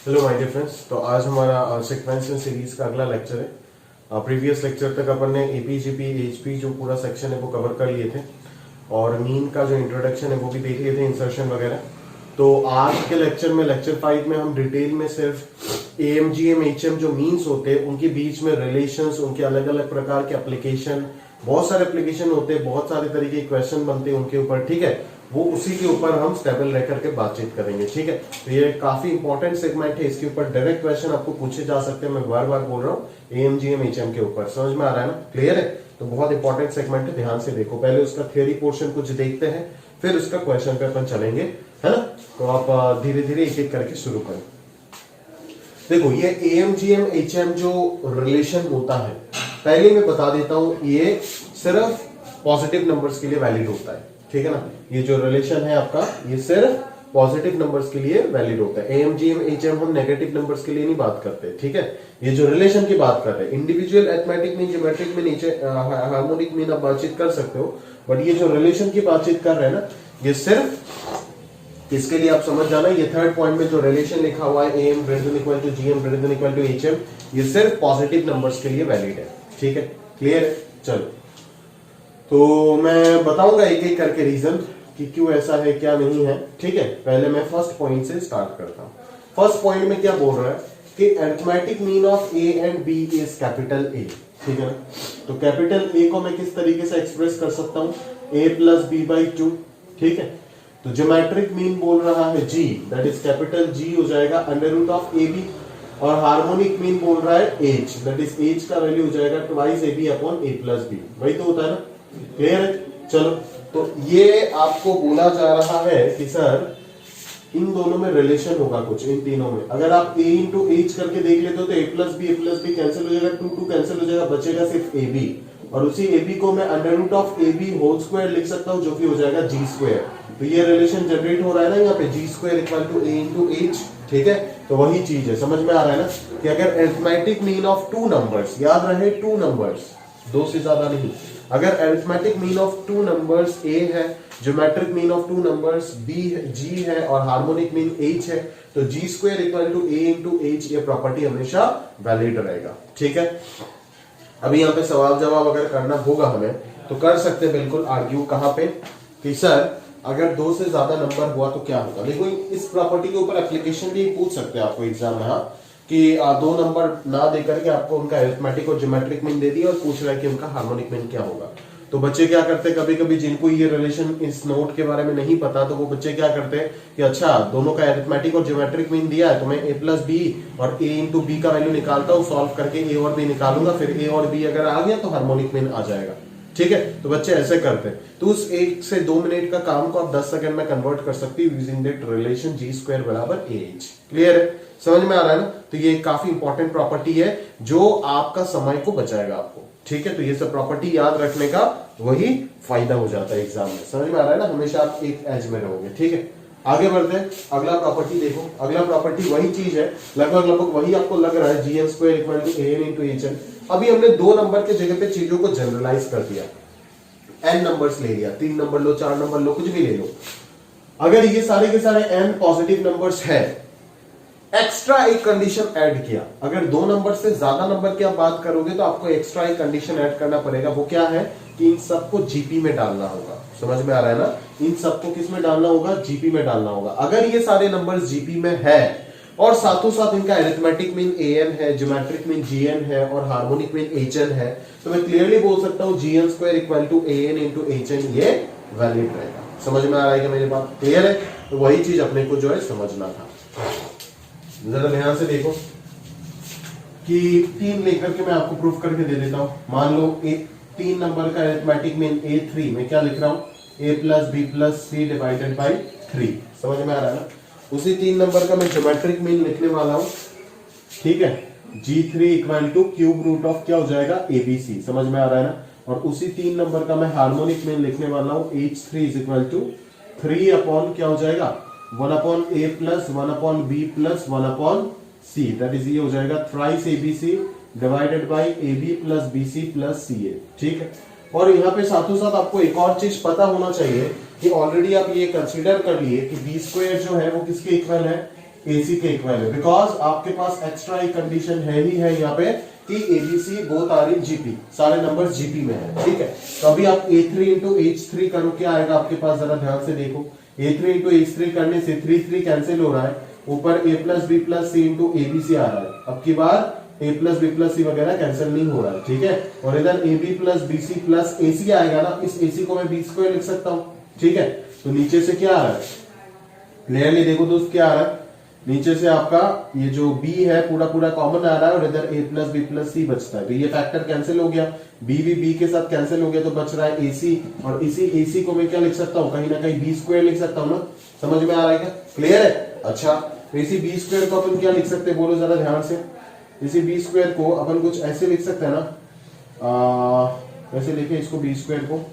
Hello my dear friends. तो आज हमारा सीक्वेंशियल सीरीज का अगला लेक्चर है। प्रीवियस लेक्चर तक अपन ने एपी जीपी एचपी जो पूरा सेक्शन है वो कवर कर लिए थे और मीन का जो इंट्रोडक्शन है वो भी देख लिए थे, इंसर्शन वगैरह। तो आज के लेक्चर में, लेक्चर 5 में हम डिटेल में सिर्फ एएम जीएम एचएम जो मीन्स होते हैं उनके बीच में रिलेशंस, उनके अलग अलग प्रकार के एप्लीकेशन, बहुत सारे एप्लीकेशन होते हैं, बहुत सारे तरीके के क्वेश्चन बनते हैं उनके ऊपर, ठीक है। वो उसी के ऊपर हम स्टेबल रह करके बातचीत करेंगे, ठीक है। तो ये काफी इंपॉर्टेंट सेगमेंट है, इसके ऊपर डायरेक्ट क्वेश्चन आपको पूछे जा सकते हैं। मैं बार बार बोल रहा हूँ एएम जीएम एचएम के ऊपर, समझ में आ रहा है ना, क्लियर है। तो बहुत इंपॉर्टेंट सेगमेंट है, ध्यान से देखो। पहले उसका थियोरी पोर्शन कुछ देखते हैं, फिर उसका क्वेश्चन पे अपन चलेंगे, है ना। तो आप धीरे धीरे एक एक करके शुरू करें। देखो ये एएम जीएम एचएम जो रिलेशन होता है, पहले मैं बता देता हूं, ये सिर्फ पॉजिटिव नंबर्स के लिए वैलिड होता है, ठीक है ना। ये जो रिलेशन है आपका, ये सिर्फ पॉजिटिव नंबर्स के लिए वैलिड होता है। एएम जीएम एचएम हम नेगेटिव नंबर्स के लिए नहीं बात करते, ठीक है। ये जो रिलेशन की बात कर रहे हैं, individual, arithmetic mean, geometric mean, harmonic mean आप बातचीत कर सकते हो, बट ये जो रिलेशन की बातचीत कर रहे हैं ना, ये सिर्फ इसके लिए आप समझ जाना। ये थर्ड पॉइंट में जो रिलेशन लिखा हुआ है, AM greater than equal to GM greater than equal to HM, ये सिर्फ पॉजिटिव नंबर्स के लिए वैलिड है, ठीक है, क्लियर है। चलो तो मैं बताऊंगा एक एक करके रीजन कि क्यों ऐसा है, क्या नहीं है, ठीक है। पहले मैं फर्स्ट पॉइंट से स्टार्ट करता हूं। फर्स्ट पॉइंट में क्या बोल रहा है कि arithmetic mean of A and B is capital A, ठीक है ना। तो कैपिटल ए को मैं किस तरीके से एक्सप्रेस कर सकता हूं, ए प्लस बी बाई 2, ठीक है। तो ज्योमेट्रिक मीन बोल रहा है G, that is capital G हो जाएगा under root of A B, और हार्मोनिक मीन बोल रहा है एच, दैट इज एच का वैल्यू हो जाएगा twice A B upon A plus B, वही तो होता है ना, क्लियर है। चलो तो ये आपको बोला जा रहा है कि सर इन दोनों में रिलेशन होगा कुछ, इन तीनों में। अगर आप a इंटू एच करके देख लेते हो तो a प्लस बी कैंसिल हो जाएगा, 2 कैंसिल हो जाएगा, बचेगा सिर्फ ए बी, और उसी ए बी को मैं under root of A B whole square लिख सकता हूं, जो कि हो जाएगा जी स्क्वायर। तो ये रिलेशन जनरेट हो रहा है ना यहाँ पे, g square equal to a into h, ठीक है। तो वही चीज है, समझ में आ रहा है ना, कि अगर अरिथमेटिक मीन ऑफ 2 नंबर्स, याद रहे 2 नंबर्स, 2 से ज्यादा नहीं। अगर arithmetic mean of 2 numbers a है, geometric mean of 2 numbers b है, g है, और हार्मोनिक मीन h है, तो g square equal to a into h, ये प्रॉपर्टी हमेशा वैलिड रहेगा, ठीक है। अभी यहाँ पे सवाल जवाब अगर करना होगा हमें तो कर सकते हैं बिल्कुल, आर्ग्यू कहाँ पे कि सर अगर 2 से ज्यादा नंबर हुआ तो क्या होगा। देखो इस प्रॉपर्टी के ऊपर एप्लीकेशन भी पूछ सकते हैं आपको एग्जाम में, हाँ, कि 2 नंबर ना देकर के आपको उनका अरिथमेटिक और ज्योमेट्रिक मीन दे दिया और पूछ रहा है कि उनका हार्मोनिक मीन क्या होगा। तो बच्चे क्या करते हैं, कभी कभी जिनको ये रिलेशन इस नोट के बारे में नहीं पता, तो वो बच्चे क्या करते हैं कि अच्छा दोनों का अरिथमेटिक और ज्योमेट्रिक मीन दिया है तो मैं a प्लस बी और a इंटू बी का वैल्यू निकालता हूँ, सॉल्व करके a और b निकालूंगा, फिर a और b अगर आ गया तो हार्मोनिक मीन आ जाएगा, ठीक है। तो बच्चे ऐसे करते हैं। तो उस 1 से 2 मिनट का काम को आप 10 सेकंड में कन्वर्ट कर सकते हो using that relation G square बराबर एच, क्लियर है, समझ में आ रहा है ना। तो ये काफी इंपॉर्टेंट प्रॉपर्टी है जो आपका समय को बचाएगा आपको, ठीक है। तो ये सब प्रॉपर्टी याद रखने का वही फायदा हो जाता है एग्जाम में, समझ में आ रहा है ना, हमेशा आप एक एज में रहोगे, ठीक है। आगे बढ़ते हैं, अगला प्रॉपर्टी देखो। अगला प्रॉपर्टी वही चीज है, लगभग वही आपको लग रहा है, G M square equal to A N into H N. अभी हमने 2 नंबर के जगह पे चीजों को जनरलाइज कर दिया, n नंबर्स ले लिया, 3 नंबर लो, 4 नंबर लो, कुछ भी ले लो। अगर ये सारे के सारे n पॉजिटिव नंबर्स है, एक्स्ट्रा एक कंडीशन ऐड किया, अगर 2 नंबर से ज्यादा नंबर की आप बात करोगे तो आपको एक्स्ट्रा एक कंडीशन ऐड करना पड़ेगा। वो क्या है कि इन सबको जीपी में डालना होगा, समझ में आ रहा है ना, इन सबको किस में डालना होगा, जीपी में डालना होगा। अगर ये सारे नंबर्स जीपी में है और साथों साथ इनका अरिथमेटिक मीन an है, ज्योमेट्रिक मीन gn है, और हार्मोनिक मीन hn है, तो मैं क्लियरली बोल सकता हूं gn square equal to an into hn, ये वैलिड रहेगा। समझ में आ रहा है कि मेरी बात क्लियर है। तो वही चीज अपने को जो है समझना था। जरा ध्यान से देखो कि 3 लेकर के मैं आपको प्रूफ करके दे देता हूं। मान लो 3 नंबर का अरिथमेटिक मीन a3, मैं क्या लिख रहा हूं, a plus B plus C divided by 3, समझ में आ रहा है ना। उसी 3 नंबर का मैं ज्योमेट्रिक मीन लिखने वाला हूं, ठीक है, g3 equal to cube root of क्या हो जाएगा, abc, समझ में आ रहा है ना। और उसी 3 नंबर का मैं हार्मोनिक मीन लिखने वाला हूं, h3 is equal to 3 upon क्या हो जाएगा, 1 upon a plus 1 upon b plus 1 upon c, that is ये हो जाएगा thrice abc divided by ab plus bc plus ca, ठीक है। और यहाँ पे साथों साथ आपको एक और चीज पता होना चाहिए कि ऑलरेडी आप ये कंसीडर कर लिए कि बी स्क्वायर जो है वो किसके इक्वल है, AC के इक्वल है, बिकॉज आपके पास एक्स्ट्रा एक कंडीशन है ही है यहाँ पे कि ABC both are in GP, सारे नंबर्स GP में है, ठीक है। तो अभी आप A3 इंटू H3 करो, क्या आएगा आपके पास, जरा ध्यान से देखो। A3 इंटू H3 करने से 3 कैंसिल हो रहा है, ऊपर A plus B plus C into ABC आ रहा है। अब की बार A plus B plus C वगैरह कैंसिल नहीं हो रहा है, ठीक है। और इधर AB plus BC plus AC आएगा ना, इस AC को मैं B स्क्वायर लिख सकता हूं, ठीक है। तो नीचे से क्या आ रहा है, क्लियरली देखो दोस्त, क्या आ रहा है, नीचे से आपका ये जो B है पूरा पूरा कॉमन आ रहा है और इधर A plus B plus C बचता है। तो ये फैक्टर कैंसिल हो गया, B भी B के साथ कैंसिल हो गया, तो बच रहा है AC, और इसी AC को मैं क्या लिख सकता हूँ, कहीं ना कहीं B स्क्वायर लिख सकता हूँ ना, समझ में आ रहा है क्या, क्लियर है। अच्छा, तो इसी B स्क्वायर को अपन क्या लिख सकते हैं, बोलो जरा ध्यान से। इसी B स्क्वायर को अपन कुछ ऐसे लिख सकते हैं ना, कैसे लिखे इसको, B स्क्वायर को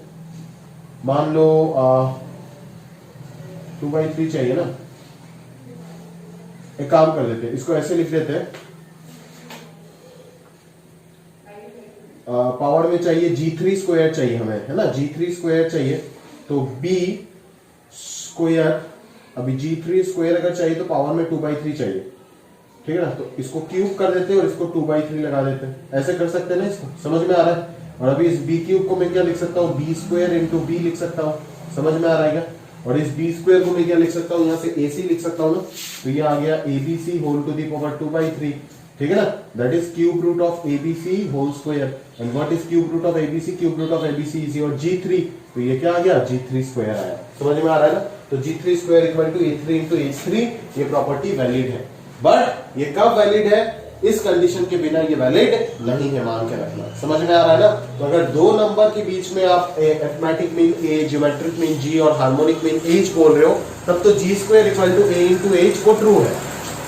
मान लो 2/3 चाहिए ना, एक काम कर लेते हैं, इसको ऐसे लिख लेते हैं, पावर में चाहिए G3 स्क्वायर चाहिए हमें, है ना, G3 स्क्वायर चाहिए, तो B स्क्वायर, अभी G3 स्क्वायर अगर चाहिए तो पावर में 2/3 चाहिए, ठीक है ना। तो इसको क्यूब कर देते हैं और इसको 2/3 लगा देते हैं, ऐसे कर सकते हैं ना, इसको समझ में आ रहा है। और अभी इस B क्यूब को मैं क्या लिख सकता हूँ, B स्क्वायर इंटू B लिख सकता हूँ, समझ में आ रहा है क्या। और इस B स्क्वायर को मैं क्या लिख सकता हूँ, यहाँ से AC लिख सकता हूँ ना, तो ये आ गया ABC whole to the power 2/3, ठीक है ना, that is cube root of ABC whole square. And what is cube root of ABC, cube root of ABC is your G3, तो ये क्या आ गया, G3 स्क्वायर आया, समझ में आ रहा है ना। तो G3 square equal to A3 into H3, ये प्रॉपर्टी वैलिड है, बट ये कब वैलिड है, इस कंडीशन के बिना ये वैलिड नहीं है, मान के रखना, समझ में आ रहा है ना। तो अगर दो नंबर के बीच में आप arithmetic mean A, geometric mean G और हार्मोनिक मीन H बोल रहे हो, तब तो G square equal to A into H वो ट्रू है।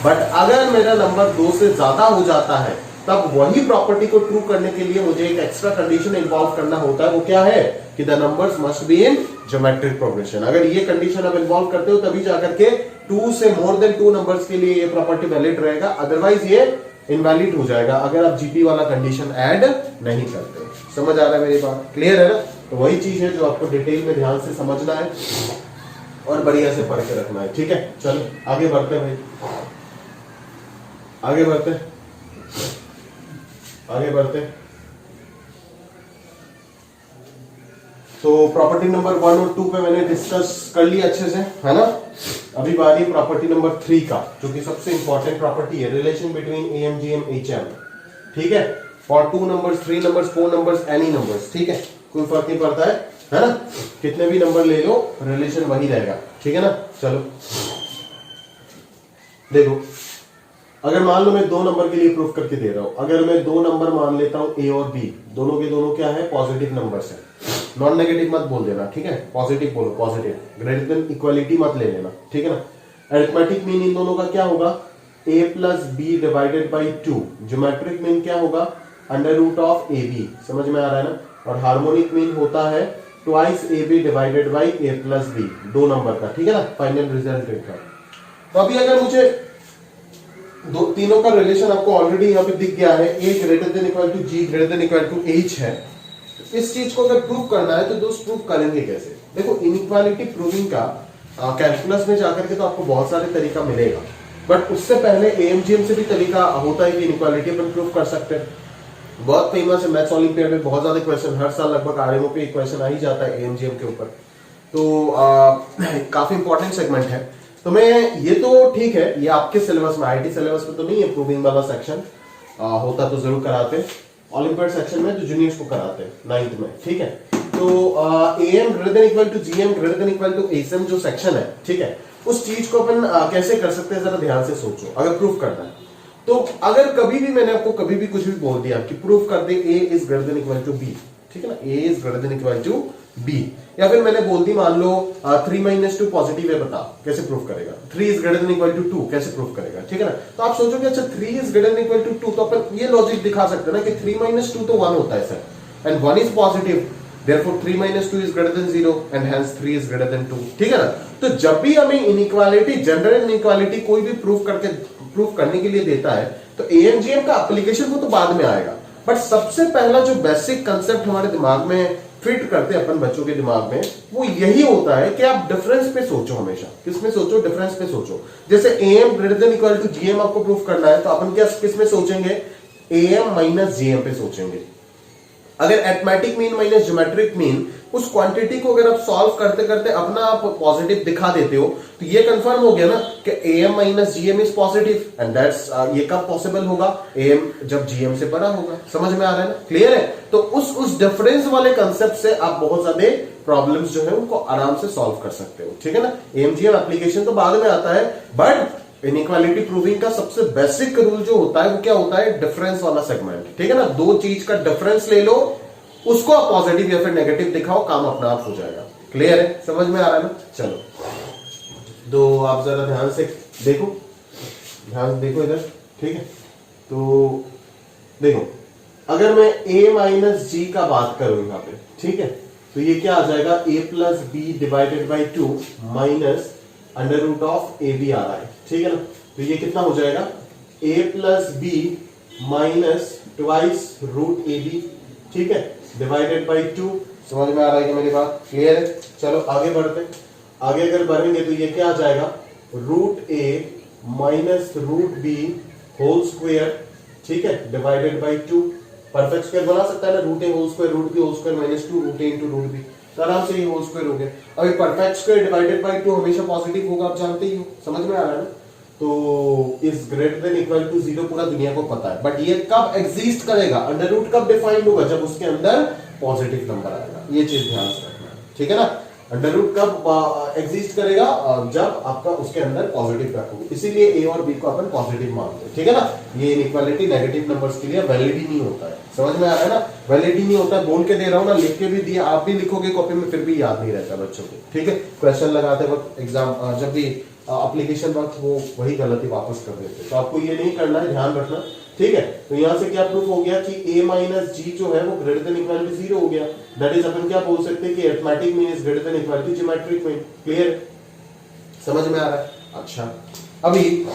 बट अगर मेरा नंबर 2 से ज्यादा हो जाता है, तब वही प्रॉपर्टी को ट्रू करने के लिए मुझे एक एक्स्ट्रा कंडीशन इन्वॉल्व करना होता है, वो क्या है कि the numbers must be in geometric progression. अगर ये कंडीशन आप इन्वॉल्व करते हो तभी जाकर के 2 से मोर देन 2 नंबर्स के लिए ये प्रॉपर्टी वैलिड रहेगा, अदरवाइज ये इनवैलिड हो जाएगा अगर आप जीपी वाला कंडीशन ऐड नहीं करते। समझ आ रहा है मेरी बात, क्लियर है ना। तो वही चीज है जो आपको डिटेल में ध्यान से समझना है और बढ़िया से पढ़ के रखना है, ठीक है। चलो आगे बढ़ते हैं भाई, आगे बढ़ते हैं, आगे बढ़ते हैं। तो प्रॉपर्टी नंबर 1 और 2 पे मैंने डिस्कस कर लिया अच्छे से, है ना। अभी बारी प्रॉपर्टी नंबर 3 का, जो कि सबसे इंपॉर्टेंट प्रॉपर्टी है, relation between M G M H M, ठीक है। For 2 numbers, 3 numbers, 4 numbers, any numbers, ठीक है, कोई फर्क नहीं पड़ता है ना, कितने भी नंबर ले लो रिलेशन वही रहेगा, ठीक है ना। चलो देखो, अगर मान लो मैं 2 नंबर के लिए प्रूफ करके दे रहा हूं, अगर मैं 2 नंबर मान लेता हूं ए और बी, दोनों के दोनों क्या है, पॉजिटिव नंबर्स है, नॉन नेगेटिव मत बोल देना, ठीक है, पॉजिटिव बोलो, पॉजिटिव, ग्रेटर देन इक्वालिटी मत ले लेना, ठीक है ना। अरिथमेटिक मीन इन दोनों का क्या होगा, a plus b divided by 2, geometric mean क्या होगा, under root of A b, समझ में आ रहा है ना। और हार्मोनिक मीन होता है twice A b divided by a plus b, 2 number का, ठीक है ना, फाइनल रिजल्ट है। तो अभी अगर मुझे तीनों का रिलेशन आपको ऑलरेडी यहाँ पे दिख गया है, a greater than equal to g greater than equal to h है, इस चीज को अगर प्रूव करना है तो दोस्त प्रूव करेंगे कैसे। देखो इनइक्वालिटी प्रूविंग का कैलकुलस में जाकर के तो आपको बहुत सारे तरीका मिलेगा, बट उससे पहले एएमजीएम से भी तरीका होता है कि इनइक्वालिटी अपन प्रूव कर सकते हैं। बहुत फेमस है, मैथ्स ओलंपियाड में बहुत ज्यादा क्वेश्चन हर साल लगभग आरएमओ पे क्वेश्चन आ ही जाता है एएमजीएम के ऊपर, तो काफी इंपॉर्टेंट सेगमेंट है। तो मैं ये तो ठीक है, ये आपके सिलेबस में, आईटी सिलेबस में तो नहीं है प्रूविंग वाला सेक्शन, होता तो जरूर कराते ओलंपियाड सेक्शन में, तो जूनियर्स को कराते हैं 9th में, ठीक है। तो AM greater than equal to GM greater than equal to SM जो सेक्शन है, ठीक है, उस चीज को अपन कैसे कर सकते हैं, जरा ध्यान से सोचो। अगर प्रूफ करना है तो अगर कभी भी मैंने आपको कभी भी कुछ भी बोल दिया कि प्रूफ कर दे a is greater than equal to b, ठीक है ना, a is greater than equal to b, या फिर मैंने बोल दी मान लो 3 - 2 पॉजिटिव है, बता कैसे प्रूफ करेगा, 3 is greater than equal to 2 कैसे प्रूफ करेगा, ठीक है ना। तो आप सोचोगे अच्छा 3 is greater than equal to 2, तो अपन ये लॉजिक दिखा सकते हैं ना कि 3 - 2 तो 1 होता है sir, and 1 is positive, therefore 3 - 2 is greater than 0 and hence 3 is greater than 2, ठीक है ना। तो जब भी हमें इनइक्वालिटी, जनरल इनइक्वालिटी कोई भी प्रूफ करने के लिए देता है, तो एएमजीएम का एप्लीकेशन वो तो बाद में आएगा, बट सबसे पहला जो बेसिक कंसेप्ट हमारे दिमाग में फिट करते हैं अपन बच्चों के दिमाग में, वो यही होता है कि आप डिफरेंस पे सोचो, हमेशा किसमें सोचो, डिफरेंस पे सोचो। जैसे am greater than equal to gm आपको प्रूफ करना है, तो अपन क्या किस में सोचेंगे, am माइनस gm पे सोचेंगे। अगर arithmetic mean minus geometric mean, उस क्वांटिटी को अगर आप सॉल्व करते करते अपना आप पॉजिटिव दिखा देते हो, तो ये कंफर्म हो गया ना कि am minus gm is positive, and that's ये कब पॉसिबल होगा, am जब gm से बड़ा होगा। समझ में आ रहा है ना, क्लियर है। तो उस डिफरेंस वाले कंसेप्ट से आप बहुत ज्यादा प्रॉब्लम्स जो है उनको आराम से सॉल्व कर सकते हो, ठीक है ना। am gm एप्लीकेशन तो बाद में आता है, बट इनइक्वालिटी प्रूविंग का सबसे बेसिक रूल जो होता है वो क्या होता है, डिफरेंस वाला सेगमेंट, ठीक है ना। दो चीज का डिफरेंस ले लो, उसको आप पॉजिटिव या फिर नेगेटिव दिखाओ, काम अपना आप हो जाएगा। क्लियर है, समझ में आ रहा है ना। चलो, तो आप जरा ध्यान से देखो, ध्यान से देखो इधर, ठीक है। तो देखो, अगर मैं a माइनस जी का बात करूं यहां पे, ठीक है, तो ये क्या आ जाएगा, a plus b divided by 2 minus under root of A b आ रहा है, ठीक है ना। तो ये कितना हो जाएगा, a plus b minus twice root A b, ठीक है, डिवाइडेड बाई 2। समझ में आ रहा है कि मेरी बात क्लियर है। चलो आगे बढ़ते, आगे अगर बढ़ेंगे तो ये क्या आ जाएगा, root a minus root b whole square, ठीक है, डिवाइडेड बाई 2। परफेक्ट स्क्वायर बना सकता है ना, root a whole square root b whole square minus 2 root a into root b, तो आराम से ये होल स्क्वायर हो गया। अभी परफेक्ट स्क्वायर डिवाइडेड बाई 2 हमेशा पॉजिटिव होगा, आप जानते ही हो। समझ में आ रहा है ना। तो is greater than equal to 0 पूरा दुनिया को पता है, बट ये कब एग्जिस्ट करेगा, अंडर रूट कब डिफाइंड होगा, जब उसके अंदर पॉजिटिव नंबर आएगा। ये चीज ध्यान से रखना है, ठीक है ना। अंडर रूट कब एग्जिस्ट करेगा, जब आपका उसके अंदर पॉजिटिव रखोगे, इसीलिए ए और बी को अपन पॉजिटिव मानते हैं, ठीक है ना। ये इनइक्वालिटी नेगेटिव नंबर्स के लिए वैलिड ही नहीं होता है। समझ में आ रहा है ना, वैलिड ही नहीं होता है। बोल के दे रहा हूं ना, लिख के भी दिया, आप भी लिखोगे कॉपी में, फिर भी याद नहीं रहता बच्चों को, ठीक है। क्वेश्चन लगाते वक्त एग्जाम जब भी एप्लीकेशन वक्त वो वही गलती वापस कर देते, तो आपको ये नहीं करना है, ध्यान रखना, ठीक है। तो यहां से क्या प्रूफ हो गया कि a माइनस जी जो है वो ग्रेटर देन इक्वल टू 0 हो गया। दैट इज अपन क्या बोल सकते हैं कि arithmetic mean is greater than equal to geometric mean. Clear, समझ में आ रहा है। अच्छा, अभी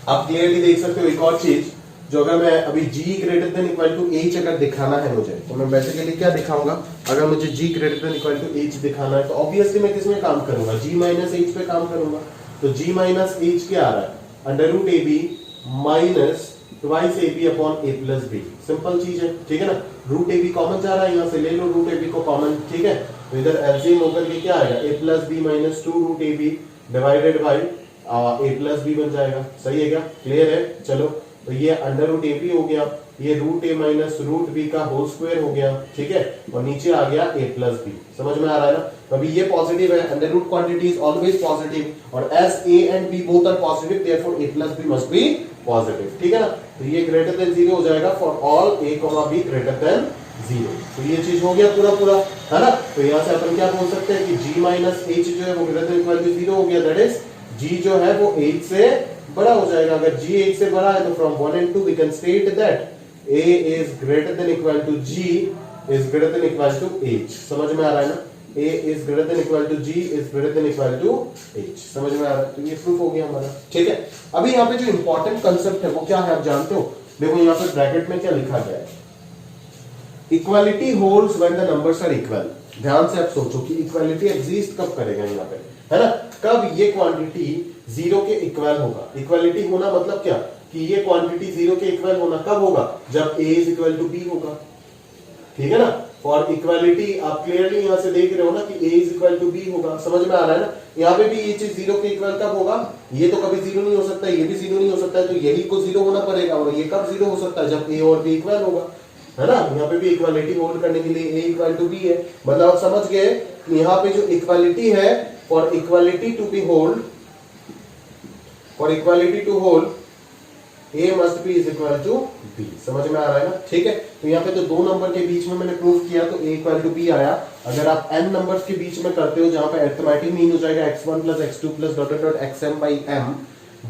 आप क्लियरली देख सकते हो एक और चीज, जो अगर मैं अभी g greater than equal to h अगर दिखाना है मुझे, तो मैं बेसिकली क्या दिखाऊंगा, अगर मुझे g greater than equal to h दिखाना है, तो ऑब्वियसली मैं किसमें काम करूंगा, g माइनस h पे काम करूंगा। तो g माइनस h क्या आ रहा है, under root A b minus twice A B upon A plus b. Simple चीज है, ठीक है ना। रूट ए बी कॉमन जा रहा है, यहां से ले लो रूट ए बी को कॉमन, ठीक है। तो इधर एलसीएम होकर के क्या आएगा, ए plus b minus 2 root A b divided by a plus b बन जाएगा। सही है क्या, क्लियर है। चलो, तो ये अंडर रूट ए बी हो गया, ये root a minus root B का होल स्क्वायर हो गया, ठीक है, और नीचे आ गया ए प्लस बी। समझ में आ रहा है ना। तो अभी ये पॉजिटिव है, under root quantity is always positive, और as a and b both are positive, therefore a plus b must be positive, ठीक है ना। तो ये ग्रेटर देन 0 हो जाएगा for all A comma B greater than 0। तो ये चीज हो गया पूरा पूरा, है ना। तो यहां से अपन क्या बोल सकते हैं कि g माइनस h जो है वो ग्रेटर देन इक्वल टू 0 हो गया, दैट इज g जो है वो h से बड़ा हो जाएगा। अगर g h से बड़ा है तो from 1 and 2 we can state that a is greater than equal to g is greater than equal to h। समझ में आ रहा है ना, a is greater than equal to g is greater than equal to h। समझ में आ रहा है, तो ये प्रूफ हो गया हमारा, ठीक है। अभी यहाँ पे जो इंपॉर्टेंट कंसेप्ट है वो क्या है आप जानते हो, देखो यहाँ पे ब्रैकेट में क्या लिखा गया है, equality holds when the numbers are equal. ध्यान से आप सोचो कि इक्वालिटी एग्जिस्ट कब करेगा यहाँ पे, है ना, कब ये क्वांटिटी 0 के इक्वल होगा। इक्वालिटी होना मतलब क्या, कि ये क्वांटिटी 0 के इक्वल होना कब होगा, जब a is equal to b होगा, ठीक है ना। फॉर इक्वालिटी आप क्लियरली यहां से देख रहे हो ना कि a is equal to b होगा। समझ में आ रहा है ना। यहाँ पे भी ये चीज 0 के इक्वल कब होगा, ये तो कभी 0 नहीं हो सकता, ये भी 0 नहीं हो सकता है, तो यही को 0 होना पड़ेगा। और ये कब 0 हो सकता है, जब a और b इक्वल होगा, है ना। यहाँ पे भी इक्वालिटी होल्ड करने के लिए a इक्वल टू b है, मतलब आप समझ गए कि यहाँ पे जो इक्वालिटी है, for equality to be hold, for equality to hold a must be is equal to b। समझ में आ रहा है ना, ठीक है। तो यहाँ पे तो दो नंबर के बीच में मैंने प्रूफ किया, तो a इक्वल टू b आया। अगर आप n नंबर्स के बीच में करते हो, जहां पे अरिथमेटिक मीन हो जाएगा x1 plus x2 plus dot dot xm by m,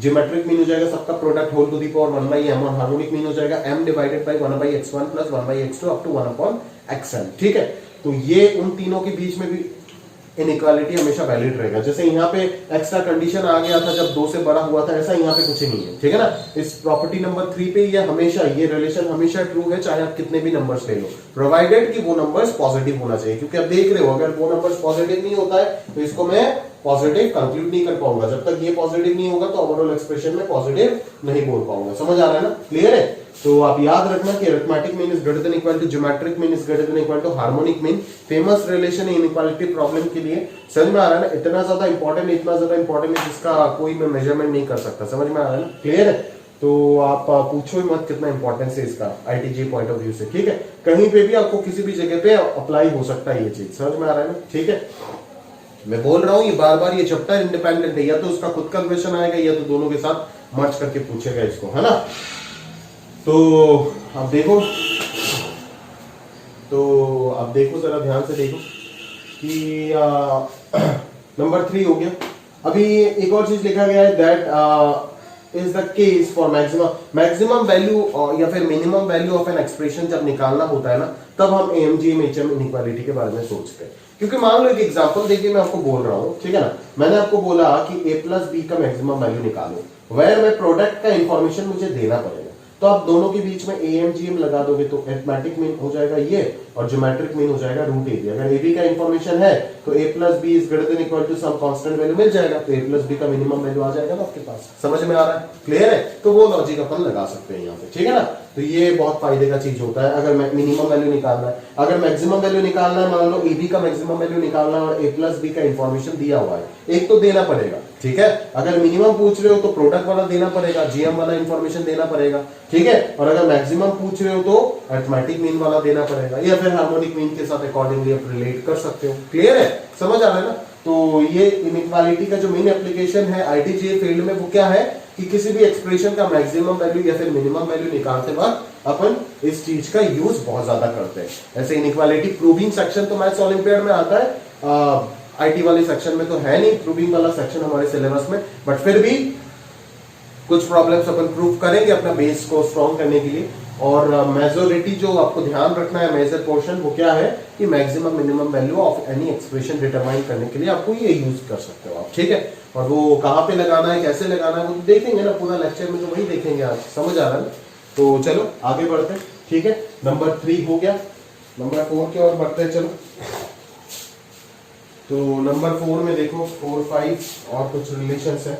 geometric mean हो जाएगा सबका product whole to the power 1 by m, और हार्मोनिक मीन हो जाएगा m divided by 1 by x1 plus 1 by x2 up to 1 upon xm, ठीक है। तो ये उन तीनों के बीच में भी इनइक्वालिटी हमेशा वैलिड रहेगा। जैसे यहाँ पे एक्स्ट्रा कंडीशन आ गया था जब 2 से बड़ा हुआ था, ऐसा यहाँ पे कुछ नहीं है, ठीक है ना। इस प्रॉपर्टी नंबर 3 पे ये हमेशा, ये रिलेशन हमेशा ट्रू है, चाहे आप कितने भी नंबर्स ले लो, प्रोवाइडेड कि वो नंबर्स पॉजिटिव होना चाहिए। क्योंकि आप देख रहे हो अगर वो नंबर्स पॉजिटिव नहीं होता है तो इसको मैं पॉजिटिव कंक्लूड नहीं कर पाऊंगा। जब तक ये पॉजिटिव नहीं होगा तो ओवरऑल एक्सप्रेशन में पॉजिटिव नहीं बोल पाऊंगा। समझ आ रहा है ना, क्लियर है। तो आप याद रखना कि arithmetic mean is greater than equal to geometric mean is greater than equal to harmonic mean. Famous relation है इनइक्वालिटी प्रॉब्लम के लिए। समझ में आ रहा है ना, इतना ज्यादा इंपॉर्टेंट है, इतना ज्यादा इंपॉर्टेंट है जिसका कोई मैं मेजरमेंट नहीं कर सकता। समझ में आ रहा है ना, क्लियर है। तो आप पूछो ही मत कितना इंपॉर्टेंस है इसका आईटीजे पॉइंट ऑफ व्यू से, ठीक है। कहीं पे भी आपको किसी भी जगह पे अप्लाई हो सकता है ये चीज, समझ में आ रहा है ना, ठीक है। मैं बोल रहा हूं ये बार बार, ये चैप्टर इंडिपेंडेंट है, या तो उसका खुद का क्वेश्चन आएगा या तो दोनों के साथ मर्ज करके पूछेगा इसको, है ना। तो आप देखो, जरा ध्यान से देखो कि नंबर 3 हो गया। अभी एक और चीज लिखा गया है, that is the case for maximum value या फिर minimum value of an expression जब निकालना होता है ना, तब हम एएमजीएम एचएम इनइक्वालिटी के बारे में सोचते हैं। क्योंकि मान लो एक एग्जांपल देखिए, मैं आपको बोल रहा हूं, ठीक है ना, मैंने आपको बोला कि a प्लस बी का मैक्सिमम वैल्यू निकालो, वेयर में प्रोडक्ट का इंफॉर्मेशन मुझे देना पड़ेगा। तो आप दोनों के बीच में एएमजीएम लगा दोगे तो अरिथमेटिक मीन हो जाएगा ये और ज्योमेट्रिक मीन हो जाएगा रूट ए बी। अगर ए बी का इंफॉर्मेशन है तो a plus b is greater than equal to some constant value मिल जाएगा, तो a प्लस बी का मिनिमम वैल्यू आ जाएगा ना आपके पास। समझ में आ रहा है, क्लियर है। तो वो लॉजिक अपन लगा सकते हैं यहाँ पे, ठीक है ना। तो ये बहुत फायदे का चीज होता है अगर मिनिमम वैल्यू निकालना है। अगर मैक्सिमम वैल्यू निकालना है, मान लो ए बी का मैक्सिमम वैल्यू निकालना है और a प्लस बी का इंफॉर्मेशन दिया हुआ है, एक तो देना पड़ेगा, ठीक है। अगर मिनिमम पूछ रहे हो तो प्रोडक्ट वाला देना पड़ेगा, जीएम वाला इंफॉर्मेशन देना पड़ेगा, ठीक है। और अगर मैक्सिमम पूछ रहे हो तो अरिथमेटिक मीन वाला देना पड़ेगा, या फिर हार्मोनिक मीन के साथ अकॉर्डिंगली आप रिलेट कर सकते हो, क्लियर है, समझ आ रहा है ना। तो ये इनइक्वालिटी का जो मेन एप्लीकेशन है आईटीजे फील्ड में वो क्या है कि किसी भी एक्सप्रेशन का मैक्सिमम वैल्यू या फिर मिनिमम वैल्यू निकालते वक्त अपन इस चीज का यूज बहुत ज्यादा करते हैं। ऐसे इनइक्वालिटी प्रूविंग सेक्शन तो मैथ्स ओलंपियाड में आता है, आईटी वाले सेक्शन में तो है नहीं प्रूविंग वाला सेक्शन हमारे सिलेबस में, बट फिर भी कुछ प्रॉब्लम्स अपन प्रूव करेंगे अपना बेस को स्ट्रॉन्ग करने के लिए। और मेजोरिटी जो आपको ध्यान रखना है, मेजर पोर्शन वो क्या है कि maximum minimum value of any expression determine करने के लिए आपको ये यूज कर सकते हो आप, ठीक है। और वो कहाँ पे लगाना है, कैसे लगाना है, वो तो देखेंगे ना पूरा लेक्चर में, तो वही देखेंगे आज, समझ आ रहा है। तो चलो आगे बढ़ते हैं, ठीक है। नंबर 3 हो गया, नंबर 4 की ओर बढ़ते हैं, चलो। तो नंबर 4 में देखो 4, 5 और कुछ रिलेशंस है।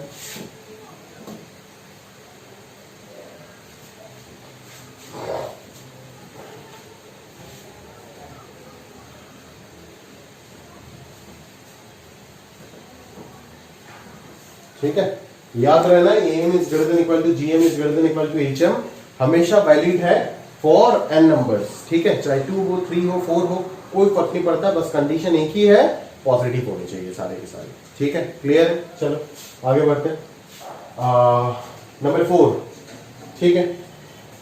ठीक है, याद रहना M is greater than equal to GM is greater than equal to HM हमेशा वैलिड है फॉर एन नंबर्स, ठीक है। चाहे 2 हो, 3 हो, 4 हो, कोई फर्क नहीं पड़ता, बस कंडीशन एक ही है, पॉजिटिव होने चाहिए सारे के सारे, ठीक है, क्लियर है। चलो आगे बढ़ते हैं। नंबर 4, ठीक है।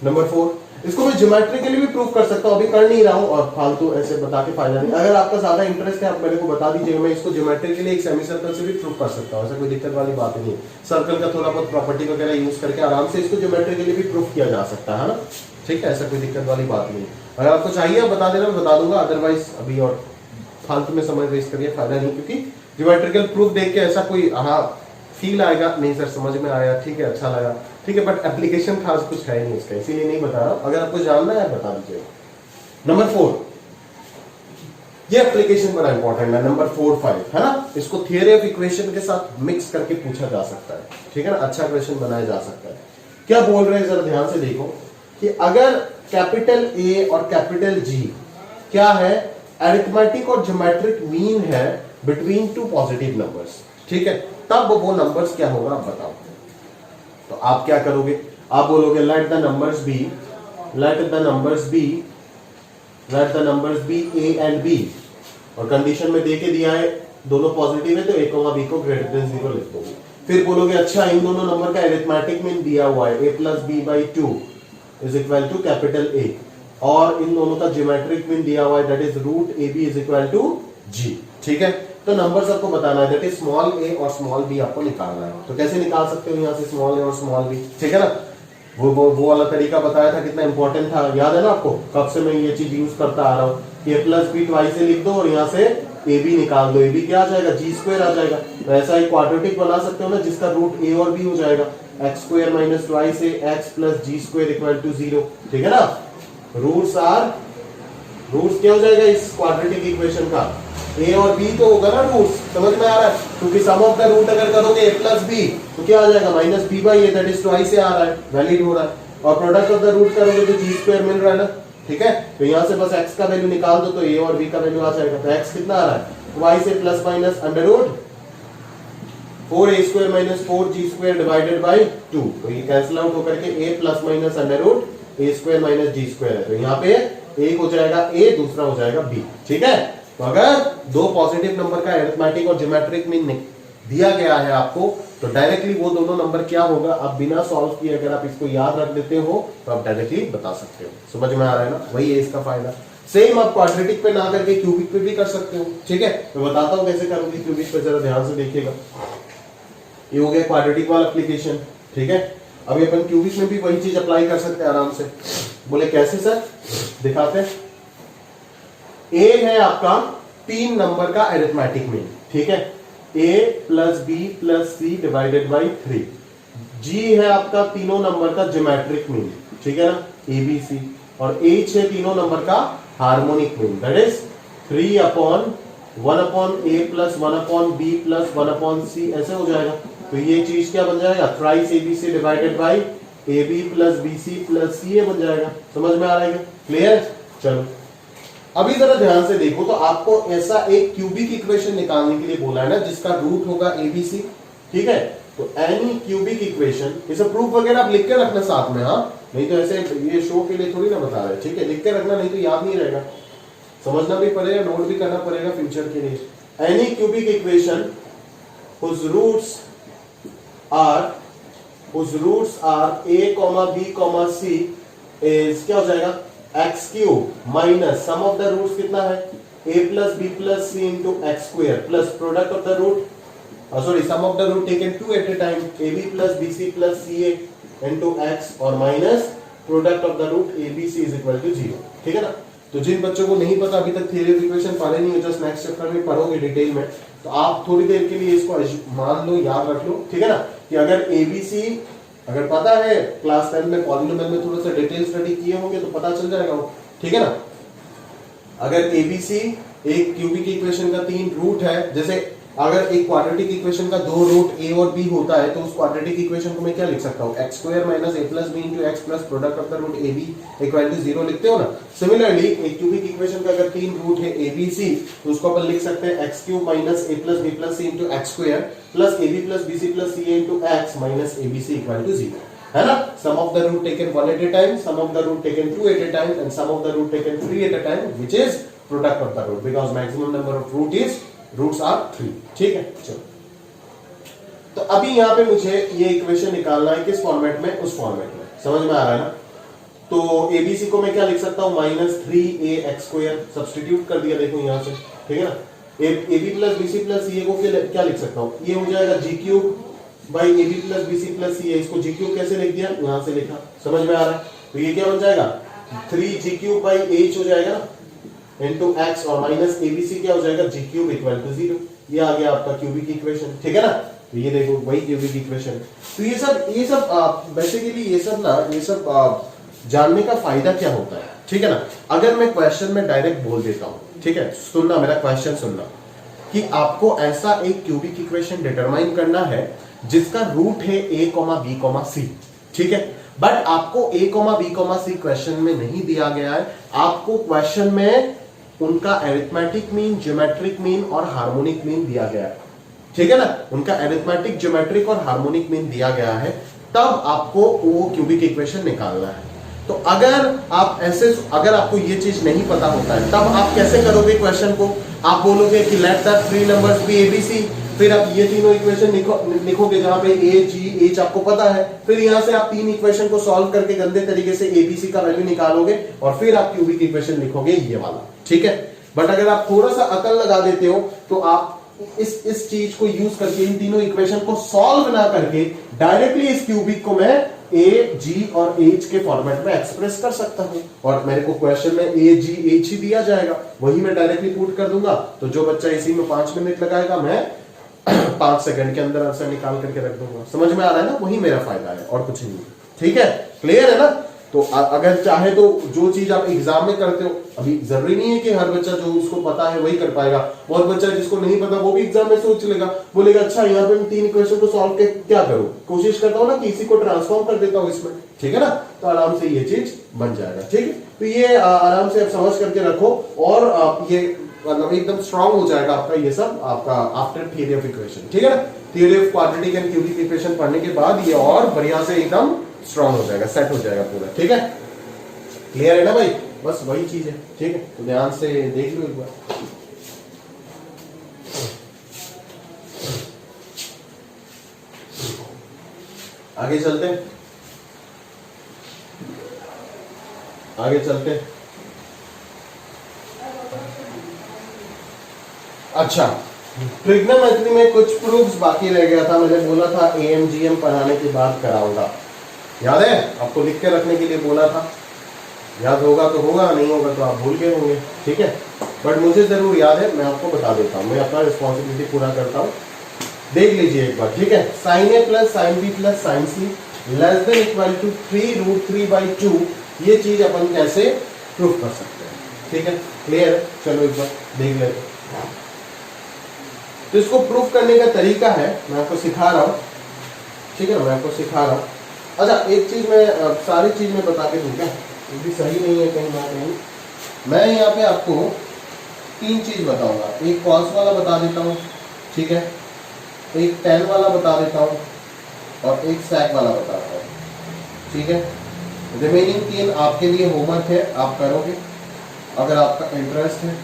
नंबर 4 इसको मैं ज्योमेट्रिकली भी प्रूव कर सकता हूं, अभी कर नहीं रहा हूं और फालतू ऐसे बता के फायदा नहीं। अगर आपका ज्यादा इंटरेस्ट है आप मेरे को बता दीजिएगा, मैं इसको ज्योमेट्रिकली एक सेमी सर्कल से भी प्रूव कर सकता हूं, ऐसा कोई दिक्कत वाली बात नहीं है। सर्कल का थोड़ा बहुत प्रॉपर्टी वगैरह यूज करके आराम से इसको ज्योमेट्रिकली भी प्रूव किया जा सकता है ना, ठीक है, ऐसा कोई दिक्कत वाली बात नहीं है। अगर आपको चाहिए आप बता देना, मैं बता दूंगा, अदरवाइज अभी और फालतू में समय वेस्ट करिए, फायदा नहीं। क्योंकि ज्योमेट्रिकल प्रूफ देख के ऐसा कोई फील आएगा नहीं सर समझ में आया, ठीक है, अच्छा लगा, ठीक है, बट एप्लीकेशन खास कुछ है नहीं इसका, इसीलिए नहीं बता रहा। अगर आपको जानना है बता दीजिएगा। नंबर 4 ये एप्लीकेशन बड़ा इंपॉर्टेंट है, नंबर 4, 5 है ना। इसको थियरी ऑफ इक्वेशन के साथ मिक्स करके पूछा जा सकता है, ठीक है ना, अच्छा क्वेश्चन बनाया जा सकता है। क्या बोल रहे हैं जरा ध्यान से देखो कि अगर कैपिटल ए और कैपिटल जी क्या है, अरिथमेटिक और ज्योमेट्रिक मीन है बिटवीन 2 पॉजिटिव नंबर्स, ठीक है, तब वो नंबर्स क्या होगा आप बताओ। तो आप क्या करोगे, आप बोलोगे let the numbers be a and b, और कंडीशन में देके दिया है दोनों पॉजिटिव है तो a, b को ग्रेटर देन 0 लिख दोगे। फिर बोलोगे अच्छा इन दोनों नंबर का अरिथमेटिक मीन दिया हुआ है a plus B by 2 is equal to capital A, और इन दोनों का ज्योमेट्रिक मीन दिया हुआ है that is root AB is equal to G, ठीक है। तो नंबर्स आपको बताना है दैट इज स्मॉल a और स्मॉल b आपको निकालना है। तो कैसे निकाल सकते हो यहाँ से स्मॉल a और स्मॉल b, ठीक है ना। वो वाला तरीका बताया था, कितना इंपॉर्टेंट था, याद है ना आपको, कब से मैं ये चीज यूज करता आ रहा हूँ। a प्लस बी ट्वाइस से लिख दो और यहाँ से ए बी निकाल दो, ए बी क्या आ जाएगा, जी स्क्वायर आ जाएगा। तो ऐसा एक क्वाड्रेटिक बना सकते हो ना जिसका रूट ए और बी हो जाएगा, x square minus twice a x plus g square equal to 0। ठीक है ना, रूट्स क्या हो जाएगा इस क्वाड्रेटिक इक्वेशन का, ए और बी तो होगा ना रूट्स, समझ में आ रहा है, क्योंकि सम ऑफ द रूट अगर करोगे ए प्लस बी तो क्या आ जाएगा, minus B by A, that is twice a आ रहा है, वैलिड हो रहा है। और प्रोडक्ट ऑफ द रूट करोगे तो जी स्क्वायर मिल रहा है ना। ठीक है, तो यहां से बस x का वैल्यू निकाल दो तो a और b का वैल्यू आ जाएगा। तो x कितना आ रहा है, twice a plus minus under root 4a square minus 4g square divided by 2। तो ये कैंसिल आउट होकर के a plus minus under root a square minus g square है। तो यहाँ पे एक हो जाएगा a, दूसरा हो जाएगा b। ठीक है, तो अगर दो पॉजिटिव नंबर का अरिथमेटिक और ज्योमेट्रिक मीन दिया गया है आपको, तो डायरेक्टली वो दोनों नंबर क्या होगा, आप बिना सॉल्व किए अगर आप इसको याद रख देते हो तो आप डायरेक्टली बता सकते हो। समझ में आ रहा है ना, वही है इसका फायदा। सेम आप क्वाड्रेटिक पे ना करके क्यूबिक पे भी कर सकते हो। ठीक है, मैं बताता हूं कैसे करोगे क्यूबिक पे, जरा ध्यान से देखिएगा। ये हो गया क्वाड्रेटिक वाला एप्लीकेशन। ठीक है, अभी अपन क्यूबिक में भी वही चीज अप्लाई कर सकते हैं आराम से। बोले कैसे सर, दिखाते हैं। ए है आपका 3 नंबर का अरिथमेटिक मीन। ठीक है, a plus B plus C divided by 3। g है आपका तीनों नंबर का ज्योमेट्रिक मीन। ठीक है ना, ए बी सी। और h है तीनों नंबर का harmonic mean, that is 3 upon 1 upon a plus 1 upon b plus 1 upon c, ऐसे हो जाएगा। तो ये चीज क्या बन जाएगा, thrice a b c divided by a b plus b c plus c a बन जाएगा। समझ में आ रहा है, क्लियर। चलो अभी जरा ध्यान से देखो, तो आपको ऐसा एक क्यूबिक इक्वेशन निकालने के लिए बोला है ना जिसका रूट होगा एबीसी। ठीक है, तो एनी क्यूबिक इक्वेशन, इसे प्रूफ वगैरह आप लिख के रखना साथ में, हाँ, नहीं तो ऐसे ये शो के लिए थोड़ी ना बता रहे। ठीक है, लिख के रखना, नहीं तो याद नहीं रहेगा, समझना भी पड़ेगा, नोट भी करना पड़ेगा फ्यूचर के लिए। Any cubic equation whose roots are a, b, c is क्या हो जाएगा, x cube minus sum of the roots कितना है, a plus B plus c into x square plus product of the root, sorry sum of the root taken 2 at a time, a b plus b c plus c a into x और minus product of the root A b c is equal to 0। ठीक है ना, तो जिन बच्चों को नहीं पता, अभी तक थ्योरी ऑफ इक्वेशन पढ़े नहीं हो, जस्ट नेक्स्ट चैप्टर में पढ़ोगे डिटेल में, तो आप थोड़ी देर के लिए इसको मान लो, याद रख लो। ठीक है ना, कि अगर एबीसी अगर पता है, क्लास 10 में पॉलिनोमियल में थोड़ा सा डिटेल स्टडी किए होंगे तो पता चल जाएगा वो। ठीक है ना, अगर एबीसी एक क्यूबिक इक्वेशन का 3 रूट है, जैसे अगर एक क्वाड्रेटिक इक्वेशन का 2 रूट ए और बी होता है, तो उस क्वाड्रेटिक इक्वेशन को मैं क्या लिख सकता हूँ, x square minus a plus b into x plus product of the root A b equal to 0 लिखते हो ना। सिमिलरली एक क्यूबिक इक्वेशन का अगर 3 रूट है ए बी सी, तो उसको अपन लिख सकते हैं x cube minus a plus B plus c into x square plus a b plus b c plus c into x minus a b c equal to 0, है ना। Sum of the root taken 1 at a time, sum of the root taken 2 at a time and sum of the root taken 3 at a time, which is product of the root, because maximum number of roots are 3। ठीक है, चलो तो अभी यहां पे मुझे ये equation निकालना है, किस फॉर्मेट में, उस फॉर्मेट में, समझ में आ रहा है ना। तो एबीसी को मैं क्या लिख सकता हूं, minus 3a x square, substitute कर दिया, देखो यहां से। ठीक है ना, a b plus b c plus c a को क्या लिख सकता हूं, ये हो जाएगा g cube by a b plus b c plus c a, इसको जी क्यूब कैसे लिख दिया, यहां से लिखा, समझ में आ रहा है। तो ये क्या बन जाएगा, 3 जी क्यूब बाई एच हो जाएगा इंटू एक्स और माइनस एबीसी क्या हो जाएगा, जी क्यूब इक्वल टू 0। ये आ गया आपका क्यूबिक इक्वेशन। ठीक है ना, तो ये देखो वही क्यूबिक इक्वेशन। तो ये सब बेसिकली ये सब जानने का फायदा क्या होता है। ठीक है ना, अगर मैं क्वेश्चन में डायरेक्ट बोल देता हूं, ठीक है, सुनना मेरा क्वेश्चन सुनना, कि आपको ऐसा एक क्यूबिक इक्वेशन डिटरमाइन करना है जिसका रूट है a, b, c। ठीक है, बट आपको a, b, c क्वेश्चन में नहीं दिया गया है, आपको क्वेश्चन में उनका अरिथमेटिक मीन, ज्योमेट्रिक मीन और हार्मोनिक मीन दिया गया है। ठीक है ना, उनका अरिथमेटिक, ज्योमेट्रिक और हार्मोनिक मीन दिया गया है, तब आपको वो क्यूबिक इक्वेशन निकालना है। तो अगर आपको ये चीज नहीं पता होता है, तब आप कैसे करोगे क्वेश्चन को, आप बोलोगे कि let the 3 numbers be A B C, फिर आप ये तीनों इक्वेशन लिखोगे जहां पे ए जी एच आपको पता है, फिर यहां से आप 3 इक्वेशन को सॉल्व करके गंदे तरीके से एबीसी का वैल्यू निकालोगे और फिर आप क्यूबिक इक्वेशन लिखोगे ये वाला। ठीक है, बट अगर आप थोड़ा सा अकल लगा देते हो तो आप इस चीज को यूज करके, इन तीनों इक्वेशन को सॉल्व ना करके डायरेक्टली इस क्यूबिक को मैं ए जी और एच के फॉर्मेट में एक्सप्रेस कर सकता हूं, और मेरे को क्वेश्चन में ए जी एच ही दिया जाएगा, वही मैं डायरेक्टली पुट कर दूंगा। तो जो बच्चा इसी में 5 मिनट लगाएगा, मैं 5 सेकंड के अंदर आंसर निकाल करके रख दूंगा। समझ में आ रहा है ना? वही मेरा फायदा है और कुछ नहीं। ठीक है, क्लियर है ना? तो अगर चाहे तो जो चीज आप एग्जाम में करते हो, अभी जरूरी नहीं है कि हर बच्चा जो उसको पता है वही कर पाएगा। बहुत बच्चा जिसको नहीं पता वो भी एग्जाम में सोच लेगा, बोलेगा अच्छा यहाँ पे मैं 3 इक्वेशन को सॉल्व के क्या करूं, कोशिश करता हूँ ना कि इसी को ट्रांसफॉर्म कर देता हूँ इसमें। ठीक है ना? तो आराम से ये चीज बन जाएगा। ठीक है, तो ये आराम से आप समझ करके रखो, और आप ये मतलब एकदम स्ट्रांग हो जाएगा आपका ये सब, आपका आफ्टर थ्योरी ऑफ इक्वेशन। ठीक है ना? Theory of quadratic and cubic equation पढ़ने के बाद ये और बढ़िया से एकदम स्ट्रांग हो जाएगा, सेट हो जाएगा पूरा। ठीक है, क्लियर है ना भाई? बस वही चीज है। ठीक है, तो ध्यान से देख लो एक बार। आगे चलते हैं, आगे चलते हैं। अच्छा, ट्रिग्नोमेट्री में कुछ प्रूफ्स बाकी रह गया था, मैंने बोला था एएमजीएम पढ़ाने के बाद कराऊंगा। याद है? आपको लिख के रखने के लिए बोला था। याद होगा तो होगा, नहीं होगा तो आप भूल गए होंगे। ठीक है, बट मुझे जरूर याद है, मैं आपको बता देता हूँ, मैं अपना रिस्पॉन्सिबिलिटी पूरा करता हूँ। देख लीजिए एक बार। ठीक है, sine a plus sine b plus sine c less than equal to 3√3/2, ये चीज अपन कैसे प्रूफ कर सकते हैं? ठीक है, क्लियर? चलो एक बार देख लेते हैं। तो इसको प्रूफ करने का तरीका है, मैं आपको सिखा रहा हूँ। ठीक है ना? मैं आपको सिखा रहा हूँ। अच्छा, एक चीज मैं सारी चीज में बता के दूं क्या? ये भी सही नहीं है कहीं ना कहीं। मैं यहाँ पे आपको 3 चीज बताऊंगा। एक कॉस वाला बता देता हूँ, ठीक है, एक टेन वाला बता देता हूँ, और एक सैक वाला बताता हूँ। ठीक है, रिमेनिंग 3 आपके लिए होमवर्क है, आप करोगे अगर आपका इंटरेस्ट है,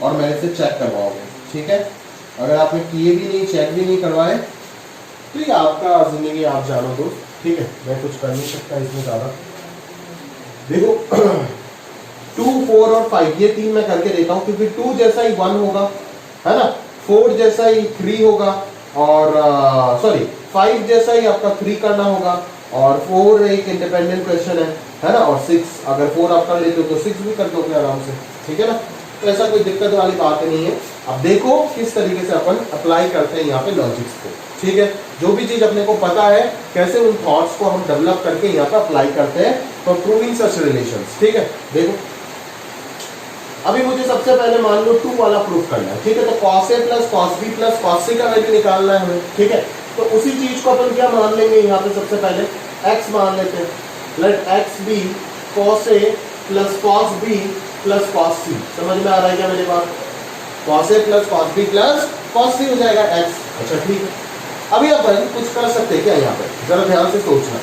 और मेरे से चेक करवाओगे। ठीक है, अगर आपने किए भी नहीं, चेक भी नहीं करवाए, तो ये आपका जिंदगी, आप जानो दोस्त। ठीक है, मैं कुछ कर नहीं सकता इसमें ज्यादा। देखो 2, 4 और 5 ये 3 मैं करके देता हूं, क्योंकि 2 जैसा ही 1 होगा, है ना, 4 जैसा ही 3 होगा, और सॉरी 5 जैसा ही आपका 3 करना होगा, और 4 एक इंडिपेंडेंट क्वेश्चन है ना, और 6 अगर 4 आप कर लेते हो तो 6 भी कर दोगे आराम से। ठीक है ना? तो ऐसा कोई दिक्कत वाली बात नहीं है। अब देखो किस तरीके से अपन अप्लाई करते हैं यहाँ पे लॉजिक्स को। ठीक है, जो भी चीज अपने को पता है, कैसे उन थॉट्स को हम डेवलप करके यहाँ पे अप्लाई करते हैं फॉर प्रूविंग सच रिलेशंस। ठीक है, देखो अभी मुझे सबसे पहले मान लो 2 वाला प्रूफ करना है। ठीक है, तो cos a plus cos b plus cos c का वैल्यू निकालना है हमें। ठीक है, तो उसी चीज को अपन क्या मान लेंगे यहाँ पे? सबसे पहले x मान लेते हैं। लेट x be cos a plus cos b plus cos c। समझ में आ रहा है क्या मेरी बात? cos a plus cos b plus cos c हो जाएगा x। अच्छा ठीक है, अभी अपन कुछ कर सकते हैं क्या यहाँ पे? जरा ध्यान से सोचना।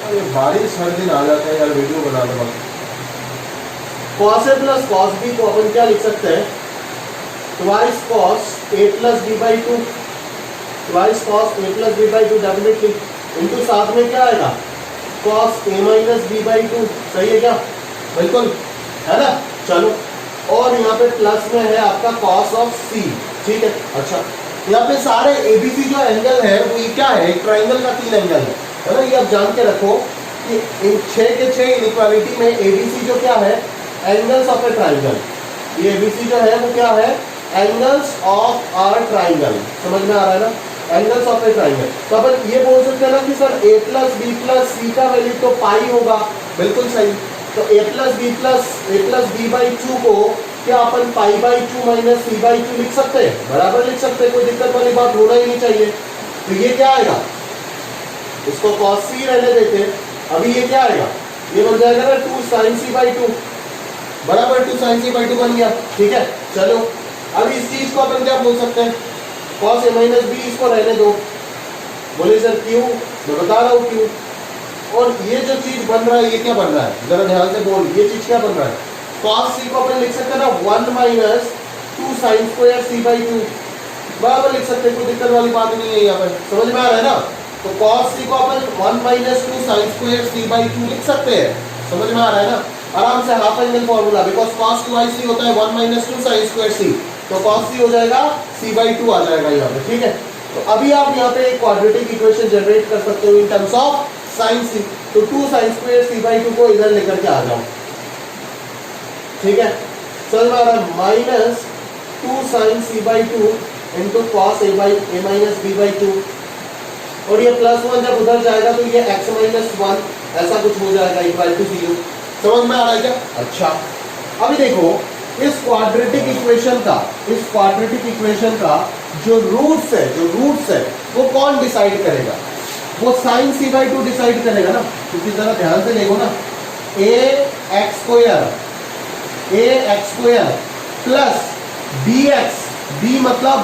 अरे बारिश हर दिन आ जाता है यार, वीडियो बना दो। cos a plus cos b को अपन क्या लिख सकते हैं? Twice cos a plus b by 2, twice cos a plus b by 2 definitely, into साथ में क्या आएगा? cos a minus b by 2। सही है क्या? बिल्कुल, है ना? चलो, और यहाँ पे प्लस में है आपका cos ऑफ c। ठीक है, अच्छा यहाँ पे सारे एबीसी जो एंगल है वो ये क्या है? एक ट्राइंगल का 3 एंगल है ना? ये आप जान के रखो कि इन 6 के 6 इनइक्वालिटी में एबीसी जो क्या है? Angles of a triangle. ये एबीसी जो है वो क्या है? Angles of our triangle. समझ में आ रहा है ना? Angles of a triangle. तो अपन ये बोल सकते हैं ना कि sir a plus B plus c का वैल्यू तो पाई होगा। बिल्कुल सही। तो a प्लस बी बाई 2 को क्या अपन pi by 2 minus c by 2 लिख सकते हैं? बराबर लिख सकते हैं, कोई दिक्कत वाली बात होना ही नहीं चाहिए। तो ये क्या आएगा? इसको cos c रहने देते हैं। अभी ये क्या आएगा? ये बन जाएगा ना 2 sin c बाई 2, बराबर 2 sin c बाई 2 बन गया। ठीक है, चलो अब इस चीज को अपन क्या बोल सकते हैं? cos a माइनस b, इसको रहने दो। बोले सर क्यों? मैं बता रहा हूँ क्यों। और ये जो चीज बन रहा है ये क्या बन रहा है? जरा ध्यान से बोल, ये चीज क्या बन रहा है? cos c को अपन लिख सकते हैं ना 1 minus 2 sin square c by 2, बराबर लिख सकते हैं, कोई दिक्कत वाली बात नहीं है यहाँ पर। समझ में आ रहा है ना? तो cos c को अपन 1 minus 2 sin square c by 2 लिख सकते हैं। समझ में आ रहा है ना? आराम से half angle formula, because cos 2ic होता है 1 माइनस 2 sin स्क्वायर c, तो cos c हो जाएगा c बाई 2 आ जाएगा यहाँ पे। ठीक है, तो अभी आप यहाँ पे एक क्वाड्रेटिक इक्वेशन जनरेट कर सकते हो इन टर्म्स ऑफ साइन सी। तो 2 sin स्क्वायर c बाई 2 को इधर लेकर के आ जाओ, ठीक है। चल रहा है minus 2 sin c by 2 into cos a minus b by 2, और ये प्लस 1 जब उधर जाएगा तो ये x माइनस 1 ऐसा कुछ हो जाएगा इक्वल टू 0। समझ में आ रहा है क्या? अच्छा, अभी देखो इस क्वाड्रेटिक इक्वेशन का जो रूट्स है वो कौन डिसाइड करेगा? वो साइन c बाई 2 डिसाइड करेगा ना, क्योंकि जरा ध्यान से देखो ना, a x square plus b मतलब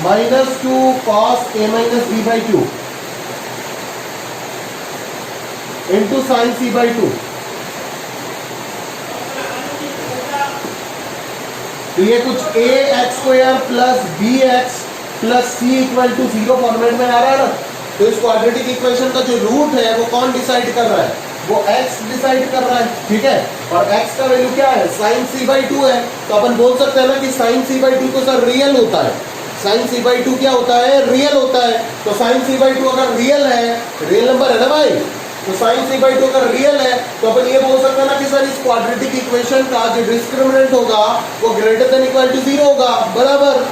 minus 2 cos a minus b by 2 into sine c by 2। तो ये कुछ a x square plus b x plus c equal to 0 format में आ रहा है ना। तो इस क्वाड्रेटिक इक्वेशन का जो रूट है वो कौन डिसाइड कर रहा है? वो x डिसाइड कर रहा है, ठीक है। और x का वैल्यू क्या है? साइन c बाई 2 है। तो अपन बोल सकते हैं ना कि साइन c बाई 2 तो सर रियल होता है। साइन c बाई 2 क्या होता है? रियल होता है। तो साइन c बाई 2 अगर रियल है, रियल नंबर है ना भाई, तो साइन c बाई 2 अगर रियल है तो अपन ये बोल सकते हैं ना कि सर इस क्वाड्रेटिक इक्वेशन का जो डिस्क्रिमिनेंट होगा वो ग्रेटर देन इक्वल टू 0 होगा, बराबर।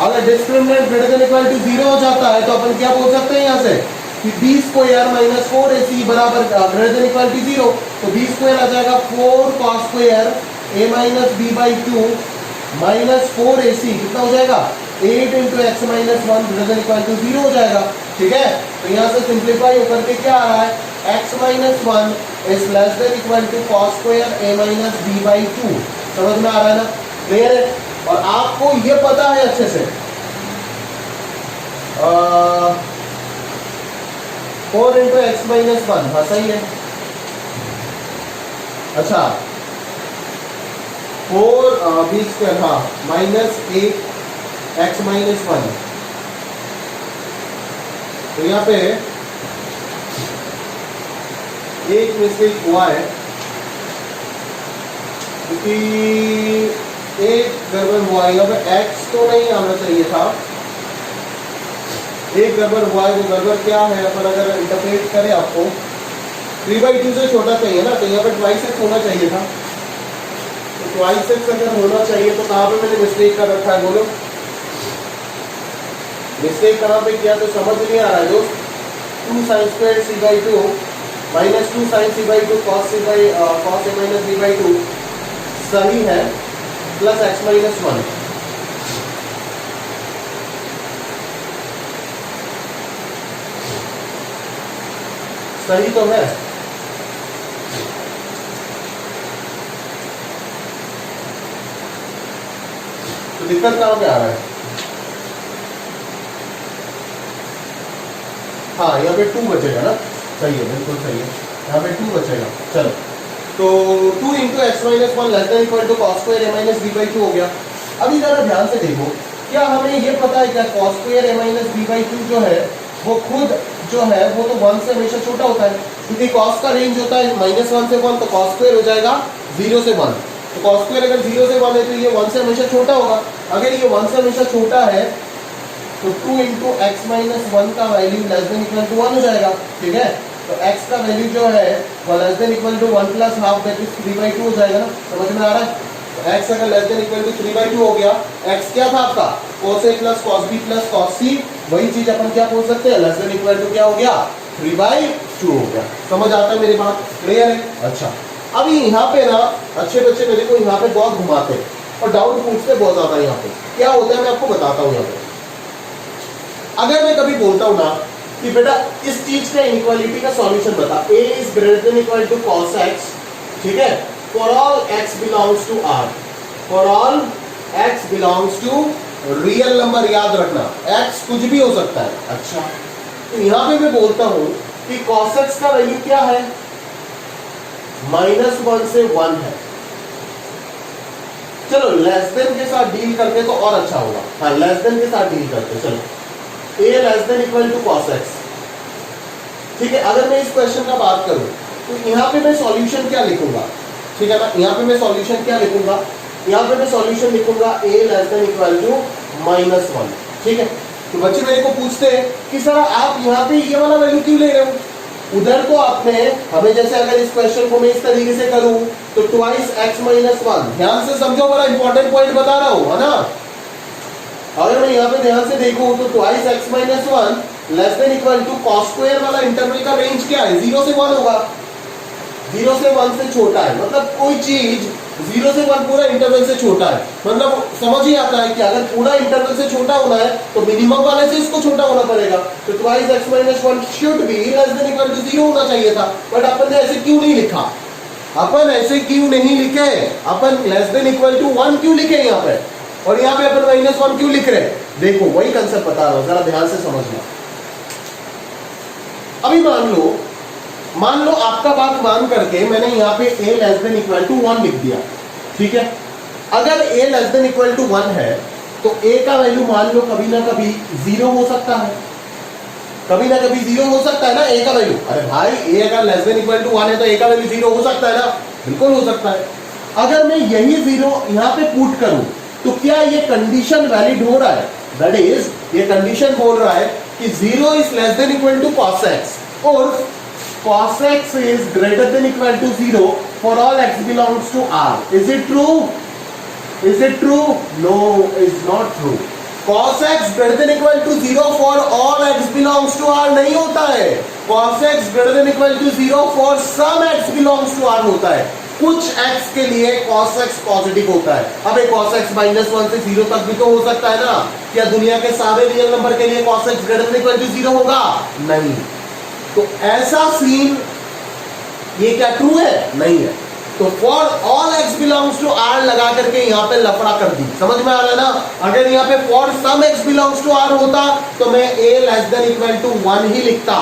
अगर discriminant greater than equal to 0 हो जाता है तो अपन क्या बोल सकते हैं यहाँ से कि b स्क्वायर माइनस 4ac बराबर ग्रेटर देन इक्वल टू 0। तो b स्क्वायर आ जाएगा 4 cos square a minus b by 2 minus 4ac कितना हो जाएगा? 8 into x minus 1 greater than equal to 0 हो जाएगा, ठीक है। तो यहाँ से सिंप्लीफाई होकर के क्या आ रहा है? x minus 1 is less than equal to cos square a minus b by 2। समझ में आ रहा है ना? क्लियर है? और आपको ये पता है अच्छे से 4 इंटू एक्स माइनस 1, हाँ सही है। अच्छा 4 बी स्क्वायर, हाँ माइनस 8 एक्स माइनस 1। तो यहाँ पे एक मिस्टेक हुआ है क्योंकि एक गड़बड़ हुआ है। यहाँ पे x तो नहीं आना चाहिए था, एक गड़बड़ हुआ है। वो गड़बड़ क्या है अपन अगर इंटरप्रेट करें आपको 3/2 से छोटा चाहिए ना, तो यहाँ पे 2x होना चाहिए था। तो 2x अगर होना चाहिए तो कहाँ पे मैंने मिस्टेक कर रखा है? बोलो मिस्टेक कहाँ पे किया तो समझ नहीं आ रहा है दोस्त। 2 sin square c by 2 minus 2 sin c by 2 cos a minus b by 2 सही है, प्लस x माइनस 1। सही तो है। तो दिक्कत कहाँ पे आ रहा है? हाँ यहाँ पे 2 बचेगा ना, सही है, बिल्कुल सही है, यहाँ पे 2 बचेगा। चलो तो 2 into x minus 1 less than equal to cos square a minus b by 2 हो गया। अभी जरा ध्यान से देखो, क्या हमें ये पता है क्या cos square a minus b by 2 जो है वो खुद जो है वो तो 1 से हमेशा छोटा होता है, क्योंकि कॉस का रेंज होता है -1 से 1, तो कॉस स्क्वायर हो जाएगा 0 से 1। तो कॉस स्क्वायर अगर 0 से 1 है तो ये 1 से हमेशा छोटा होगा। अगर ये 1 से हमेशा छोटा है तो 2 इंटू एक्स माइनस 1 का value less than equal to 1 हो जाएगा, ठीक है। तो x का वैल्यू जो है वो less than equal to 1 plus half that is 3/2 हो जाएगा ना। समझ में आ रहा है? तो x अगर लेस देन इक्वल टू 3/2 हो गया, x क्या था आपका? cos a plus cos b plus cos c। वही चीज अपन क्या बोल सकते हैं? लेस देन इक्वल टू क्या हो गया? 3/2 हो गया। समझ आता है मेरी बात? क्लियर है? अच्छा, अभी यहाँ पे ना अच्छे बच्चे मेरे को यहाँ पे बहुत घुमाते हैं और डाउट पूछते बहुत ज्यादा। यहाँ पे क्या होता है मैं आपको बताता हूँ। यहाँ पे अगर मैं कभी बोलता हूँ ना कि बेटा इस चीज का इनइक्वालिटी का सॉल्यूशन बता, a is greater than equal to cos x, ठीक है, for all x belongs to r, for all x belongs to real number, याद रखना x कुछ भी हो सकता है। अच्छा, तो यहां पे मैं बोलता हूं कि cos x का वैल्यू क्या है? -1 से 1 है। चलो लेस देन के साथ डील करते तो और अच्छा होगा। हाँ, लेस देन के साथ डील करते। चलो a less than equal to cos x, ठीक है। अगर मैं इस क्वेश्चन का बात करूं तो यहाँ पे मैं सॉल्यूशन क्या लिखूंगा? ठीक है ना, यहाँ पे मैं सॉल्यूशन क्या लिखूंगा? यहाँ पे मैं सॉल्यूशन लिखूंगा a less than equal to -1, ठीक है। तो बच्चे मेरे को पूछते हैं कि सर आप यहाँ पे ये वाला वैल्यू क्यों ले रहे हो? उधर तो आपने हमें, जैसे अगर इस क्वेश्चन को मैं इस तरीके से करूं तो ट्वाइस x माइनस 1, ध्यान से समझो, बड़ा इंपॉर्टेंट पॉइंट बता रहा हूं, है ना। अगर मैं यहाँ पे ध्यान से देखूं तो twice x minus 1 less than equal to cos square वाला इंटरवल का रेंज क्या है? 0 से 1 होगा। 0 से 1 से छोटा है, मतलब कोई चीज 0 से 1 पूरा इंटरवल से छोटा है, मतलब समझ ही आता है कि अगर पूरा इंटरवल से छोटा होना है तो मिनिमम वाले से इसको छोटा होना पड़ेगा। तो twice x minus 1 should be less than equal to 0 होना चाहिए था, बट अपन ने ऐसे क्यों नहीं लिखा? अपन ऐसे क्यों नहीं लिखे? अपन लेस देन इक्वल टू 1 क्यों लिखे यहाँ पे, और यहाँ पे अपन माइनस 1 क्यों लिख रहे हैं? देखो वही कंसेप्ट बता रहा हूं, जरा ध्यान से समझना। अभी मान लो आपका बात मान करके मैंने यहाँ पे a less than equal to 1 लिख दिया, ठीक है। अगर a less than equal to 1 है तो a का वैल्यू मान लो कभी ना कभी 0 हो सकता है, कभी ना कभी 0 हो सकता है ना a का वैल्यू। अरे भाई a अगर लेस देन इक्वल टू 1 है तो a का वैल्यू 0 हो सकता है ना, बिल्कुल हो सकता है। अगर मैं यही 0 यहाँ पे पुट करूं तो क्या ये कंडीशन वैलिड हो रहा है? दैट इज ये कंडीशन बोल रहा है कि 0 is less than equal to cos x और cos x is greater than equal to 0 for all x belongs to R. Is it true? Is it true? No, it's not true. Cos x greater than equal to 0 for all x belongs to R नहीं होता है। Cos x greater than equal to 0 for some x belongs to R होता है। कुछ x के लिए cos x positive होता है। अब एक cos x माइनस 1 से 0 तक भी तो हो सकता है ना। क्या दुनिया के सारे रियल नंबर के लिए cos x greater than equal to 0 होगा? नहीं। तो ऐसा सीन, ये क्या ट्रू है? नहीं है। तो for all x belongs to R लगा करके यहाँ पे लफड़ा कर दी, समझ में आ रहा है ना। अगर यहाँ पे for some x belongs to R होता तो मैं a less than equal to 1 ही लिखता,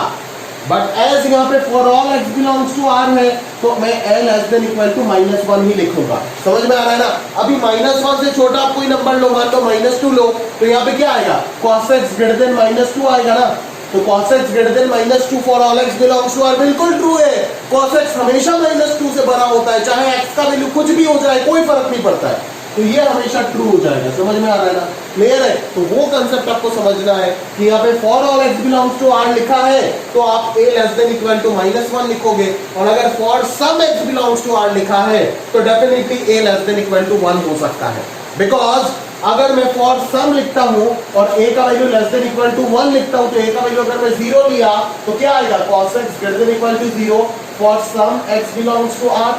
बट एज यहाँ पे for all x belongs to R है तो मैं a less than equal to minus 1 ही लिखूंगा, समझ में आ रहा है ना। अभी माइनस 1 से छोटा आप कोई नंबर लो, मान लो माइनस 2 लो, तो यहाँ पे क्या आएगा? cos x greater than minus 2 आएगा ना। तो cos x greater than minus 2 for all x belongs to R बिल्कुल ट्रू है। cos x हमेशा माइनस 2 से बड़ा होता है, चाहे x का वैल्यू कुछ भी हो जाए कोई फर्क नहीं पड़ता है, तो ये हमेशा ट्रू हो जाएगा, समझ में आ रहा है ना, क्लियर है। तो वो कंसेप्ट आपको समझना है कि यहाँ पे for all x belongs to R लिखा है तो आप a less than equal to minus 1 लिखोगे, और अगर for some x belongs to R लिखा है तो definitely a less than equal to 1 हो सकता है। बिकॉज अगर मैं फॉर सम लिखता हूं और a का value less than equal to 1 लिखता हूं तो a का वैल्यू अगर मैं 0 लिया तो क्या आएगा? cos x greater than equal to 0 for some x belongs to R,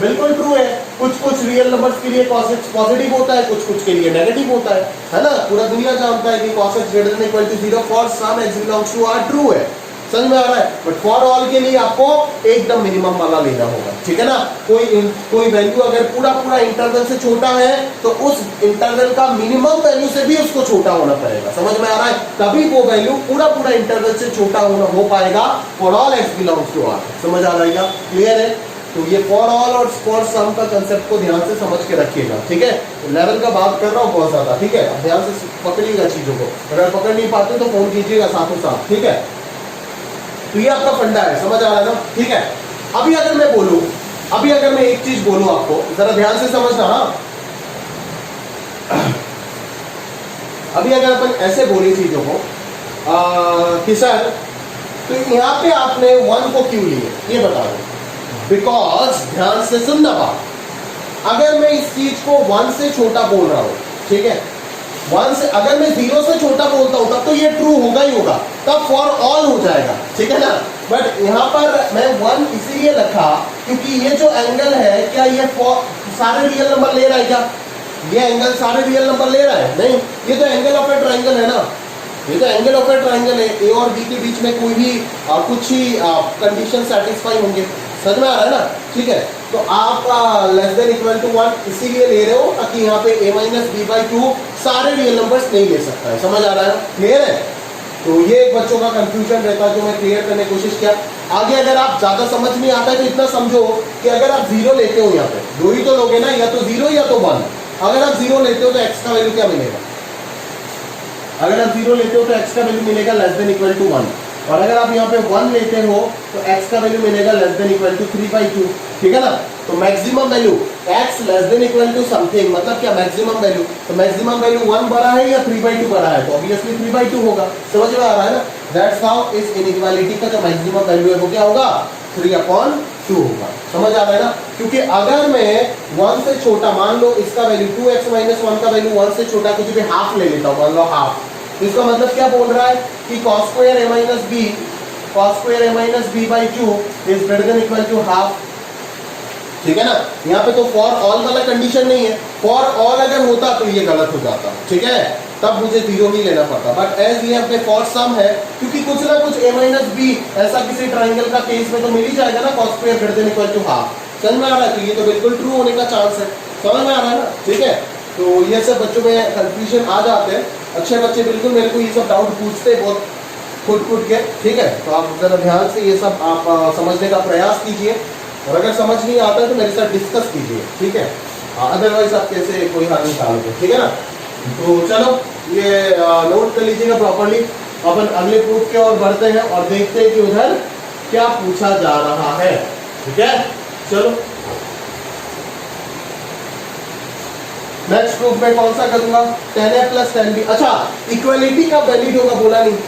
बिल्कुल ट्रू है। कुछ रियल नंबर्स के लिए cos x पॉजिटिव होता है, कुछ के लिए नेगेटिव होता है ना। पूरा दुनिया जानता है कि cos x greater than equal to 0 for some x belongs to R true है, समझ में आ रहा है। बट फॉर ऑल के लिए आपको एकदम मिनिमम वाला लेना होगा, ठीक है ना। कोई वैल्यू अगर पूरा इंटरवल से छोटा है तो उस इंटरवल का मिनिमम वैल्यू से भी उसको छोटा होना पड़ेगा, समझ में आ रहा है। तभी वो वैल्यू पूरा इंटरवल से छोटा हो पाएगा for all x belongs to R, समझ आ जाएगा, क्लियर है। तो ये फॉर ऑल और फॉर सम का कंसेप्ट को ध्यान से समझ के रखिएगा, ठीक है। लेवल का बात कर रहा हूँ बहुत ज्यादा, ठीक है। अब ध्यान से पकड़िएगा चीजों को, अगर पकड़ नहीं पाते तो फोन कीजिएगा साथों साथ, ठीक है। तो ये आपका फंडा है, समझ आ रहा है ना, ठीक है। अभी अगर मैं एक चीज बोलूं आपको, जरा ध्यान से समझना ना। अभी अगर अपन ऐसे बोले चीजों को कि सर तो यहाँ पे आपने 1 को क्यों लिए, ये बता दो। बिकॉज ध्यान से सुनना बात, अगर मैं इस चीज को 1 से छोटा बोल रहा हूं, ठीक है, 1 से अगर मैं 0 से छोटा बोलता हूं तब तो ये ट्रू होगा ही होगा, तब फॉर ऑल हो जाएगा, ठीक है ना। बट यहाँ पर मैं 1 इसीलिए रखा क्योंकि ये जो एंगल है, क्या ये सारे रियल नंबर ले रहा है? क्या ये एंगल सारे रियल नंबर ले रहा है? नहीं, ये तो एंगल ऑफ ए ट्रायंगल है ना, ये तो एंगल ऑफ ए ट्रायंगल है। ए और बी के बीच में कोई भी कुछ ही कंडीशन सेटिस्फाई होंगे, समझ में आ रहा है ना, ठीक है। तो आप लेस देन इक्वल टू 1 इसीलिए ले रहे हो ताकि यहाँ पे a माइनस बी बाई 2 सारे रियल नंबर्स नहीं ले सकता है, समझ आ रहा है, क्लियर है। तो ये एक बच्चों का कंफ्यूजन रहता है जो मैं क्लियर करने की कोशिश किया। आगे अगर आप ज्यादा समझ नहीं आता है तो इतना समझो कि अगर आप 0 लेते हो, यहाँ पे 2 ही तो लोगे ना, या तो 0 या तो 1। अगर आप 0 लेते हो तो x का वैल्यू क्या मिलेगा? अगर आप 0 लेते हो तो x का वैल्यू मिलेगा लेस देन इक्वल टू 1, और अगर आप यहाँ पे 1 लेते हो तो x का वैल्यू मिलेगा लेस देन इक्वल टू 3/2, ठीक है ना। तो maximum value x less than equal to something, मतलब क्या मैक्सिमम वैल्यू, तो मैक्सिमम वैल्यू 1 बड़ा है या 3/2 बड़ा है, तो ऑब्वियसली 3/2 होगा। समझ में आ रहा है ना? दैट्स हाउ इस इनइक्वालिटी का जो मैक्सिमम वैल्यू है वो क्या होगा, 3/2 होगा। समझ आ रहा है ना? क्योंकि अगर मैं 1 से छोटा, मान लो इसका वैल्यू 2x माइनस 1 का वैल्यू 1 से छोटा कुछ भी हाफ ले लेता हूं, मान लो हाफ, तो इसका मतलब क्या बोल रहा है कि cos square a minus b, cos square a minus b by 2 is greater than equal to half. ठीक है ना? यहाँ पे तो फॉर ऑल वाला कंडीशन नहीं है, फॉर ऑल अगर होता तो ये गलत हो जाता। ठीक है, तब मुझे 0 ही लेना पड़ता, बट एज ये अपने फॉर सम है, क्योंकि कुछ ना कुछ a माइनस b ऐसा किसी ट्राइंगल का केस में तो मिल ही जाएगा ना, cos square greater than equal to half. समझ में आ रहा है? तो ये तो बिल्कुल ट्रू होने का चांस है। समझ में आ रहा है ना? ठीक है, तो ये सब बच्चों में कंफ्यूजन आ जाते हैं। अच्छे बच्चे बिल्कुल मेरे को ये सब डाउट पूछते हैं बहुत खुद के। ठीक है, तो आप जरा ध्यान से ये सब आप समझने का प्रयास कीजिए, और अगर समझ नहीं आता है तो मेरे साथ डिस्कस कीजिए। ठीक है, अदरवाइज आप कैसे कोई हाल निकालोगे। ठीक है ना? तो चलो ये नोट कर लीजिएगा प्रॉपरली। अपन अगले प्रूफ के ओर बढ़ते हैं और देखते हैं कि उधर क्या पूछा जा रहा है। ठीक है, चलो नेक्स्ट प्रूफ में कौन सा करूंगा, tan a plus tan b। अच्छा, इक्वलिटी कब वैलिड होगा बोला नहीं।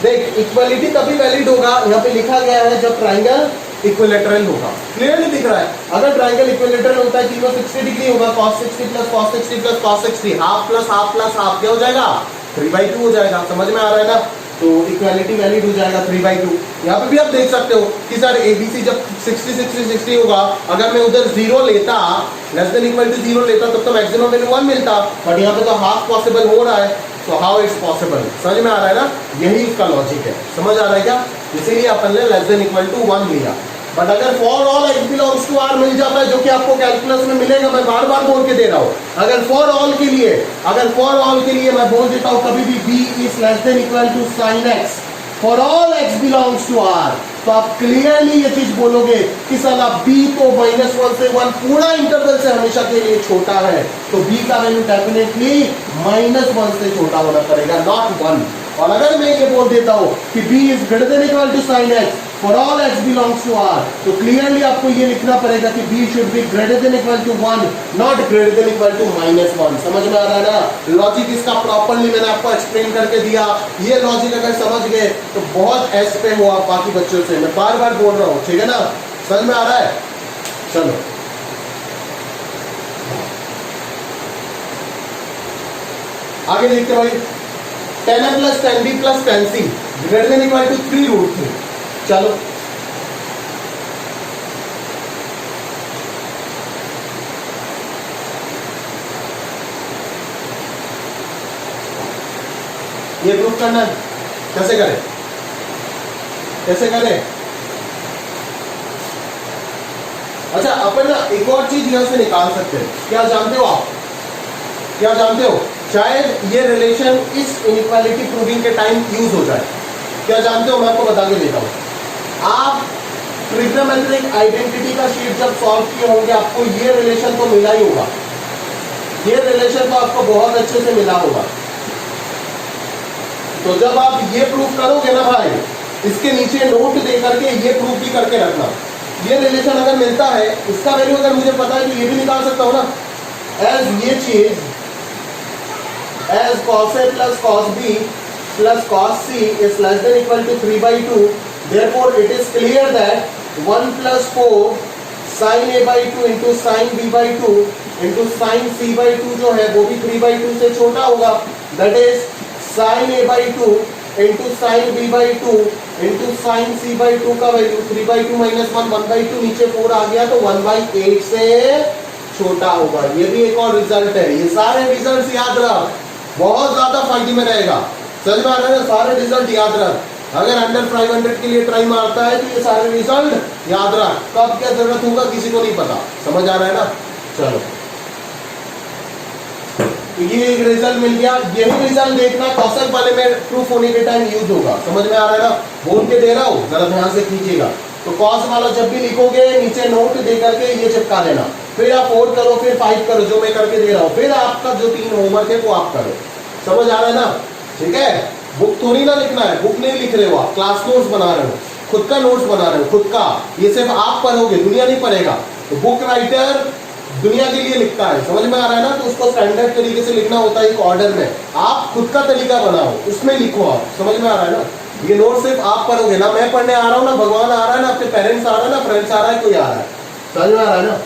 देख, इक्वलिटी तभी वैलिड होगा, यहाँ पे लिखा गया है जब ट्राइंगल इक्विलेटरल होगा। क्लियरली दिख रहा है, अगर ट्राइंगल इक्विलेटरल होता है, तीनों 60 डिग्री होगा, cos 60 plus cos 60 plus cos 60, half plus half plus half क्या हो जाएगा, 3/2 हो जाएगा। समझ में आ रहा है ना? तो इक्वालिटी वैलिड हो जाएगा 3/2। यहाँ पे भी आप देख सकते हो कि सर ABC जब 60 60 60 होगा, अगर मैं उधर 0 लेता, लेस देन इक्वल टू 0 लेता, तब तो मैक्सिमम वैल्यू 1 मिलता, बट यहाँ पे तो हाफ पॉसिबल हो रहा है, तो हाउ इट्स पॉसिबल। समझ में आ रहा है ना? यही उसका लॉजिक है। समझ आ रहा है क्या? इसीलिए अपन ने लेस देन इक्वल टू 1 लिया। बट अगर for all x belongs to r मिल जाता है, जो कि आपको कैलकुलस में मिलेगा, मैं बार बार बोल के दे रहा हूं, अगर फॉर ऑल के लिए मैं बोल देता हूं कभी भी b is less than equal to sin x, for all x belongs to r, तो आप क्लियरली ये चीज बोलोगे कि साला b तो -1 से 1 पूरा इंटरवल से हमेशा के लिए छोटा है, तो b का वैल्यू डेफिनेटली -1 से छोटा होना पड़ेगा, नॉट 1। और अगर मैं ये बोल देता हूं कि b is greater than equal to sin x for all x belongs to r, तो क्लियरली आपको ये लिखना पड़ेगा कि b should be greater than equal to 1, not greater than equal to -1। समझ में आ रहा है ना? लॉजिक इसका प्रॉपर्ली मैंने आपको एक्सप्लेन करके दिया। ये लॉजिक अगर समझ गए तो बहुत एस पे हो आप बाकी बच्चों से, मैं बार बार बोल रहा हूँ। ठीक है ना? समझ में आ रहा है? चलो आगे देखते हैं भाई। tan a plus tan b plus tan c greater than equal to 3√3। चलो ये प्रूफ करना है, कैसे करें? अच्छा, अपन ना एक और चीज यहां से निकाल सकते हैं। क्या जानते हो आप? शायद ये रिलेशन इस इनइक्वालिटी प्रूविंग के टाइम यूज हो जाए। क्या जानते हो? मैं आपको बता के देता हूं। आप ट्रिग्नोमेट्रिक आइडेंटिटी का शीट जब सॉल्व किए होंगे, आपको ये रिलेशन तो मिला ही होगा, ये रिलेशन तो आपको बहुत अच्छे से मिला होगा। तो जब आप ये प्रूफ करोगे ना भाई, इसके नीचे नोट दे करके ये प्रूफ भी करके रखना। ये रिलेशन अगर मिलता है, इसका वैल्यू अगर मुझे पता है तो ये भी निकाल सकता हूं ना, एज ये चीज as cos a plus cos b plus cos c is less than equal to 3/2, therefore it is clear that 1 plus 4 sin a by 2 into sin b by 2 into sin c by 2 जो है वो भी 3/2 से छोटा होगा, that is sin a by 2 into sin b by 2 into sin c by 2 का value 3/2 minus 1 1/2, नीचे 4 आ गया तो 1/8 से छोटा होगा। ये भी एक और रिजल्ट है। ये सारे रिजल्ट याद रख, बहुत ज्यादा फायदे में रहेगा। समझ में आ रहा है? सारे रिजल्ट याद रख। अगर अंडर 500 के लिए ट्राई मारता है तो ये सारे रिजल्ट याद रख, कब क्या जरूरत होगा किसी को नहीं पता। समझ आ रहा है ना? चलो, तो ये एक रिजल्ट मिल गया। यही रिजल्ट देखना कौशल वाले में प्रूफ होने के टाइम यूज होगा। समझ में आ रहा है ना? बोल के दे रहा हूं, जरा ध्यान से कीजिएगा। तो कॉस वाला जब भी लिखोगे नीचे नोट दे करके ये चिपका लेना, फिर आप 4 करो, फिर 5 करो, जो मैं करके दे रहा हूं, फिर आपका जो 3 होमवर्क है वो आप करो। समझ आ रहा है ना? ठीक है, बुक थोड़ी ना लिखना है, बुक नहीं लिख रहे हो आप, क्लास नोट्स बना रहे हो, खुद का नोट्स बना रहे हो, खुद का। ये सिर्फ आप पढ़ोगे, दुनिया नहीं पढ़ेगा। तो बुक राइटर दुनिया के लिए लिखता है, समझ में आ रहा है ना, तो उसको स्टैंडर्ड तरीके से लिखना होता है एक ऑर्डर में। आप खुद का तरीका बनाओ, उसमें लिखो आप, समझ में आ रहा है ना। ये नोट सिर्फ आप पढ़ोगे ना, मैं पढ़ने आ रहा हूं ना, भगवान आ रहा है ना, आपके पेरेंट्स आ रहा है ना, फ्रेंड्स आ रहा है, कोई आ रहा है, समझ में आ रहा है ना।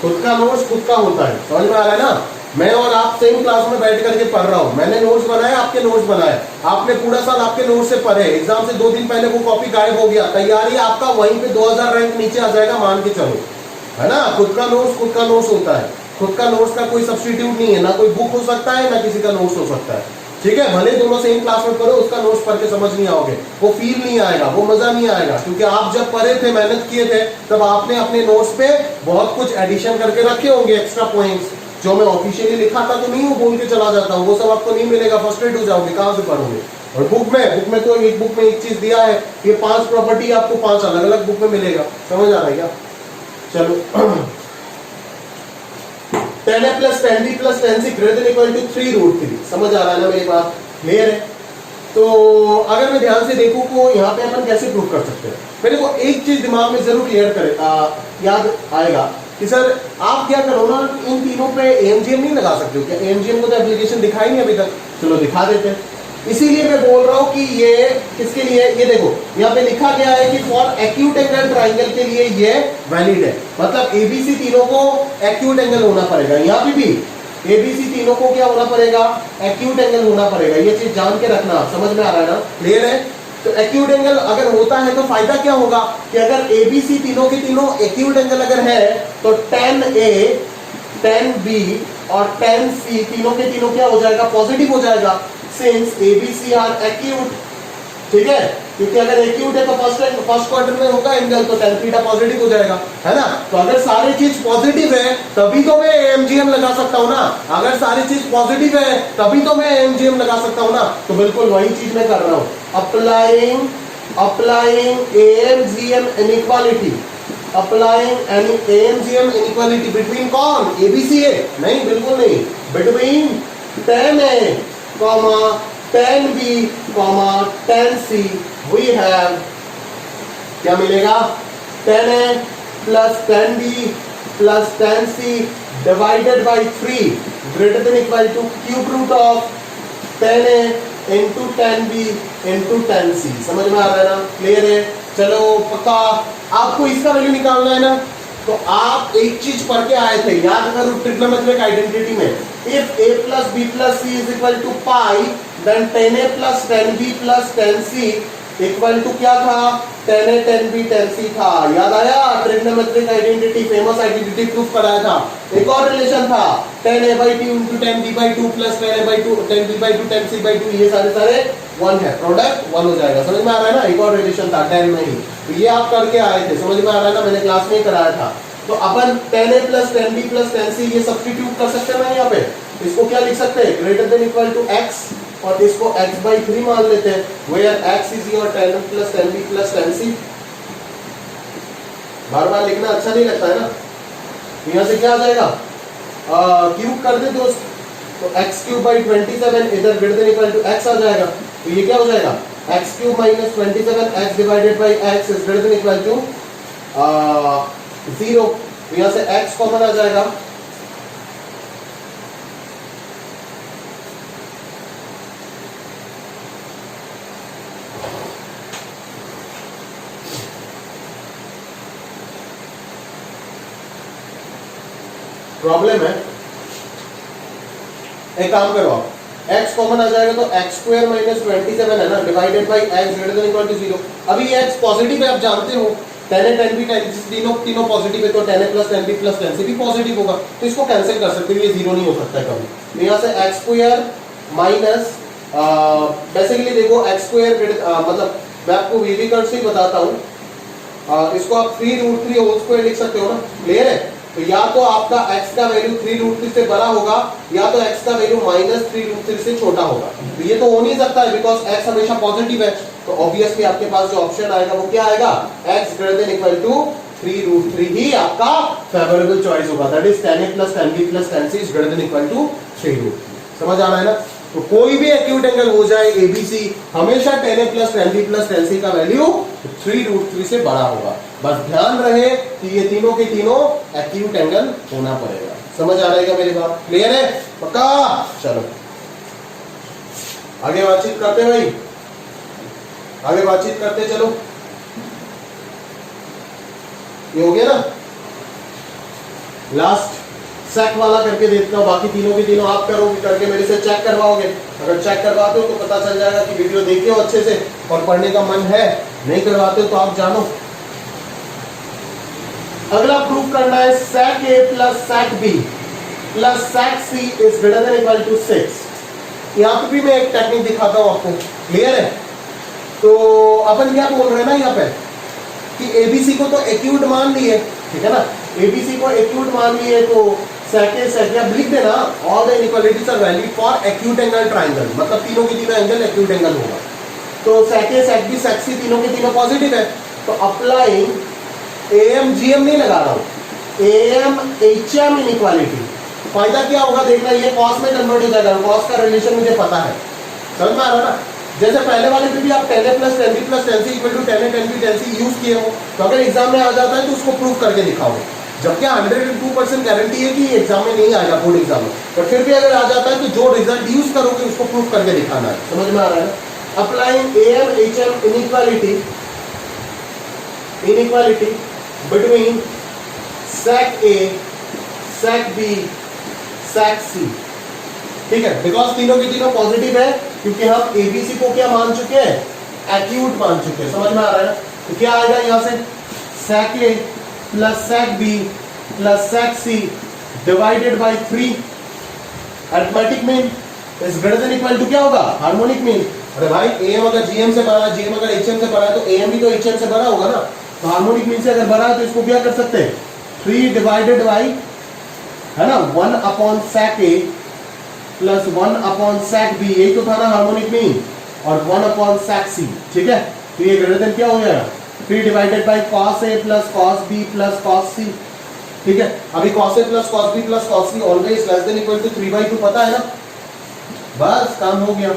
खुद का नोट्स खुद का होता है, समझ में आ रहा है ना। मैं और आप सेम क्लास में बैठ करके पढ़ रहा हूं, मैंने नोट्स बनाए, आपके नोट्स बनाए, आपने पूरा साल आपके नोट्स से पढ़े, एग्जाम से 2 दिन पहले वो कॉपी गायब हो गया, तैयारी आपका वहीं पे 2000 रैंक नीचे आ जाएगा, मान के चलो, है ना। खुद का नोट्स होता है, खुद का नोट्स का कोई सब्स्टिट्यूट नहीं है, ना कोई बुक हो सकता है, ना किसी का नोट्स हो सकता है, ठीक है। भले दोनों सेम क्लास में पढ़ो, उसका नोट्स पढ़ के समझ नहीं आओगे, वो फील नहीं आएगा, वो मजा नहीं आएगा, क्योंकि आप जब पढ़े थे, मेहनत किए थे, तब आपने अपने नोट्स पे बहुत कुछ एडिशन करके रखे होंगे, एक्स्ट्रा पॉइंट्स, जो मैं ऑफिशियली लिखा था तो नहीं हूँ, बोल के चला जाता हूँ, वो सब आपको नहीं मिलेगा, फ्रस्ट्रेट हो जाओगे, कहां से पढ़ोगे। और बुक में तो एक बुक में एक चीज दिया है, ये 5 प्रॉपर्टी आपको 5 अलग अलग बुक में मिलेगा, समझ आ रहा है क्या। चलो 10a plus 10b plus 10c greater than equal to 3√3, समझ आ रहा है ना मेरी बात, क्लियर है। तो अगर मैं ध्यान से देखूं तो यहाँ पे अपन कैसे प्रूव कर सकते हैं, मेरे को एक चीज दिमाग में जरूर क्लियर करे, याद आएगा कि सर आप क्या करो ना, इन तीनों पे एमजीएम नहीं लगा सकते हो क्या। एमजीएम को तो एप्लीकेशन दिखाई नहीं अभी तक, चलो दिखा देते हैं। इसीलिए मैं बोल रहा हूं कि ये किसके लिए, ये देखो यहाँ पे लिखा गया है कि फॉर एक्यूट एंगल ट्राइंगल के लिए ये वैलिड है, मतलब एबीसी तीनों को एक्यूट एंगल होना पड़ेगा, यहाँ पे भी एबीसी तीनों को क्या होना पड़ेगा, एक्यूट एंगल होना पड़ेगा, ये चीज जान के रखना, समझ में आ रहा है ना, क्लियर है। तो एक्यूट एंगल अगर होता है तो फायदा क्या होगा कि अगर एबीसी तीनों के तीनों एक्यूट एंगल अगर है तो 10A 10B और 10C तीनों के तीनों क्या हो जाएगा, पॉजिटिव हो जाएगा, सिंस ABC आर एक्यूट, ठीक है। क्योंकि अगर एक्यूट है तो फर्स्ट क्वार्टर में होगा एंगल, तो tan थीटा पॉजिटिव हो जाएगा, है ना। तो अगर सारी चीज पॉजिटिव है तभी तो मैं एमजीएम लगा सकता हूं ना, अगर सारी चीज पॉजिटिव है तभी तो मैं एमजीएम लगा सकता हूं ना। तो बिल्कुल वही चीज मैं कर रहा हूं, applying MGM inequality, MGM inequality between कौन, एबीसीए नहीं, बिल्कुल नहीं, between 10A, 10B, 10C we have क्या मिलेगा, 10A plus 10B plus 10C divided by 3 greater than equal to cube root of 10A into 10B into 10C, समझ में आ रहा है ना, क्लियर है। चलो पक्का आपको इसका वैल्यू निकालना है ना, तो आप एक चीज पढ़ के आए थे, याद करो ट्रिग्नोमेट्रिक आइडेंटिटी में, if a plus b plus c is equal to pi then 10a plus 10b plus 10c equal to क्या था, 10a 10b 10c था, याद आया। Trigonometric identity, famous identity proof कराया था। एक और रिलेशन था 10a/2 into 10b/2 plus 10a/2 10b/2 10c/2, ये सारे 1 है, प्रोडक्ट 1 हो जाएगा, समझ में आ रहा है ना। एक और रिलेशन था 10 में ही, तो ये आप करके आए थे, समझ में आ रहा है ना, मैंने क्लास में ही कराया था। तो अपन 10a plus 10b plus 10c ये सब्स्टिट्यूट कर सकते हैं ना, यहाँ पे इसको क्या लिख सकते हैं, greater than equal to x, और इसको x/3 मान लेते हैं, where x is your 10 plus 10b plus 10c। बार बार लिखना अच्छा नहीं लगता है ना, तो यहाँ से क्या आ जाएगा, क्यूब कर दे दोस्त, तो x3/27 इधर greater than equal to x आ जाएगा, तो ये क्या हो जाएगा, x³ minus 27 x divided by x is greater than equal to 0, तो यहाँ से x कॉमन आ जाएगा, प्रॉब्लम है। एक काम करो आप, x कॉमन आ जाएगा तो x² minus 27 है ना, divided by x greater than equal to 0। अभी ये x पॉजिटिव है, आप जानते हो 10a 10b 10c तीनों पॉजिटिव है, तो 10a plus 10b plus 10c भी पॉजिटिव होगा, तो इसको कैंसिल कर सकते हो, ये 0 नहीं हो सकता है कभी। तो यहाँ से x² माइनस बेसिकली देखो x² मतलब मैं आपको वीवी कर्व से बताता हूँ, इसको आप 3√3 होल स्क्वायर लिख सकते हो ना, क्लियर है। तो या तो आपका x का वैल्यू 3√3 से बड़ा होगा, या तो x का वैल्यू माइनस 3√3 से छोटा होगा, तो ये तो हो नहीं सकता है बिकॉज x हमेशा पॉजिटिव है, तो ऑब्वियसली आपके पास जो ऑप्शन आएगा वो क्या आएगा, x greater than equal to 3√3 ही आपका फेवरेबल चॉइस होगा, that is 10a plus 10b plus 10c is greater than equal to 3√3। समझ आ रहा है ना। तो कोई भी एक्यूट एंगल हो जाए एबीसी, हमेशा 10a plus 10b plus 10c का वैल्यू तो 3√3 से बड़ा होगा। बस ध्यान रहे कि ये तीनों के तीनों एक्यूट एंगल होना पड़ेगा। समझ आ रहेगा मेरी बात? क्लियर है? पक्का? चलो आगे बातचीत करते हैं भाई, आगे बातचीत करते चलो। ये हो गया ना, लास्ट सेक वाला करके देखता हूं, बाकी तीनों के तीनों आप करोगे, करके मेरे से चेक करवाओगे। अगर चेक करवाते हो तो पता चल जाएगा कि वीडियो देखे हो अच्छे से और पढ़ने का मन है, नहीं करवाते हो तो आप जानो। अगला प्रूफ करना है sec A plus sec B plus sec C is greater than equal to 6। यहां पे भी मैं एक टेक्निक दिखाता हूं आपको, क्लियर है? तो अपन क्या बोल रहे हैं ना यहाँ पे कि एबीसी को तो एक्यूट मान लिए, ठीक है ना, एबीसी को एक्यूट मान लिए, तो sec A sec B लिख देना, all the inequalities are valid for acute angle triangle, मतलब तीनों के तीनों एंगल एक्यूट एंगल होगा। तो sec A sec B sec C तीनों के तीनों पॉजिटिव है, तो अप्लाइंग AM GM नहीं लगा रहा हूं, AM HM इनइक्वालिटी। फायदा क्या होगा देखना, ये कॉस में कन्वर्ट हो जाएगा, कॉस का रिलेशन मुझे पता है, समझ में आ रहा ना? जैसे पहले वाले पे भी आप 10A plus 10B plus 10C equal to 10A 10B 10C use किए हो, तो अगर एग्जाम में आ जाता है तो उसको प्रूव करके दिखाओ। जबकि 102% गारंटी है कि एग्जाम में नहीं आएगा, बोर्ड एग्जाम में, पर फिर भी अगर आ जाता है तो जो रिजल्ट यूज करोगे उसको प्रूव करके दिखाना है। समझ में आ रहा है? Applying AM HM inequality between sec A, sec B, sec C, ठीक है, बिकॉज तीनों के तीनों पॉजिटिव है, क्योंकि हम एबीसी को क्या मान चुके हैं, एक्यूट मान चुके हैं। समझ में आ रहा है? तो क्या आएगा यहां से, sec A plus sec B plus sec C divided by 3, arithmetic mean is greater than equal to क्या होगा, हार्मोनिक मीन। अरे भाई AM अगर GM से बड़ा है, GM अगर HM से बड़ा है, तो AM भी तो HM से बड़ा होगा ना, तो हार्मोनिक मीन से अगर बड़ा है तो इसको क्या कर सकते हैं, 3 डिवाइडेड बाई, है ना, 1 upon sec A plus 1 upon sec B, यही तो था ना हार्मोनिक मीन, और 1 अपॉन sec C, ठीक है। तो ये ग्रेटर देन क्या हो जाएगा, 3 divided by cos A plus cos B plus cos C, ठीक है। अभी cos A plus cos B plus cos C always less than equal to 3/2, पता है ना, बस काम हो गया।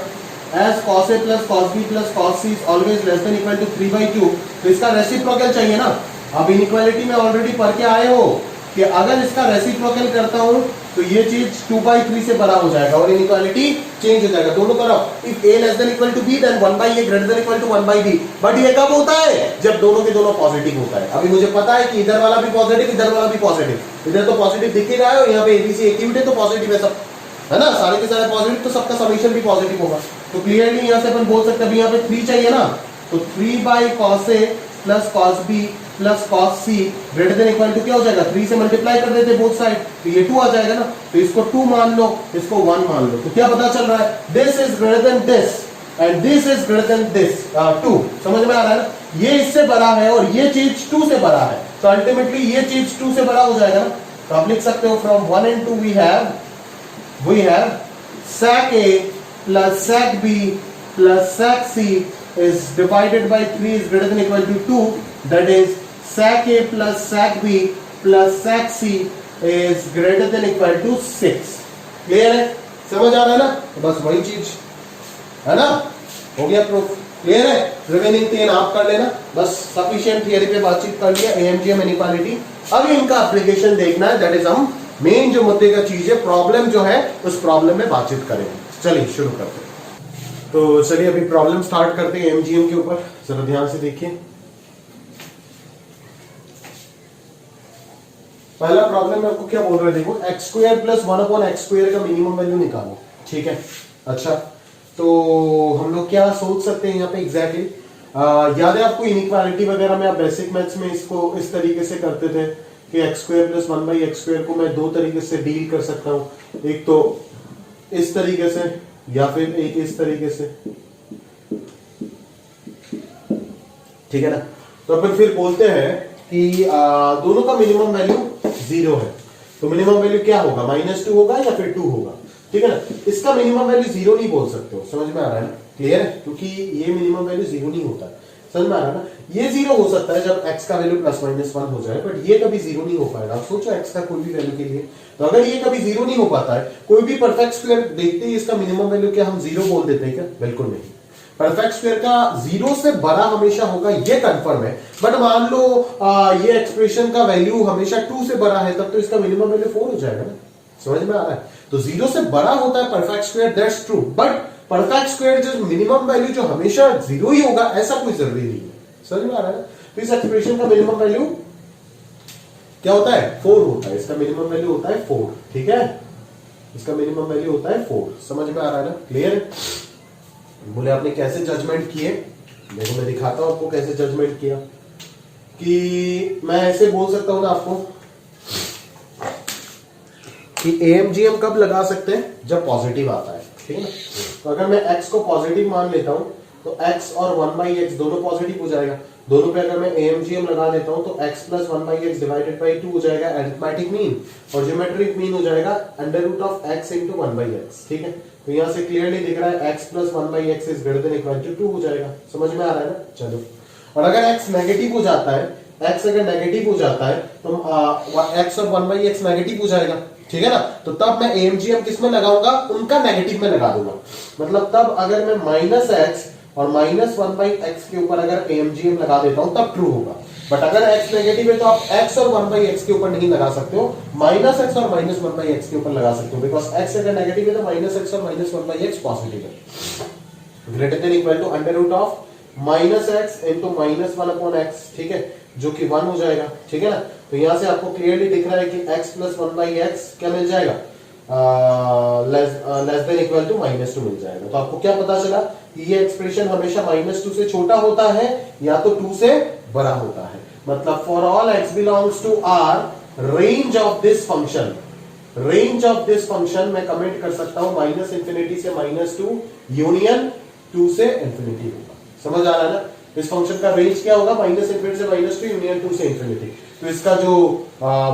As cos A plus cos B plus cos C is always less than equal to 3/2, तो इसका रेसिप्रोकल चाहिए ना। अब इनइक्वालिटी में ऑलरेडी पढ़ के आए हो कि अगर इसका रेसिप्रोकल करता हूं तो ये चीज 2/3 से बड़ा हो जाएगा और इनइक्वालिटी चेंज हो जाएगा दोनों तरफ। If A less than equal to B then 1/A greater than equal to 1/B, but ये कब होता है, जब दोनों के दोनों पॉजिटिव होता है। अभी मुझे पता है कि इधर वाला भी पॉजिटिव, इधर वाला भी पॉजिटिव, इधर तो पॉजिटिव दिख ही रहा है, यहाँ पे एबीसी एक्यूट है तो पॉजिटिव है सब, है ना, सारे के सारे पॉजिटिव, तो सबका समीशन भी पॉजिटिव होगा। तो क्लियरली यहां से अपन बोल सकते हैं, अभी यहाँ पे 3 चाहिए ना, तो 3/cos A plus cos B plus cos C greater than equal to क्या हो जाएगा, 3 से मल्टीप्लाई कर देते बोथ साइड, तो ये 2 आ जाएगा ना, तो इसको 2 मान लो, इसको 1 मान लो, तो क्या पता चल रहा है, this is greater then this and this is greater then this 2। समझ में आ रहा है ना, ये इससे बड़ा है और ये चीज 2 से बड़ा है, तो अल्टीमेटली ये चीज 2 से बड़ा हो जाएगा ना। तो आप लिख सकते हो from 1 and 2 we have sec A plus sec B plus sec C is divided by 3 is greater than equal to 2, that is sec A plus sec B plus sec C is greater than equal to 6। Clear है, समझ आ रहा है ना, तो बस वही चीज है ना, हो गया प्रूफ। क्लियर है, रिमेनिंग 3 आप कर लेना, बस सफिशिएंट थियरी पे बातचीत कर लिया, AMGM इनइक्वालिटी। अब इनका एप्लीकेशन देखना है, दैट इज हम मेन जो मुद्दे का चीज है, प्रॉब्लम जो है उस प्रॉब्लम में बातचीत करेंगे। चलिए शुरू करते हैं। तो चलिए अभी प्रॉब्लम स्टार्ट करते हैं एमजीएम के ऊपर, जरा ध्यान से देखिए। पहला प्रॉब्लम में आपको क्या बोल रहा है, देखो x² प्लस 1/x² का मिनिमम वैल्यू निकालो, ठीक है। अच्छा, तो हम लोग क्या सोच सकते हैं यहाँ पे एग्जैक्टली, याद है आपको इनइक्वालिटी वगैरह में, आप बेसिक मैथ्स में इसको इस तरीके से करते थे कि x² प्लस 1/x² को मैं 2 तरीके से डील कर सकता हूं, एक तो इस तरीके से या फिर एक इस तरीके से, ठीक है ना। तो अपन फिर बोलते हैं कि दोनों का मिनिमम वैल्यू 0 है, तो मिनिमम वैल्यू क्या होगा, -2 होगा या फिर 2 होगा, ठीक है ना। इसका मिनिमम वैल्यू 0 नहीं बोल सकते हो, समझ में आ रहा है ना, क्लियर है, क्योंकि ये मिनिमम वैल्यू 0 नहीं होता है, समझ में आ रहा है ना। ये 0 हो सकता है जब x का वैल्यू ±1 हो जाए, बट ये कभी 0 नहीं हो पाएगा। आप सोचो x का कोई भी वैल्यू के लिए, तो अगर ये कभी 0 नहीं हो पाता है, कोई भी परफेक्ट स्क्वायर देखते ही इसका मिनिमम वैल्यू क्या हम 0 बोल देते हैं क्या, बिल्कुल नहीं। परफेक्ट स्क्वायर का 0 से बड़ा हमेशा होगा, ये कंफर्म है। बट मान लो ये एक्सप्रेशन का वैल्यू हमेशा 2 से बड़ा है, तब तो इसका मिनिमम वैल्यू 4 हो जाएगा ना। समझ में आ रहा है? तो 0 से बड़ा होता है perfect square, that's true. But perfect square जो मिनिमम वैल्यू जो हमेशा 0 ही होगा, ऐसा कोई जरूरी नहीं है। समझ में आ रहा है? तो इस एक्सप्रेशन का मिनिमम वैल्यू क्या होता है? 4 होता है। इसका मिनिमम वैल्यू होता है 4। ठीक है, इसका मिनिमम वैल्यू होता है 4। समझ में आ रहा है ना? क्लियर है? बोले आपने कैसे जजमेंट किए? देखो मैं दिखाता हूं आपको कैसे जजमेंट किया। कि मैं ऐसे बोल सकता हूं ना आपको कि AMGM कब लगा सकते हैं? जब पॉजिटिव आता है। ठीक है ना? तो अगर मैं x को पॉजिटिव मान लेता हूं तो x और 1/x दोनों पॉजिटिव हो जाएगा। दोनों पे अगर मैं AMGM लगा देता हूं तो x plus 1/x divided by 2 हो जाएगा अरिथमेटिक मीन, और ज्योमेट्रिक मीन हो जाएगा under root of x into 1/x। ठीक है, तो यहां से क्लियरली दिख रहा है x plus 1/x is greater than equal to 2 हो जाएगा। समझ में आ रहा है ना? चलो, और अगर x नेगेटिव हो जाता है, x अगर नेगेटिव हो जाता है तो x और 1/x नेगेटिव हो जाएगा। ठीक है ना? तो तब मैं AMGM किस में लगाऊंगा? उनका नेगेटिव में लगा दूंगा। मतलब तब अगर मैं माइनस x और माइनस 1/x के ऊपर अगर AMGM लगा देता हूं तब ट्रू होगा। बट अगर x नेगेटिव है तो आप x और 1/x के ऊपर नहीं लगा सकते हो, माइनस x और माइनस 1/x के ऊपर लगा सकते हो। बिकॉज x अगर नेगेटिव है तो माइनस x और माइनस 1/x पॉजिटिव है। Greater than equal to under root of minus x into minus 1/x। ठीक है, जो कि 1 हो जाएगा। ठीक है ना? तो यहां से आपको क्लियरली दिख रहा है कि x प्लस 1/x क्या मिल जाएगा? लेस देन इक्वल टू -2 मिल जाएगा। तो आपको क्या पता चला कि ये एक्सप्रेशन हमेशा -2 से छोटा होता है या तो 2 से बड़ा होता है। मतलब for all x belongs to R, range of this function, range of this function मैं कमेंट कर सकता हूं -∞ से -2 यूनियन 2 से इंफिनिटी होगा। समझ आ रहा है ना? इस फंक्शन का रेंज क्या होगा? -∞ से -2 यूनियन 2 से इंफिनिटी। तो इसका जो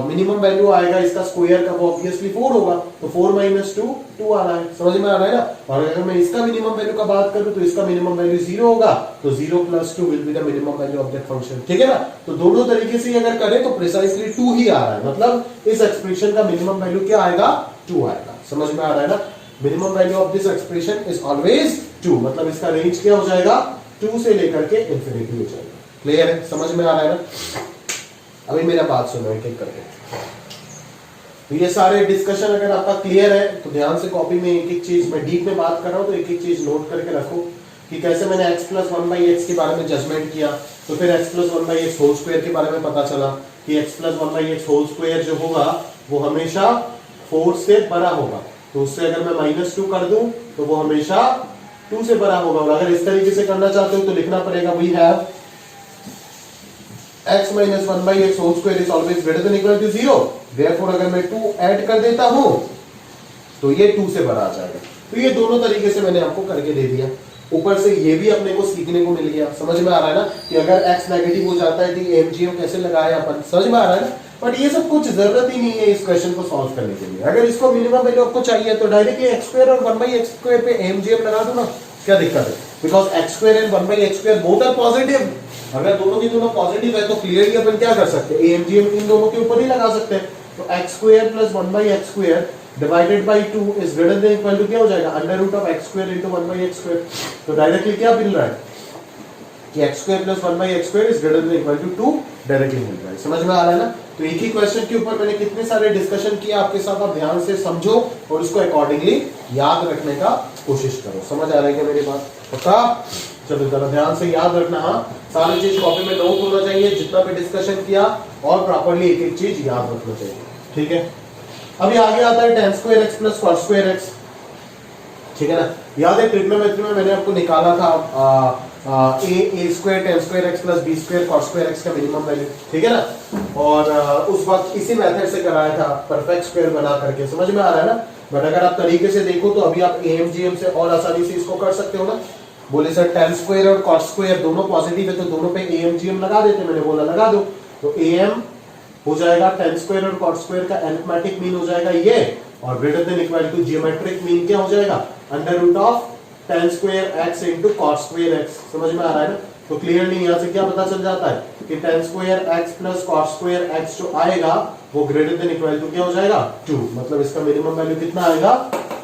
मिनिमम वैल्यू आएगा इसका स्क्वायर का वो ऑब्वियसली 4 होगा। तो 4 - 2 2 आ रहा है। समझ में आ रहा है ना? और अगर मैं इसका मिनिमम वैल्यू का बात करूं तो इसका मिनिमम वैल्यू 0 होगा। तो 0 + 2 will be the minimum value of that function. ठीक है ना? तो दोनों तरीके से अगर करें तो प्रिसाइसली 2 ही आ रहा है। मतलब इस एक्सप्रेशन का मिनिमम वैल्यू क्या आएगा? 2 आएगा। समझ में आ रहा है ना? Minimum value of this expression is always 2। मतलब इसका रेंज क्या हो जाएगा? 2 से लेकर के इंफिनिटी हो जाएगा। क्लियर है? समझ में आ रहा है ना? अभी मेरा बात सुनो एक एक करके। तो ये सारे डिस्कशन अगर आपका क्लियर है तो ध्यान से कॉपी में एक एक चीज, मैं डीप में बात कर रहा हूं तो एक एक चीज नोट करके रखो कि कैसे मैंने x प्लस 1/x के बारे में जजमेंट किया। तो फिर x plus 1/x whole square के बारे में पता चला कि x plus 1/x whole square जो होगा वो हमेशा 4 से बड़ा होगा। तो उससे अगर मैं -2 कर दूं तो वो हमेशा 2 से बड़ा होगा। और अगर इस तरीके से करना चाहते हो तो लिखना पड़ेगा we have x minus 1/x whole square is always greater than equal to 0. Therefore अगर मैं 2 ऐड कर देता हूं तो ये 2 से बड़ा आ जाएगा। तो ये दोनों तरीके से मैंने आपको करके दे दिया। ऊपर से ये भी अपने को सीखने को मिल गया। समझ में आ रहा है ना कि अगर x नेगेटिव हो जाता है तो AMGM कैसे लगाया अपन। समझ में आ रहा है ना? बट ये सब कुछ जरूरत ही नहीं है इस क्वेश्चन को सॉल्व करने के लिए। अगर इसको मिनिमम वैल्यू आपको चाहिए तो डायरेक्टली x² और 1/x² पे AMGM लगा दो ना, क्या दिक्कत है? Because x² and 1/x² both are positive. अगर दोनों की दोनों पॉजिटिव है तो क्लियरली अपन क्या कर सकते हैं? AMGM इन दोनों के ऊपर ही लगा सकते हैं। तो x² plus 1/x² divided by 2 is greater than equal to क्या हो जाएगा? Under root of x² into 1/x²। तो डायरेक्टली क्या मिल रहा है कि x² plus 1/x² is greater than equal to 2 directly मिल रहा है। समझ में आ रहा है ना? तो एक ही क्वेश्चन के ऊपर मैंने कितने सारे डिस्कशन किए आपके साथ, आप ध्यान से समझो और उसको अकॉर्डिंगली याद रखने का कोशिश करो। समझ आ रहा है क्या मेरी बात? पक्का? चलो जरा ध्यान से याद रखना। हाँ, सारी चीज कॉपी में नोट होना चाहिए, जितना भी डिस्कशन किया, और प्रॉपर्ली एक एक चीज याद रखना चाहिए। ठीक है? अभी आगे आता है tan² x plus cos² x। ठीक है ना? याद है ट्रिग्नोमेट्री में मैंने आपको निकाला था a² tan² x plus b² cos² x का मिनिमम वैल्यू। ठीक है ना? और उस वक्त इसी मेथड से कराया था परफेक्ट स्क्वायर बना करके। समझ में आ रहा है ना? बट अगर आप तरीके से देखो तो अभी आप AMGM से और आसानी से इसको कर सकते हो ना। बोले सर tan² और cos² दोनों पॉजिटिव है तो दोनों पे AMGM लगा देते। मैंने बोला लगा दो। तो AM हो जाएगा tan² और cos² का अरिथमेटिक मीन हो जाएगा ये, और greater than equal to geometric mean क्या हो जाएगा? Under root of tan² x into cos² x। समझ में आ रहा है ना? तो क्लियरली यहां से क्या पता चल जाता है कि tan² x plus cos² x जो आएगा वो ग्रेटर देन इक्वल टू क्या हो जाएगा? 2। मतलब इसका मिनिमम वैल्यू कितना आएगा?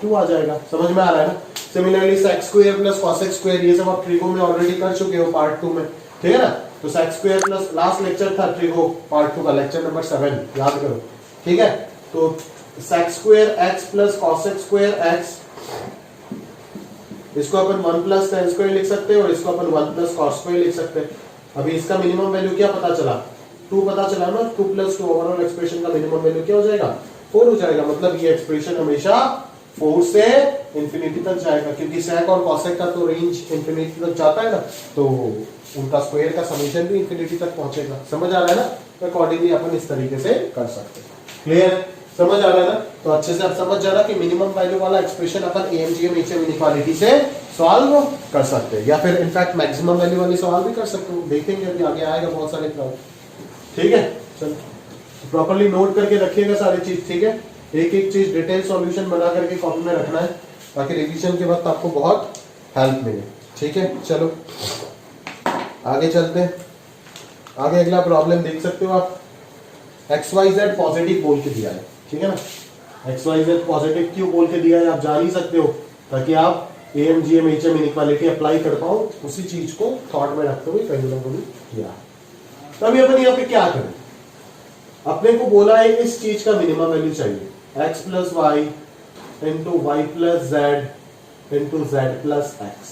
2 आ जाएगा। समझ में आ रहा है ना? Similarly sex square plus cosec square, ये सब आप ट्रिगो में ऑलरेडी कर चुके हो पार्ट 2 में, ठीक है ना। तो sex square plus last lecture था ट्रिगो पार्ट 2 का, लेक्चर नंबर 7, याद करो, ठीक है। तो sex square x plus cosec square x, इसको अपन 1 प्लस tan स्क्वायर लिख सकते हैं और इसको अपन 1 प्लस cos स्क्वायर लिख सकते हैं। अभी इसका मिनिमम वैल्यू क्या पता चला, 2 पता चला ना, 2 प्लस 2 ओवरऑल एक्सप्रेशन का मिनिमम वैल्यू क्या हो जाएगा, 4 हो जाएगा। मतलब ये एक्सप्रेशन हमेशा 4 से इंफिनिटी तक जाएगा, क्योंकि sec और cosec का तो रेंज इंफिनिटी तक जाता है ना, तो उनका स्क्वायर का समेशन भी इंफिनिटी तक पहुंचेगा। समझ आ रहा है ना, तो अकॉर्डिंगली अपन इस तरीके से कर सकते हैं। क्लियर, समझ आ रहा है ना। तो अच्छे से आप समझ जा रहा कि मिनिमम वैल्यू वाला एक्सप्रेशन अपन AMGM HM इनइक्वालिटी से सॉल्व कर सकते हैं, या फिर इनफैक्ट मैक्सिमम वैल्यू वाली सवाल भी कर सकते हो, देखेंगे अभी आगे आएगा बहुत सारे प्रॉब्लम, ठीक है। चलो प्रॉपर्ली नोट करके रखिएगा सारी चीज, ठीक है। एक एक चीज डिटेल सॉल्यूशन बना करके कॉपी में रखना है, ताकि रिवीजन के वक्त आपको बहुत हेल्प मिले, ठीक है। चलो आगे चलते हैं। आगे अगला प्रॉब्लम देख सकते हो आप, XYZ पॉजिटिव बोल के दिया है, ठीक है ना। XYZ पॉजिटिव क्यों बोल के दिया है आप जान ही सकते हो, ताकि आप AMGM HM इनइक्वालिटी अप्लाई कर पाओ, उसी चीज को थॉट में रखते हुए कहीं ना कहीं किया। तो अभी अपन यहाँ पे क्या करें, अपने को बोला है इस चीज का मिनिमम वैल्यू चाहिए, x plus y into y plus z into z plus x,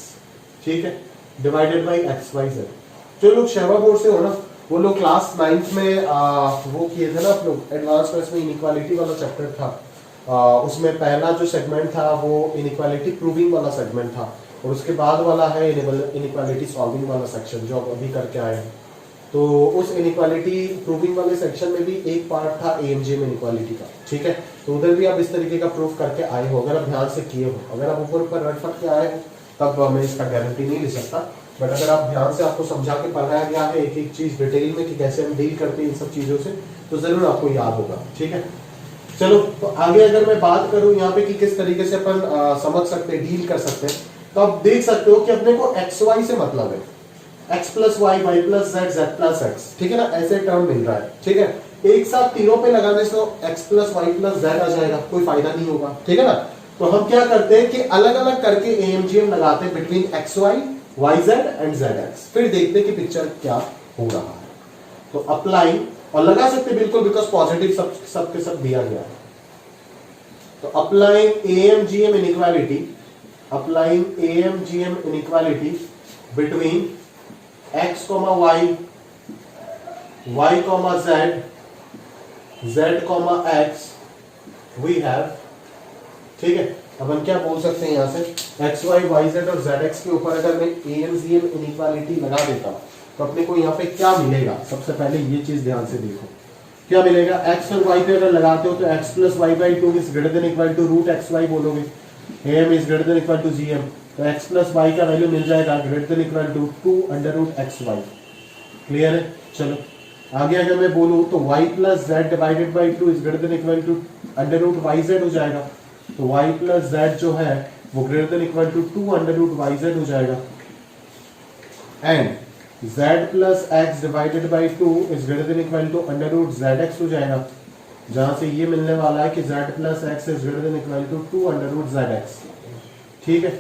ठीक है, डिवाइडेड बाई XYZ। जो लोग शर्मा बोर्ड से हो ना, वो लोग क्लास 9th में वो किए थे ना आप लोग, एडवांस क्लास में इनइक्वालिटी वाला चैप्टर था, उसमें पहला जो सेगमेंट था वो इनइक्वालिटी प्रूविंग वाला सेगमेंट था, और उसके बाद वाला है इनइक्वालिटी सॉल्विंग वाला सेक्शन जो अभी करके आए हैं। तो उस इनइक्वालिटी प्रूविंग वाले सेक्शन में भी एक पार्ट था AMGM इनइक्वालिटी का, ठीक है। तो उधर भी आप इस तरीके का प्रूफ करके आए हो, अगर आप ध्यान से किए हो। अगर आप ऊपर ऊपर रट फट के आए हो तब मैं इसका गारंटी नहीं ले सकता, बट अगर आप ध्यान से आपको समझा के पढ़ाया गया है एक एक चीज डिटेल में कि कैसे हम डील करते हैं इन सब चीजों से, तो जरूर आपको याद होगा, ठीक है। चलो तो आगे अगर मैं बात करूं यहाँ पे कि किस तरीके से अपन समझ सकते हैं, डील कर सकते हैं, तो आप देख सकते हो कि अपने को XY से मतलब है, x plus y, y plus z, z plus x, ठीक है ना, ऐसे टर्म मिल रहा है, ठीक है। एक साथ तीनों पे लगाने से x plus y plus z आ जाएगा, कोई फायदा नहीं होगा, ठीक है ना। तो हम क्या करते हैं कि अलग अलग करके AMGM लगाते हैं between XY, YZ and ZX, फिर देखते हैं कि पिक्चर क्या हो रहा है। तो अप्लाई, और लगा सकते बिल्कुल, बिकॉज पॉजिटिव सब के सब दिया गया है। तो applying AMGM inequality, applying AMGM inequality between x, y, y, z, z, x, we have, ठीक है। अपन क्या बोल सकते हैं यहां से, x, y, y, z और z, x के ऊपर अगर मैं AMGM इनइक्वालिटी लगा देता हूं तो अपने को यहाँ पे क्या मिलेगा। सबसे पहले ये चीज ध्यान से देखो, क्या मिलेगा, x और y पे अगर लगाते हो तो x plus y by 2 is greater than equal to root XY बोलोगे, AM is greater than equal to GM, तो x प्लस वाई का वैल्यू मिल जाएगा greater than equal to 2 under root XY। Clear है। चलो आगे अगर मैं बोलूं तो y plus z divided by 2 is greater than equal to under root YZ हो जाएगा, तो y प्लस जेड जो है वो greater than equal to 2 under root YZ हो जाएगा, and z plus X divided by 2 is greater than equal to under root ZX हो जाएगा, जहां से ये मिलने वाला है कि z plus x is greater than equal to 2 under root ZX, ठीक है।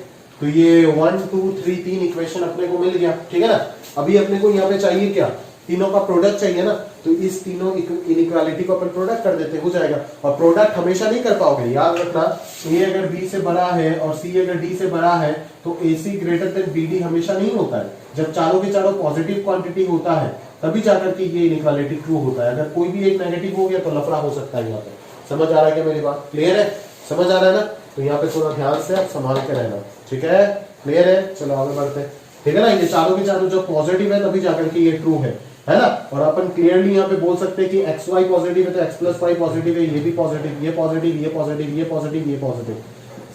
तो ये 1 2 3 3 इक्वेशन अपने को मिल गया, ठीक है ना। अभी अपने को यहाँ पे चाहिए क्या, तीनों का प्रोडक्ट चाहिए ना, तो इस तीनों इनइक्वालिटी को अपन प्रोडक्ट कर देते, हो जाएगा। और प्रोडक्ट हमेशा नहीं कर पाओगे, याद रखना, A अगर B से बड़ा है और C अगर D से बड़ा है तो AC ग्रेटर देन BD हमेशा नहीं होता है। जब चारों के चारों पॉजिटिव क्वांटिटी होता है तभी जाकर के ये इनइक्वालिटी ट्रू होता है। अगर कोई भी एक नेगेटिव हो गया तो लफड़ा हो सकता है। यहाँ पे समझ आ रहा है क्या मेरी बात, क्लियर है, समझ आ रहा है ना। तो यहाँ पे थोड़ा ध्यान से आप संभाल के रहना, ठीक है, क्लियर है। चलो आगे बढ़ते हैं, ठीक है ना। ये चारों के चारों जो पॉजिटिव है तभी जाकर के ये ट्रू है ना। और अपन क्लियरली यहाँ पे बोल सकते हैं कि XY पॉजिटिव है तो x प्लस वाई पॉजिटिव है, ये भी पॉजिटिव, ये पॉजिटिव, ये पॉजिटिव, ये पॉजिटिव, ये पॉजिटिव,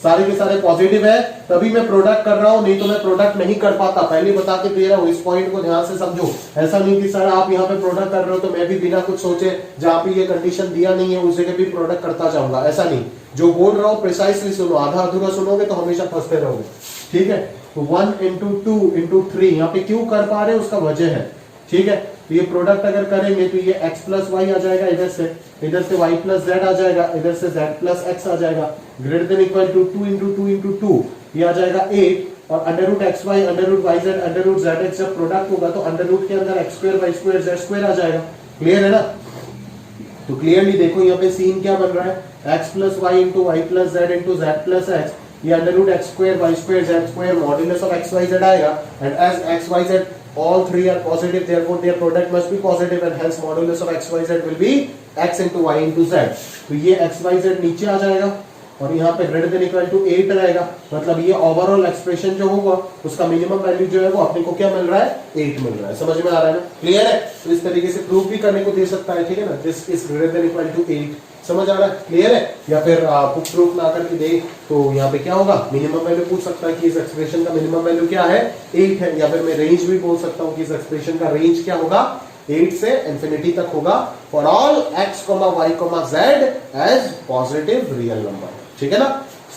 सारे के सारे पॉजिटिव है, तभी मैं प्रोडक्ट कर रहा हूं, नहीं तो मैं प्रोडक्ट नहीं कर पाता। पहले बता के दे रहा हूं, इस पॉइंट को ध्यान से समझो। ऐसा नहीं कि सर आप यहाँ पे प्रोडक्ट कर रहे हो तो मैं भी बिना कुछ सोचे जहां पे ये कंडीशन दिया नहीं है उस जगह भी प्रोडक्ट करता जाऊंगा, ऐसा नहीं। जो बोल रहा हूँ प्रिसाइसली सुनो, आधा अधूरा सुनोगे तो हमेशा फंसते रहोगे, ठीक है। तो 1 into 2 into 3 यहाँ पे क्यों कर पा रहे हैं उसका वजह है, ठीक है। तो ये प्रोडक्ट अगर करेंगे तो ये x प्लस वाई आ जाएगा, इधर से y प्लस जेड आ जाएगा, इधर से z प्लस एक्स आ जाएगा, greater than equal to 2 into 2 into 2, ये आ जाएगा 8 और under root x y under root y z under root z x जब प्रोडक्ट होगा तो अंडर रूट के अंदर x square Y square Z square आ जाएगा। क्लियर है ना? तो क्लियरली देखो यहाँ पे सीन क्या बन रहा है, x plus y into y plus z into z plus x, ये under root x square Y square Z square modulus of x Y z आएगा and as x Y z all three are positive, therefore their product must be positive and hence modulus of x y z will be x into y into z। तो ये x y z नीचे आ जाएगा और यहाँ पे greater than equal to 8 रहेगा, मतलब ये ओवरऑल एक्सप्रेशन जो होगा उसका मिनिमम वैल्यू जो है वो अपने को क्या मिल रहा है, 8 मिल रहा है। समझ में आ रहा है ना? क्लियर है? तो इस तरीके से प्रूफ भी करने को दे सकता है, ठीक है ना, this is greater than equal to 8। समझ आ रहा है? क्लियर है? या फिर बुक प्रूफ ना करके दे तो यहाँ पे क्या होगा, मिनिमम वैल्यू पूछ सकता है कि इस एक्सप्रेशन का मिनिमम वैल्यू क्या है, 8 है, या फिर मैं रेंज भी बोल सकता हूँ कि इस एक्सप्रेशन का रेंज क्या होगा, 8 से इंफिनिटी तक होगा for all x, y, z as positive real number. ठीक है ना?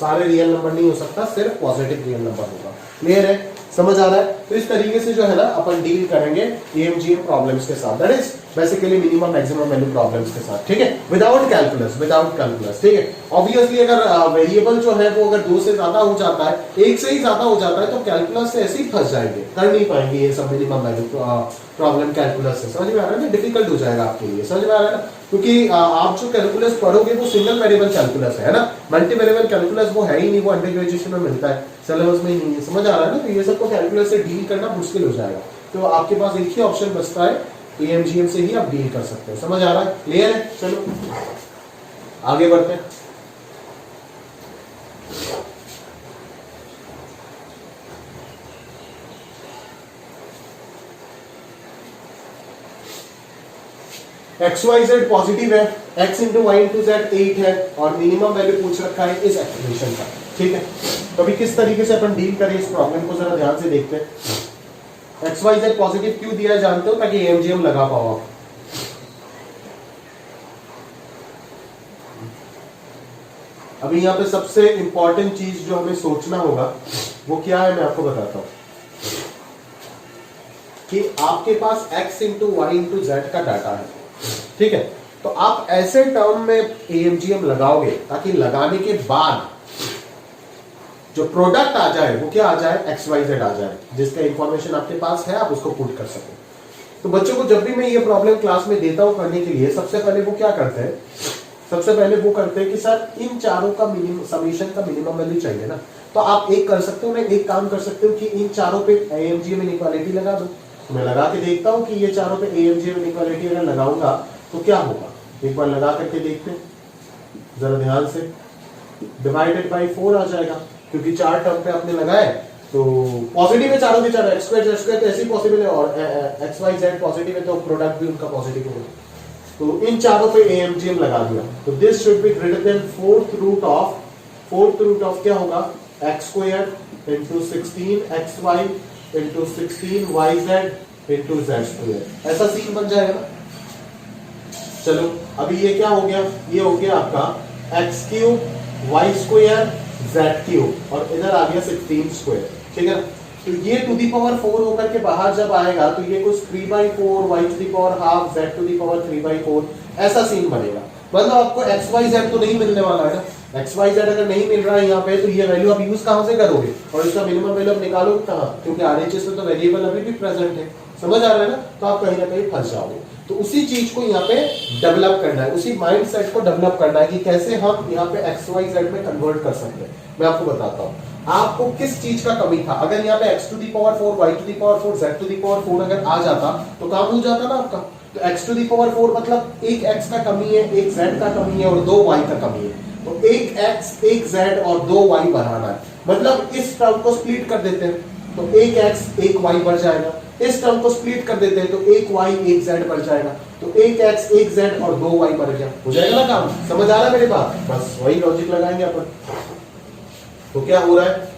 सारे रियल नंबर नहीं हो सकता, सिर्फ पॉजिटिव रियल नंबर होगा। क्लियर है? समझ आ रहा है? तो इस तरीके से जो है ना अपन डील करेंगे एएमजीएम प्रॉब्लम्स के साथ, that is basically minimum maximum value problems के साथ। ठीक है? Without calculus. ठीक है? ऑब्वियसली अगर वेरिएबल जो है वो अगर 2 से ज्यादा हो जाता है, 1 से ही ज्यादा हो जाता है तो कैलकुलस से ऐसे ही फंस जाएंगे, कर नहीं पाएंगे ये सब मिनिमम वैल्यू प्रॉब्लम कैलकुलस से। समझ में आ रहा है ना? डिफिकल्ट हो जाएगा आपके लिए। समझ में आ रहा है ना? क्योंकि आप जो कैलकुलस पढ़ोगे वो सिंगल वेरिएबल कैलकुलस है ना, मल्टी वेरिएबल कैलकुलस वो है ही नहीं, वो अंडर ग्रेजुएशन में मिलता है, सिलेबस में ही नहीं है। समझ आ रहा है ना? तो ये सबको कैलकुलस से डील करना मुश्किल हो जाएगा, तो आपके पास एक ही ऑप्शन बचता है, एएमजीएम से ही आप डील कर सकते हो। समझ आ रहा है? क्लियर है? चलो आगे बढ़ते हैं। एक्स वाई जेड पॉजिटिव है, x into y into z 8 है और मिनिमम वैल्यू पूछ रखा है इस एक्सप्रेशन का। ठीक है? तो अभी किस तरीके से अपन डील करें इस प्रॉब्लम को जरा ध्यान से देखते हैं। एक्स वाई जेड पॉजिटिव क्यों दिया है जानते हो? ताकि एएमजीएम लगा पाओ आप। अभी यहाँ पे सबसे इंपॉर्टेंट चीज जो हमें सोचना होगा वो क्या है, मैं आपको बताता हूं कि आपके पास x into y into z का डाटा है। ठीक है? तो आप ऐसे टर्म में एएमजीएम लगाओगे ताकि लगाने के बाद जो प्रोडक्ट आ जाए वो क्या आ जाए, एक्स वाई जेड आ जाए, जिसका इंफॉर्मेशन आपके पास है आप उसको पुट कर सको। तो बच्चों को जब भी मैं ये प्रॉब्लम क्लास में देता हूं करने के लिए, सबसे पहले वो क्या करते हैं, सबसे पहले वो करते हैं कि सर इन चारों का मिनिमम समीशन का मिनिमम वैल्यू चाहिए ना। तो आप एक कर सकते हो, मैं एक काम कर सकते हो कि इन चारों पे एएमजीएम इनइक्वालिटी लगा दो। तो मैं लगा के देखता हूं कि ये चारों पे एएमजीएम इनइक्वालिटी अगर लगाऊंगा तो क्या होगा, एक बार लगा करके देखते हैं जरा ध्यान से। डिवाइडेड बाई 4 आ जाएगा क्योंकि 4 टर्म पे आपने लगाए तो पॉजिटिव है चारों के चारों, एक्स स्क्वायर जेड स्क्वायर तो ऐसे ही पॉसिबल है और एक्स वाई जेड पॉजिटिव है तो प्रोडक्ट भी उनका पॉजिटिव होगा। तो इन चारों पे एएमजीएम लगा दिया तो this should be greater than fourth root of क्या होगा, x square into 16 x y into 16 y z into z square. ऐसा सीन बन जाएगा ना। चलो अभी ये क्या हो गया, ये हो गया आपका x cube y square z cube और इधर आ गया 16 स्क्वायर। ठीक है? तो ये टू दी पावर 4 होकर के बाहर जब आएगा तो ये कुछ 3/4 y to the power half z to the power 3/4 ऐसा सीन बनेगा। मतलब आपको x y z तो नहीं मिलने वाला है ना। x y z अगर नहीं मिल रहा है यहाँ पे तो ये वैल्यू आप यूज कहां से करोगे और इसका मिनिमम वैल्यू आप निकालोगे कहां, क्योंकि आरएचएस में तो वेरिएबल अभी भी प्रेजेंट है। समझ आ रहा है ना? तो आप कहीं ना कहीं फंस जाओगे। तो उसी चीज को यहाँ पे डेवलप करना है, उसी माइंड सेट को डेवलप करना है कि कैसे हम यहाँ पे एक्स वाई जेड में कन्वर्ट कर सकते हैं। मैं आपको बताता हूँ आपको किस चीज का कमी था। अगर यहाँ पे x to the power 4 y to the power 4 z to the power 4 अगर आ जाता तो काम हो जाता ना आपका। तो x टू दी पावर 4 मतलब एक x का कमी है, एक z का कमी है और 2 y का कमी है। तो एक x एक z और 2 y बढ़ाना है, मतलब इस टर्म को स्प्लिट कर देते हैं तो एक x एक y बढ़ जाएगा। इस टर्म को स्प्लिट कर देते हैं तो एक y एक z बढ़ जाएगा। तो एक x एक z और 2 y बढ़ गया, हो जाएगा ना काम। समझ आ रहा है मेरी बात? बस वही लॉजिक लगाएंगे अपन। तो क्या हो रहा है,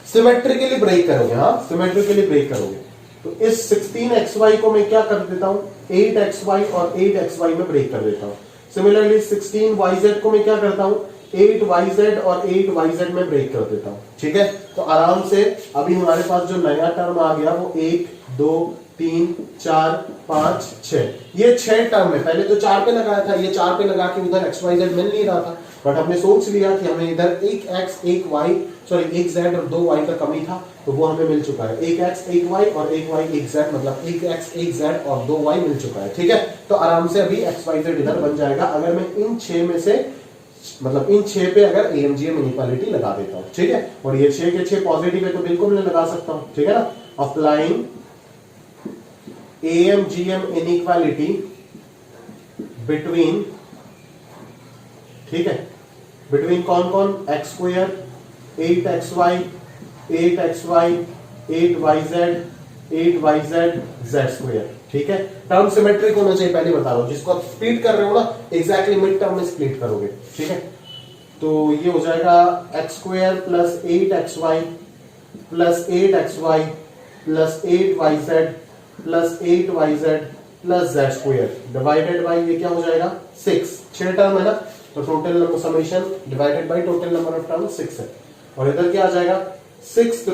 सिमेट्रिकली ब्रेक करोगे। हाँ सिमेट्रिकली ब्रेक करोगे तो इस 16xy को मैं क्या कर देता हूं, 8xy और 8xy में ब्रेक कर देता हूं। सिमिलरली 16yz को मैं क्या करता हूं, 8yz और 8yz में ब्रेक कर देता हूं। ठीक है? तो आराम से अभी हमारे पास जो नया टर्म आ गया वो 1 2 3 4 5 6, ये 6 टर्म है। पहले तो 4 पे लगाया था, ये 4 पे लगा के उधर एक्स वाई जेड मिल नहीं रहा था, बट हमने सोच लिया कि हमें इधर एक एक्स एक वाई एक जेड और 2 वाई का कमी था, तो वो हमें मिल चुका है। एक एक्स एक वाई और एक वाई एक जेड, मतलब एक एक्स एक जेड और 2 वाई मिल चुका है। ठीक है, तो आराम से अभी एक्स वाई जेड इधर बन जाएगा अगर मैं इन 6 में से, मतलब इन 6 पे अगर एएमजीएम इनइक्वालिटी लगा देता हूं। ठीक है, और ये 6 के 6 पॉजिटिव है तो बिल्कुल मैं लगा सकता हूं। ठीक है ना, अप्लाइंग AMGM inequality between, ठीक है, between कौन कौन, x square 8xy 8xy 8yz 8yz z square. ठीक है, टर्म सिमेट्रिक होना चाहिए, पहले बता रहा हूं, जिसको आप स्प्लिट कर रहे हो ना एग्जैक्टली मिड टर्म में स्प्लिट करोगे। ठीक है, तो ये हो जाएगा x square plus 8xy plus 8xy plus 8yz plus 8yz plus z square divided by ये क्या हो जाएगा 6 टर्म है ना, तो total summation divided by total number of term 6 है। और इधर क्या आ जाएगा 6th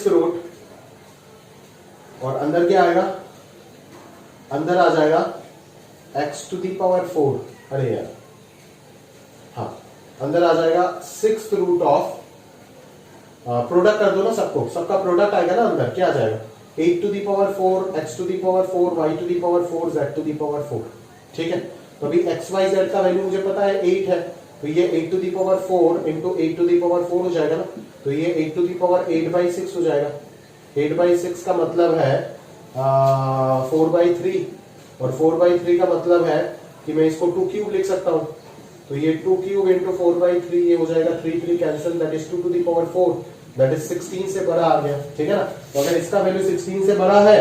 रूट और अंदर क्या आएगा, अंदर आ जाएगा x टू दी पावर 4, अरे यार हाँ, अंदर आ जाएगा 6th रूट ऑफ, प्रोडक्ट कर दो ना सबको, सबका प्रोडक्ट आएगा ना अंदर, क्या आ जाएगा 8 to the power 4 x to the power 4 y to the power 4 z to the power 4। ठीक है, तो अभी x y z का वैल्यू मुझे पता है 8 है, तो ये 8 to the power 4 into 8 to the power 4 हो जाएगा ना, तो ये 8 टू दी पावर 8/6 हो जाएगा। 8/6 का मतलब है 4/3, और 4/3 का मतलब है कि मैं इसको 2 क्यूब लिख सकता हूं, तो ये 2 क्यूब इंटू 4/3 ये हो जाएगा 3 cancel, that is 2 to the power 4, that is 16 से बड़ा आ गया। ठीक है ना, तो अगर इसका वैल्यू 16 से बड़ा है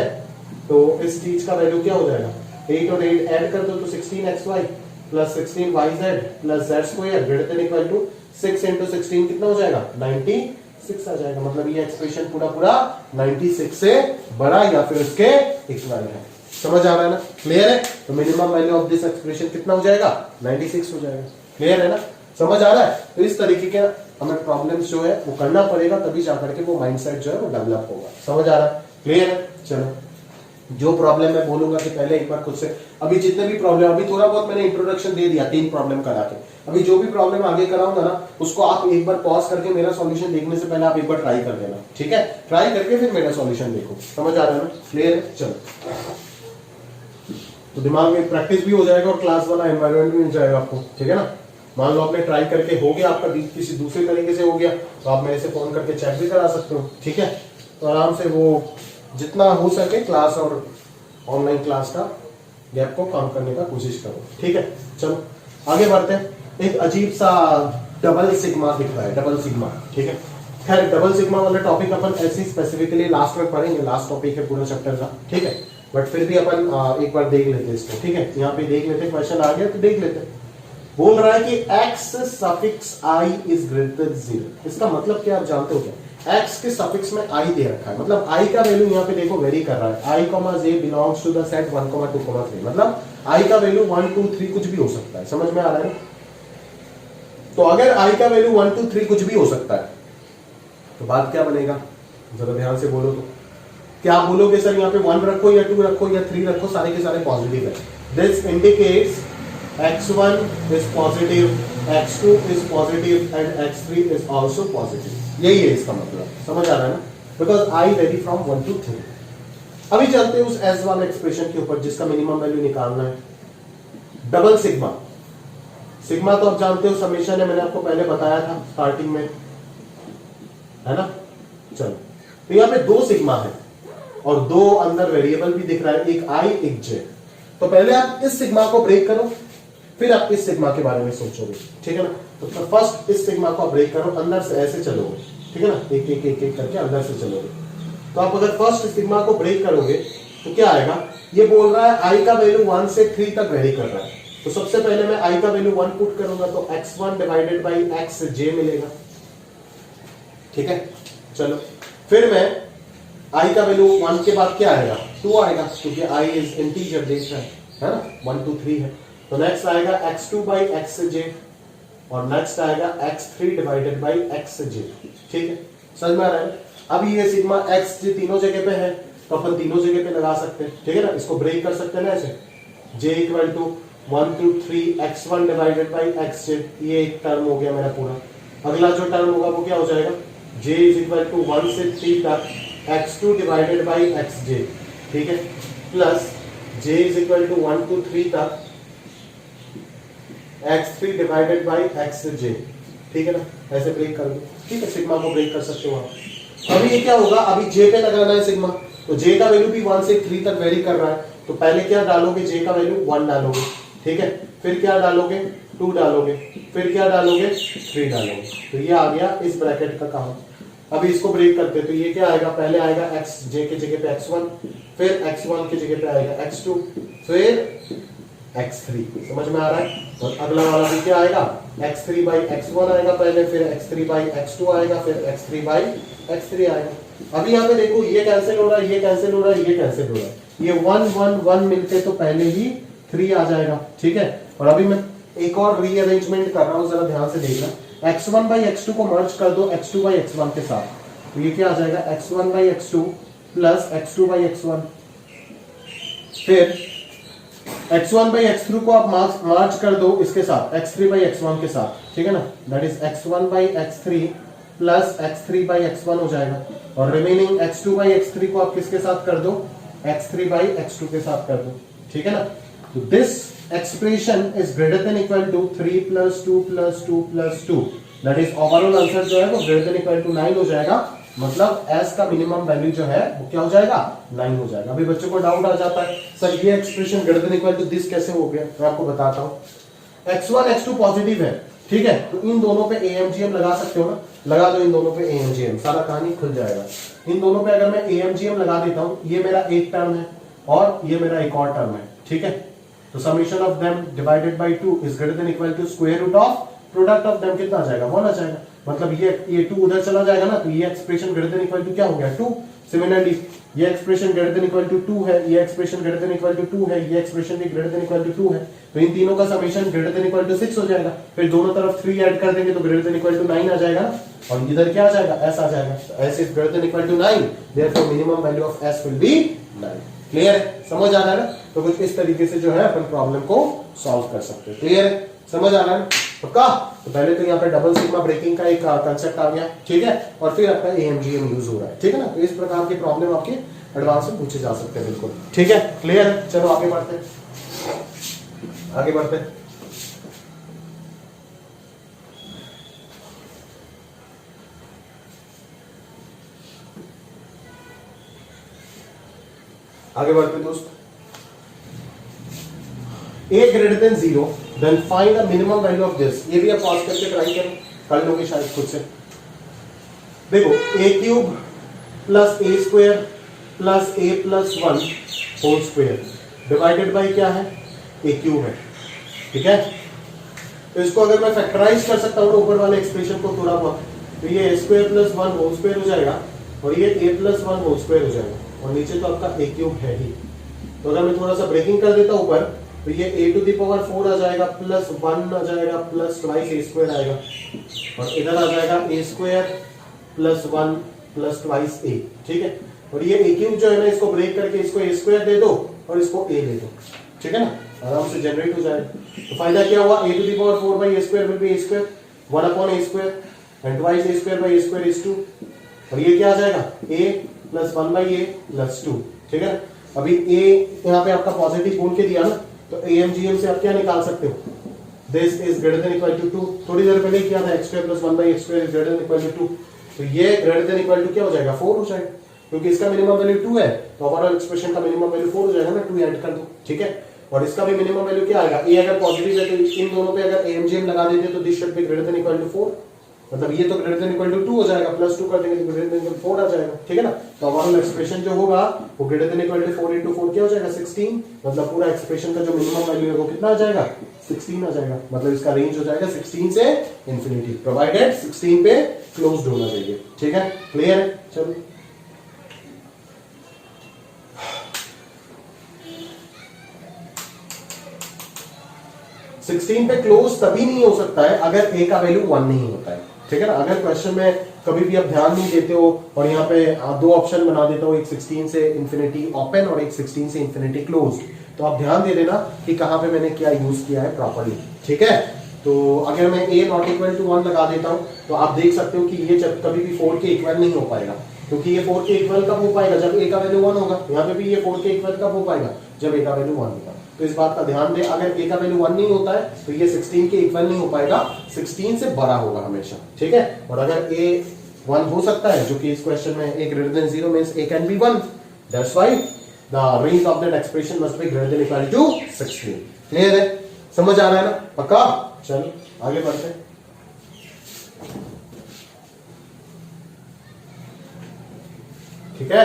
तो इस चीज का वैल्यू क्या हो जाएगा, 8 और 8 ऐड कर दो तो 16xy plus 16yz plus z square greater than equal to 6 into 16 कितना हो जाएगा 96 आ जाएगा। मतलब ये एक्सप्रेशन पूरा 96 से बड़ा या फिर उसके इक्वल है। समझ आ रहा है ना, क्लियर है? तो minimum value of this expression कितना हो जाएगा 96 हो जाएगा। क्लियर है ना, समझ आ रहा है? तो इस तरीके के हमें प्रॉब्लम्स जो है वो करना पड़ेगा, तभी जाकर के वो माइंडसेट जो है वो डेवलप होगा। समझ आ रहा है, क्लियर है? चलो, जो प्रॉब्लम मैं बोलूंगा कि पहले एक बार खुद से, अभी जितने भी प्रॉब्लम, अभी थोड़ा बहुत मैंने इंट्रोडक्शन दे दिया 3 प्रॉब्लम करा के, अभी जो भी प्रॉब्लम आगे कराऊंगा ना उसको आप एक बार पॉज करके मेरा सॉल्यूशन देखने से पहले आप एक बार ट्राई कर देना। ठीक है, ट्राई करके फिर मेरा सॉल्यूशन देखो। समझ आ रहा है ना, क्लियर है? चलो, तो दिमाग में प्रैक्टिस भी हो जाएगा और क्लास वाला एनवायरनमेंट भी मिल जाएगा आपको। ठीक है ना, मान लो आपने ट्राई करके हो गया, आपका किसी दूसरे तरीके से हो गया तो आप मेरे से फोन करके चेक भी करा सकते हो। ठीक है, तो आराम से वो जितना हो सके क्लास और ऑनलाइन क्लास का गैप को कम करने का कोशिश करो। ठीक है, चलो आगे बढ़ते हैं। एक अजीब सा डबल सिग्मा दिख रहा है, डबल सिग्मा। ठीक है, खैर डबल सिग्मा वाला टॉपिक अपन ऐसे स्पेसिफिकली लास्ट में पढ़ेंगे, लास्ट टॉपिक है पूरा चैप्टर का। ठीक है, बट फिर भी अपन एक बार देख लेते इसको। ठीक है, यहाँ पे देख लेते, क्वेश्चन आ गया तो देख लेते। बोल रहा है कि x suffix i is greater 0। इसका मतलब क्या आप जानते हो क्या? x के सफिक्स में i दे रखा है, मतलब i का वैल्यू यहाँ पे देखो वेरी कर रहा है। i, j belongs to the set 1, 2, 3, मतलब i का वैल्यू 1, 2, 3 कुछ भी हो सकता है। समझ में आ रहा है? तो अगर i का वैल्यू 1, 2, 3 कुछ भी हो सकता है तो बात क्या बनेगा, जरा ध्यान से बोलो। तो क्या आप बोलोगे सर यहाँ पे 1 रखो या 2 रखो या 3 रखो, सारे के सारे पॉजिटिव है। This indicates x1 is positive, x2 is positive and x3 is also positive। यही है इसका मतलब। समझ आ रहा है ना, because i very from 1 to 3। अभी चलते हैं उस s वाले एक्सप्रेशन के ऊपर जिसका मिनिमम वैल्यू निकालना है। डबल सिग्मा, सिग्मा तो आप जानते हो समेशन है, मैंने आपको पहले बताया था स्टार्टिंग में, है ना। चलो, तो यहाँ पे 2 सिग्मा है और 2 अंदर वेरिएबल भी दिख रहा है, एक i एक j। तो पहले आप इस सिग्मा को ब्रेक करो, फिर आप इस सिग्मा के बारे में सोचोगे। ठीक है ना, तो फर्स्ट इस सिग्मा को ब्रेक करो, अंदर से ऐसे चलोगे। ठीक है ना, एक एक एक एक करके अंदर से चलोगे। तो आप अगर फर्स्ट सिग्मा को ब्रेक करोगे तो क्या आएगा, ये बोल रहा है i का वैल्यू 1 से 3 तक वेरी कर रहा है। तो सबसे पहले मैं i का वैल्यू 1 पुट करूंगा तो x1 डिवाइडेड बाई xj मिलेगा। ठीक है, चलो, फिर मैं i का वैल्यू 1 के बाद क्या आएगा 2 आएगा, क्योंकि i इज इंटीजर देख रहा है ना, 1, 2, 3 है। तो नेक्स्ट आएगा x2 बाई xj और नेक्स्ट आएगा x3 डिवाइडेड बाई xj। ठीक है, समझ में आ रहा है? अब ये सिग्मा एक्स तीनों जगह पे है तो अपन तीनों जगह पे लगा सकते हैं, ठीक है ना। इसको ब्रेक कर सकते हैं ना ऐसे, j equal to 1 to 3 x1 divided by xj, ये एक टर्म हो गया मेरा पूरा। अगला जो टर्म होगा वो क्या हो जाएगा, j इज इक्वल टू 1 से 3 तक x2 डिवाइडेड बाई xj, ठीक है, plus j is equal to 1 to 3 तक x3 डिवाइडेड बाई xj, ठीक है ना। ऐसे ब्रेक कर दो, ठीक है, सिग्मा को ब्रेक कर सकते हो आप। अभी ये क्या होगा, अभी j पे लगाना है सिग्मा, तो j का वैल्यू भी 1 से 3 तक वेरी कर रहा है, तो पहले क्या डालोगे, j का वैल्यू 1 डालोगे, ठीक है, फिर क्या डालोगे 2 डालोगे, फिर क्या डालोगे 3 डालोगे, तो ये आ गया इस ब्रैकेट का काम। अभी इसको ब्रेक करते हैं तो ये क्या आएगा, पहले आएगा x j के जगह पे x1, फिर x1 की जगह पे आएगा x2, फिर x3, समझ में आ रहा है। और अगला वाला भी क्या आएगा, x3 बाई x1 आएगा पहले, फिर x3 बाई x2 आएगा, फिर x3 बाई x3 आएगा। अभी यहाँ पे देखो ये कैंसिल हो रहा है, ये कैंसिल हो रहा है, ये कैंसिल हो रहा है, ये 1 1 1 मिलके तो पहले ही 3 आ जाएगा, ठीक है। और अभी मैं एक और रीअरेंजमेंट कर रहा हूं, जरा ध्यान से देखना। x1 बाई x2 को मर्ज कर दो x2 बाई x1 के साथ, तो ये क्या आ जाएगा, x1 by x2 plus x2 by x1, फिर x1 बाई x3 को आप मार्च कर दो इसके साथ x3 बाई x1 के साथ, ठीक है ना, that is x1 by x3 plus x3 by x1 हो जाएगा। और रिमेनिंग x2 बाई x3 को आप किसके साथ कर दो, x3 बाई x2 के साथ कर दो, ठीक है ना। तो this expression is greater than equal to 3 plus 2 plus 2 plus 2, that is overall answer जो है वो ग्रेटर देन इक्वल टू 9 हो जाएगा। मतलब s का मिनिमम वैल्यू जो है वो क्या हो जाएगा, 9 हो जाएगा। अभी बच्चों को डाउट आ जाता है, सर ये expression greater than equal to this कैसे हो गया, मैं आपको बताता हूं। x1 x2 पॉजिटिव है, ठीक है, तो इन दोनों पे AMGM लगा सकते हो ना, लगा दो इन दोनों पे AMGM, सारा कहानी खुल जाएगा। इन दोनों पे अगर मैं AMGM लगा देता हूं, ये मेरा एक टर्म है और ये मेरा एक और टर्म है, ठीक है, तो summation of them divided by 2 is greater than equal to square root of product of them कितना आ जाएगा, 1 आ जाएगा। मतलब ये 2 उधर चला जाएगा ना, तो ये expression greater than equal to क्या हो गया, 2। सिमिलरली ये expression greater than equal to 2 है, ये expression greater than equal to 2 है, ये एक्सप्रेशन भी ग्रेटर देन इक्वल टू 2 है, तो इन तीनों का summation greater than equal to 6 हो जाएगा। फिर दोनों तरफ 3 ऐड कर देंगे तो ग्रेटर देन इक्वल टू 9 आ जाएगा, और इधर क्या आ जाएगा, s आ जाएगा। s is greater than equal to 9, therefore minimum value of s will be 9। Clear है, समझ आ रहा है ना। तो कुछ इस तरीके से जो है अपन प्रॉब्लम को सॉल्व कर सकते हैं। क्लियर है, समझ आ रहा है पक्का। तो पहले तो यहाँ पे डबल सिग्मा ब्रेकिंग का एक कंसेप्ट आ गया, ठीक है, और फिर आपका AMGM यूज हो रहा है, ठीक है ना। तो इस प्रकार के प्रॉब्लम आपके एडवांस में पूछे जा सकते हैं, बिल्कुल ठीक है। क्लियर है, चलो आगे बढ़ते हैं, आगे बढ़ते हैं। आगे बढ़ते दोस्त। a greater than 0 then find the minimum value of this. ये भी आप पॉज करके ट्राई करें, कर लोगे शायद खुद से। देखो a cube plus a square plus a plus 1 whole square divided by क्या है, a क्यूब है, ठीक है। तो इसको अगर मैं फैक्टराइज कर सकता हूँ ऊपर वाले एक्सप्रेशन को थोड़ा बहुत, तो ये a square plus 1 whole square हो जाएगा और ये a प्लस 1 होल स्क्वायर हो जाएगा, और नीचे तो आपका a क्यूब है ही। तो अगर मैं थोड़ा सा ब्रेकिंग कर देता हूं ऊपर, तो ये a टू द पावर 4 आ जाएगा प्लस 1 आ जाएगा प्लस ट्वाइस a स्क्वायर आएगा, और इधर आ जाएगा a square plus 1 plus twice a, ठीक है। और ये a क्यूब जो है ना, इसको ब्रेक करके इसको a स्क्वायर दे दो और इसको a दे दो, ठीक है ना, आराम से जनरेट हो जाएगा। तो फायदा क्या हुआ, a to the power 4 by a square will be a square 1 upon a square and twice a square by a square is 2, और ये क्या आ जाएगा a plus 1 by a plus 2, ठीक है। अभी a यहाँ पे आपका पॉजिटिव बोल के दिया ना, तो AMGM से आप क्या निकाल सकते हो, this is greater than equal to 2। थोड़ी देर पहले किया था x square plus 1 by x square is greater than equal to 2, तो ये ग्रेटर देन इक्वल टू क्या हो जाएगा, 4 हो जाएगा, क्योंकि इसका मिनिमम वैल्यू 2 है, तो ओवरऑल एक्सप्रेशन का मिनिमम वैल्यू 4 हो जाएगा ना, 2 ऐड कर दो, ठीक है। और इसका भी मिनिमम वैल्यू क्या आएगा, a अगर पॉजिटिव है तो इन दोनों पे अगर AMGM लगा देते तो this should be greater than equal to 4, मतलब ये तो ग्रेटर देन इक्वल टू 2 हो जाएगा, प्लस 2 कर देंगे तो ग्रेटर देन इक्वल 4 आ जाएगा, ठीक है ना। तो ओवरऑल एक्सप्रेशन जो होगा वो greater than equal to 4 into 4 क्या हो जाएगा, 16, मतलब पूरा एक्सप्रेशन का जो मिनिमम वैल्यू है वो कितना आ जाएगा, 16 आ जाएगा। मतलब इसका रेंज हो जाएगा 16 से इंफिनिटी, प्रोवाइडेड 16 पे क्लोज्ड होना चाहिए, ठीक है। क्लियर है, चलो। पे क्लोज तभी नहीं हो सकता है अगर a का वैल्यू 1 नहीं होता है, ठीक है ना। अगर क्वेश्चन में कभी भी आप ध्यान नहीं देते हो और यहाँ पे दो ऑप्शन बना देता हो, एक 16 से इंफिनिटी ओपन और एक 16 से इंफिनिटी क्लोज, तो आप ध्यान दे देना कि कहाँ पे मैंने क्या यूज किया है प्रॉपरली, ठीक है। तो अगर मैं a नॉट इक्वल टू 1 लगा देता हूँ तो आप देख सकते हो कि ये जब कभी भी 4 के इक्वल नहीं हो पाएगा, क्योंकि ये 4 के इक्वल कब हो पाएगा, जब a का वैल्यू 1 होगा। यहाँ पे भी ये 4 के इक्वल कब हो पाएगा, जब a का वैल्यू 1 होगा। तो इस बात का ध्यान दे, अगर a का वैल्यू 1 नहीं होता है तो ये 16 के इक्वल नहीं हो पाएगा, 16 से बड़ा होगा हमेशा, ठीक है। और अगर a 1 हो सकता है, जो कि इस क्वेश्चन में a greater than 0 means a can be 1, that's why the range of that expression must be greater than equal to 16। Clear है, समझ आ रहा है ना, पक्का। चलो आगे बढ़ते हैं। ठीक है,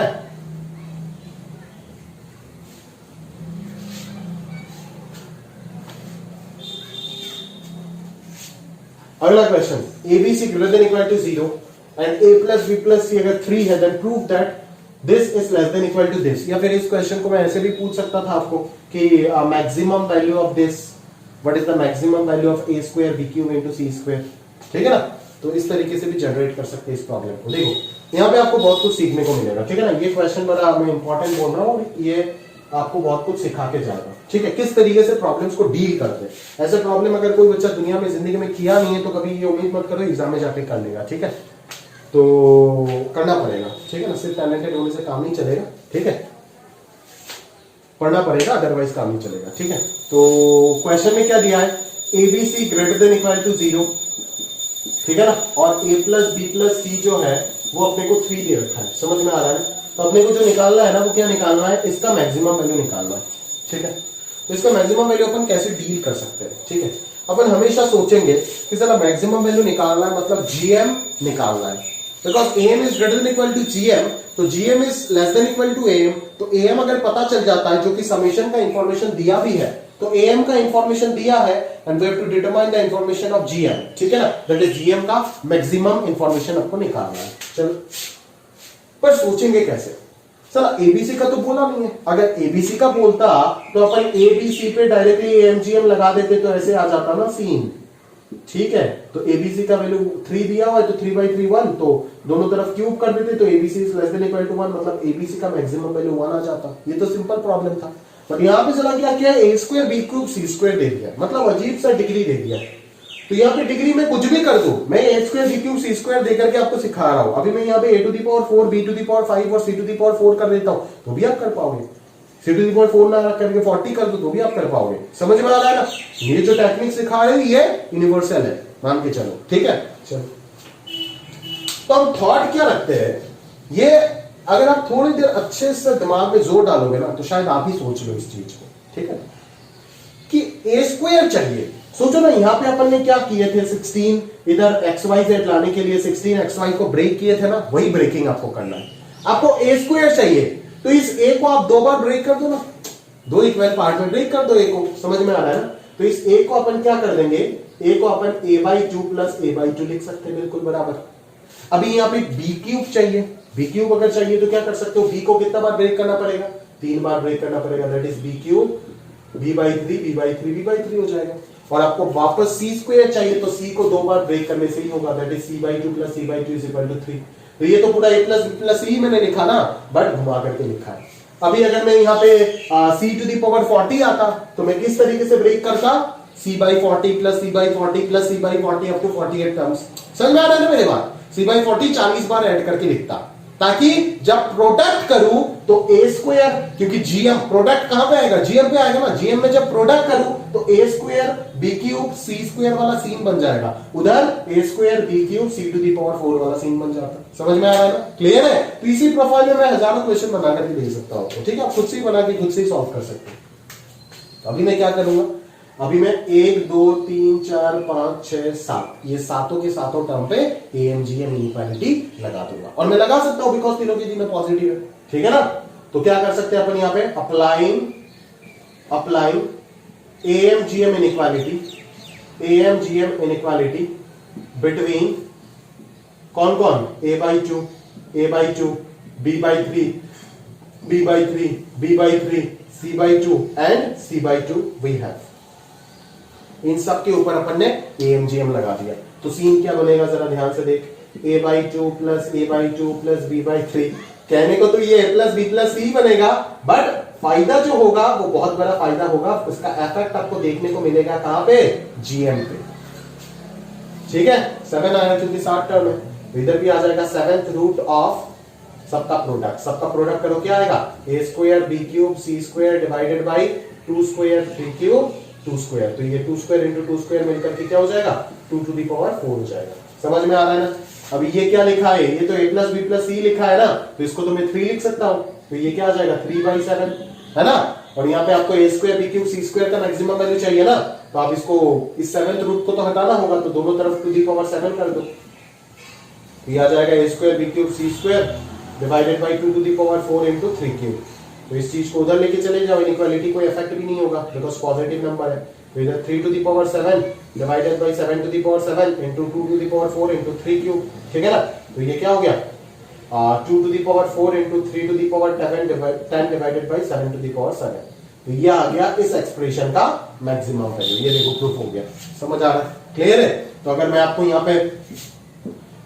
अगला question, ABC greater than equal to 0 and A plus B plus C अगर 3 है, then prove that this is less than equal to this. या फिर इस क्वेश्चन को मैं ऐसे भी पूछ सकता था आपको कि maximum value of this, what is the maximum value of A square B cube into C square, ठीक है ना। तो इस तरीके से भी जनरेट कर सकते हैं इस प्रॉब्लम को। देखो यहाँ पे आपको बहुत कुछ सीखने को मिलेगा, ठीक है ना। ये क्वेश्चन बड़ा मैं इंपॉर्टेंट बोल रहा हूँ, ये आपको बहुत कुछ सिखा के जाएगा, ठीक है, किस तरीके से प्रॉब्लम्स को डील करते हैं। ऐसे प्रॉब्लम अगर कोई बच्चा दुनिया में जिंदगी में किया नहीं है तो कभी ये उम्मीद मत करो एग्जाम में जाके कर लेगा, ठीक है। तो करना पड़ेगा, ठीक है ना, सिर्फ टैलेंटेड होने से काम नहीं चलेगा, ठीक है, पढ़ना पड़ेगा, अदरवाइज काम नहीं चलेगा, ठीक है। तो क्वेश्चन में क्या दिया है, ABC greater than equal to 0, ठीक है ना, और A plus B plus C जो है वो अपने को 3 दे रखा है, समझ में आ रहा है। तो अपने को जो निकालना है ना वो क्या निकालना है, इसका मैक्सिमम वैल्यू निकालना है, ठीक है। तो इसका मैक्सिमम वैल्यू अपन कैसे डील कर सकते हैं, ठीक है। अपन हमेशा सोचेंगे कि चलो मैक्सिमम वैल्यू निकालना है, मतलब GM निकालना है, because AM is greater than equal to GM, तो GM is less than equal to AM। तो AM अगर पता चल जाता है, जो कि समेशन का इंफॉर्मेशन दिया भी है, तो AM का इंफॉर्मेशन दिया है and we have to determine the information of GM, ठीक है ना, दैट इज GM का मैक्सिमम इंफॉर्मेशन आपको निकालना है। चलो पर सोचेंगे कैसे, सर ABC का तो बोला नहीं है, अगर ABC का बोलता तो अपन ABC पे डायरेक्टली AMGM लगा देते तो ऐसे आ जाता ना सीन, ठीक है। तो ABC का वैल्यू 3 दिया हुआ है तो 3/3 1, तो दोनों तरफ क्यूब कर देते तो ABC is less than equal to 1, मतलब ABC का मैक्सिमम वैल्यू 1 आ जाता। ये तो सिंपल प्रॉब्लम था, बट यहां पे चला क्या किया, A square B cube C square दे दिया, मतलब अजीब सा डिग्री दे दिया। तो यहाँ पे डिग्री में कुछ भी कर दूं, मैं A square B cube C square देकर के आपको सिखा रहा हूं। अभी मैं यहाँ पे A to the power 4 B to the power 5 और C टू दी पावर 4 कर देता हूं तो भी आप कर पाओगे। C टू दी पावर 4 ना करके 40 कर दो तो भी आप कर पाओगे, समझ में आ रहा है ना। ये जो टेक्निक सिखा रहे हैं ये यूनिवर्सल है, मान के चलो, ठीक है। चलो तो हम थॉट क्या रखते हैं, ये अगर आप थोड़ी देर अच्छे से दिमाग में जोर डालोगे ना तो शायद आप ही सोच लो इस चीज को, ठीक है, कि A स्क्वायर चाहिए। सोचो ना, यहाँ पे अपन ने क्या किए थे, 16 इधर XYZ लाने के लिए 16 XY को ब्रेक किए थे ना, वही ब्रेकिंग आपको करना है। आपको A स्क्वायर चाहिए तो इस A को आप 2 बार ब्रेक कर दो ना, 2 इक्वल पार्ट में ब्रेक कर दो A को, समझ में आ रहा है ना। तो इस A को अपन क्या कर देंगे, A को अपन A/2 प्लस A/2 लिख सकते हैं, बिल्कुल बराबर। अभी यहाँ पे B क्यूब चाहिए, B क्यूब अगर चाहिए तो क्या कर सकते हो, B को कितना बार ब्रेक करना पड़ेगा, 3 बार ब्रेक करना पड़ेगा, that is B cube, B/3 हो जाएगा। और आपको वापस C स्क्वायर चाहिए तो C को 2 बार ब्रेक करने से ही होगा, that is C/2 plus C/2 is equal to 3। तो ये तो पूरा A plus B plus C मैंने लिखा ना, बट घुमा करके लिखा है। अभी अगर मैं यहाँ पे C टू दी पावर 40 आता तो मैं किस तरीके से ब्रेक करता, C/40 plus C/40 plus C/40 up to 48 terms, समझ में आ रहा है मेरे बात। C/40 40 बार ऐड करके लिखता, ताकि जब प्रोडक्ट करूं तो A स्क्वायर, क्योंकि GM प्रोडक्ट कहां पे आएगा, GM पे आएगा ना, GM में जब प्रोडक्ट करूं तो A square B cube C square वाला सीन बन जाएगा, उधर A square B cube C to the power 4 वाला सीन बन जाता। समझ में आ रहा है ना, क्लियर है। तो इसी प्रोफाइल में मैं हजारों क्वेश्चन बना करके दे सकता हूं, ठीक है, आप खुद से ही बना के खुद से ही सॉल्व कर सकते हैं। तो अभी मैं क्या करूंगा, अभी मैं 1 2 3 4 5 6 7 ये सातों के सातों टर्म पे AMGM इनइक्वालिटी लगा दूंगा, और मैं लगा सकता हूं बिकॉज तीनों की तीनों पॉजिटिव है, ठीक है ना। तो क्या कर सकते हैं अपन यहाँ पे, अप्लाइंग AMGM इनइक्वालिटी बिटवीन कौन कौन, A/2 B/3 C/2 and C/2 we have, इन सब के ऊपर अपन ने AMGM लगा दिया। तो सीन क्या बनेगा जरा ध्यान से देख, a/2 plus a/2 plus b/3। कहने को तो ये a plus b plus c बनेगा, बट फायदा जो होगा वो बहुत बड़ा फायदा होगा, उसका इफेक्ट आपको देखने को मिलेगा कहां पे, जीएम पे। ठीक है, 7 आया क्योंकि 7 टर्म है, इधर भी आ जाएगा 7th रूट ऑफ सबका प्रोडक्ट। सबका प्रोडक्ट करो क्या आएगा, a square b cube c square divided by 2 square 3 cube 2 square. तो ये 2 स्क्वायर इंटू 2 स्क्वायर मिलकर के क्या हो जाएगा, 2 टू द पावर 4 हो जाएगा। समझ में आ रहा है ना। अभी ये क्या लिखा है, ये तो a plus b plus c लिखा है ना, तो इसको तो मैं 3 लिख सकता हूं, तो ये क्या आ जाएगा 3/7 है ना। और यहाँ पे आपको a square b cube c square का मैक्सिमम वैल्यू चाहिए ना, तो आप इसको इस 7th रूट को तो हटाना होगा, तो दोनों तरफ टू द पावर 7 कर दो। ये आ जाएगा a square b cube c square divided by 2 to the power 4 into 3 cube. तो इस चीज को उधर लेके चले जाओ, इनइक्वालिटी कोई इफेक्ट भी नहीं होगा बिकॉज पॉजिटिव नंबर है। तो इधर 3 to the power 7 divided by 7 to the power 7 into 2 to the power 4 into 3 cube. ठीक है ना, तो ये क्या हो गया 2 to the power 4 into 3 to the power 10 divided by 7 to the power 7। तो ये आ गया इस एक्सप्रेशन का मैक्सिमम वैल्यू। ये देखो प्रूफ हो गया, समझ आ रहा है, क्लियर है। तो अगर मैं आपको यहाँ पे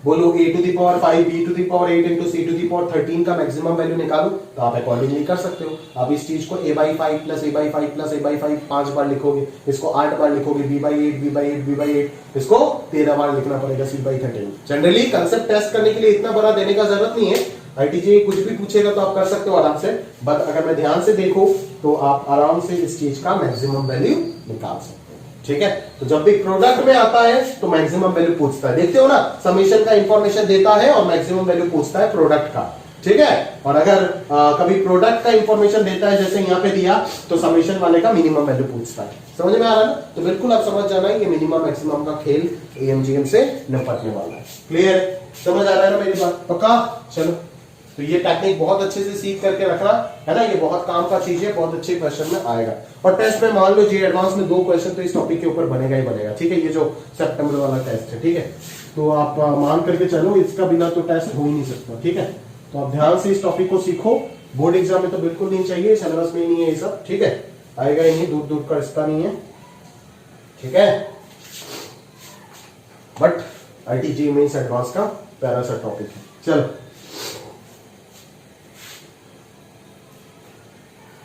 बोलो a to the power 5 b to the power 8 into c to the power 13 का मैक्सिमम वैल्यू निकालो, तो आप अकॉर्डिंगली कर सकते हो। आप इस चीज को a/5 plus a/5 plus a/5 5 बार लिखोगे, इसको 8 बार लिखोगे, b/8 b/8 b/8, इसको 13 बार लिखना पड़ेगा c/13। जनरली कंसेप्ट टेस्ट करने के लिए इतना बड़ा देने का जरूरत नहीं है, आईटीजे कुछ भी पूछेगा तो आप कर सकते हो आराम से, बट अगर मैं ध्यान से देखो तो आप आराम से इस चीज का मैक्सिमम वैल्यू निकाल सकते हो। ठीक है, तो जब भी प्रोडक्ट में आता है तो मैक्सिमम वैल्यू पूछता है, देखते हो ना, समेशन का इंफॉर्मेशन देता है और मैक्सिमम वैल्यू पूछता है प्रोडक्ट का। ठीक है, और अगर कभी प्रोडक्ट का इंफॉर्मेशन देता है जैसे यहाँ पे दिया, तो समेशन वाले का मिनिमम वैल्यू पूछता है। समझ में आ रहा है ना। तो बिल्कुल आप समझ जाना है, ये मिनिमम मैक्सिमम का खेल एएमजीएम से निपटने वाला है। क्लियर है, समझ आ रहा है ना मेरी बात, पक्का। चलो, तो ये टेक्निक बहुत अच्छे से सीख करके रखना है ना, ये बहुत काम का चीज है, बहुत अच्छे क्वेश्चन में आएगा। और टेस्ट में मान लो जी एडवांस में 2 क्वेश्चन तो इस टॉपिक के ऊपर बनेगा ही बनेगा। ठीक है, ये जो सितंबर वाला टेस्ट है, ठीक है, तो आप मान करके चलो, इसका बिना तो टेस्ट हो ही नहीं सकता। ठीक है, तो आप ध्यान से इस टॉपिक को सीखो, बोर्ड एग्जाम में तो बिल्कुल नहीं चाहिए, सिलेबस में ही नहीं है ये सब। ठीक है, आएगा ही नहीं, दूर दूर का रिश्ता नहीं है। ठीक है, बट आईटीजे मेंस एडवांस का प्यारा सा टॉपिक है। चलो,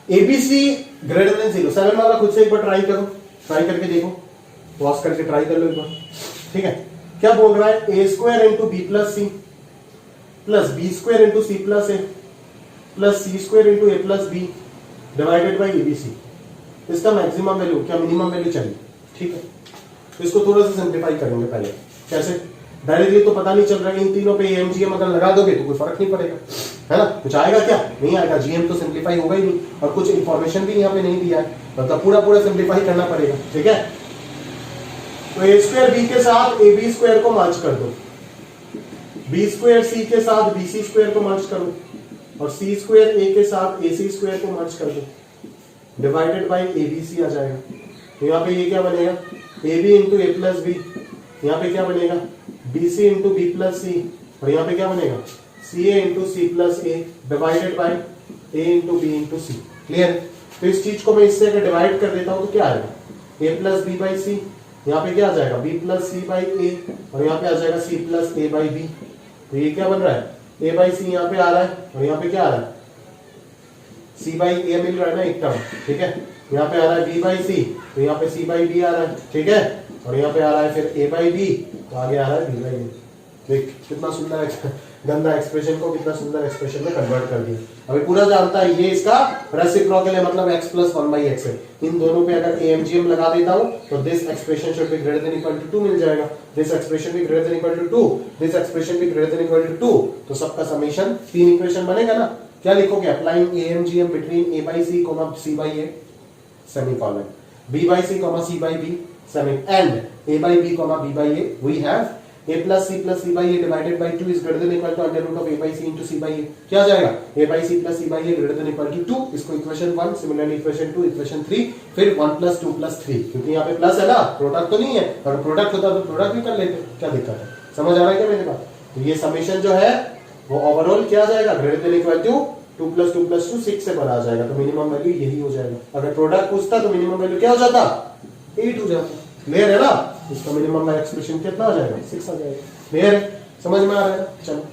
एबीसी ग्रेटर देन 0, 7 वाला खुद से एक बार ट्राई करो, ट्राई करके देखो, पॉज करके ट्राई कर लो एक बार। ठीक है, क्या बोल रहा है, a square into b plus c plus b square into c plus a plus c square into a plus b divided by abc. इसका मैक्सिमम वैल्यू क्या मिनिमम वैल्यू चाहिए। ठीक है, तो इसको थोड़ा सा सिंप्लीफाई करेंगे पहले। कैसे, डायरेक्टली तो पता नहीं चल रहा है, इन तीनों पे एएमजीएम अगर लगा दोगे तो कोई फर्क नहीं पड़ेगा, है ना। कुछ आएगा क्या, नहीं आएगा, जीएम तो सिंप्लीफाई होगा ही नहीं, और कुछ इंफॉर्मेशन भी यहाँ पे नहीं दिया है, मतलब पूरा सिंप्लीफाई करना पड़ेगा। ठीक है, तो ए स्क्वायर बी के साथ ए बी स्क्वायर को मर्ज कर दो, बी स्क्वायर सी के साथ बी सी स्क्वायर को मर्ज करो, और सी स्क्वायर ए के साथ ए सी स्क्वायर को मर्ज कर दो, divided by a b c आ जाएगा। तो यहाँ पे ये क्या बनेगा, a b into a plus b, यहाँ पे क्या बनेगा, b c into b plus c, और यहाँ पे क्या बनेगा, c a into c plus a divided by a into b into c. Clear. तो इस चीज को मैं इससे अगर डिवाइड कर देता हूं तो क्या आएगा, ए प्लस बी बाई सी, यहाँ पे क्या आ जाएगा, B plus C by A, और यहाँ पे आ जाएगा C plus A by B. तो ये क्या बन रहा है, ए बाई सी यहाँ पे आ रहा है, और यहाँ पे क्या आ रहा है, सी बाई ए मिल रहा है ना एक टर्म। ठीक है, यहाँ पे आ रहा है बी बाई सी, तो यहाँ पे सी बाई बी आ रहा है। ठीक है, और यहाँ पे आ रहा है फिर ए बाई बी, तो आगे आ रहा है बी बाई ए। देख कितना सुंदर गंदा एक्सप्रेशन को कितना सुंदर एक्सप्रेशन में कन्वर्ट कर दिया। अभी पूरा जानता है ये इसका रेसिप्रोकल है, मतलब x प्लस 1/x है। इन दोनों पे अगर AMGM लगा देता हूं तो this expression should be greater than equal to 2 मिल जाएगा, दिस एक्सप्रेशन भी greater than equal to 2, this expression भी ग्रेटर देन इक्वल टू 2। तो सबका समेशन 3 इक्वेशन बनेगा ना। क्या लिखोगे, applying AMGM between a by c, c by a, semicolon, b by c, c by b, semi, and a by b, b by a, we have a plus c by a divided by 2 is greater than equal to under root of a by c into c by a। क्या आ जाएगा, a by c plus c by a greater than equal to 2। इसको equation 1, similarly equation 2, equation 3, फिर 1 plus 2 plus 3, क्योंकि यहाँ पे plus है ना, प्रोडक्ट तो नहीं है, अगर प्रोडक्ट होता तो प्रोडक्ट भी कर लेते, क्या दिक्कत है। समझ आ रहा है क्या मेरे बात। तो ये समेशन जो है वो ओवरऑल क्या आ जाएगा, greater than equal to 2 plus 2 plus 2 6 से बड़ा आ जाएगा। तो मिनिमम वैल्यू यही हो जाएगा। अगर प्रोडक्ट पूछता तो मिनिमम वैल्यू क्या हो जाता, 8 हो जाता। क्लियर है ना। इसका मिनिमम का एक्सप्रेशन कितना आ जाएगा, 6 आ जाएगा। क्लियर है, समझ में आ रहा है ना? चलो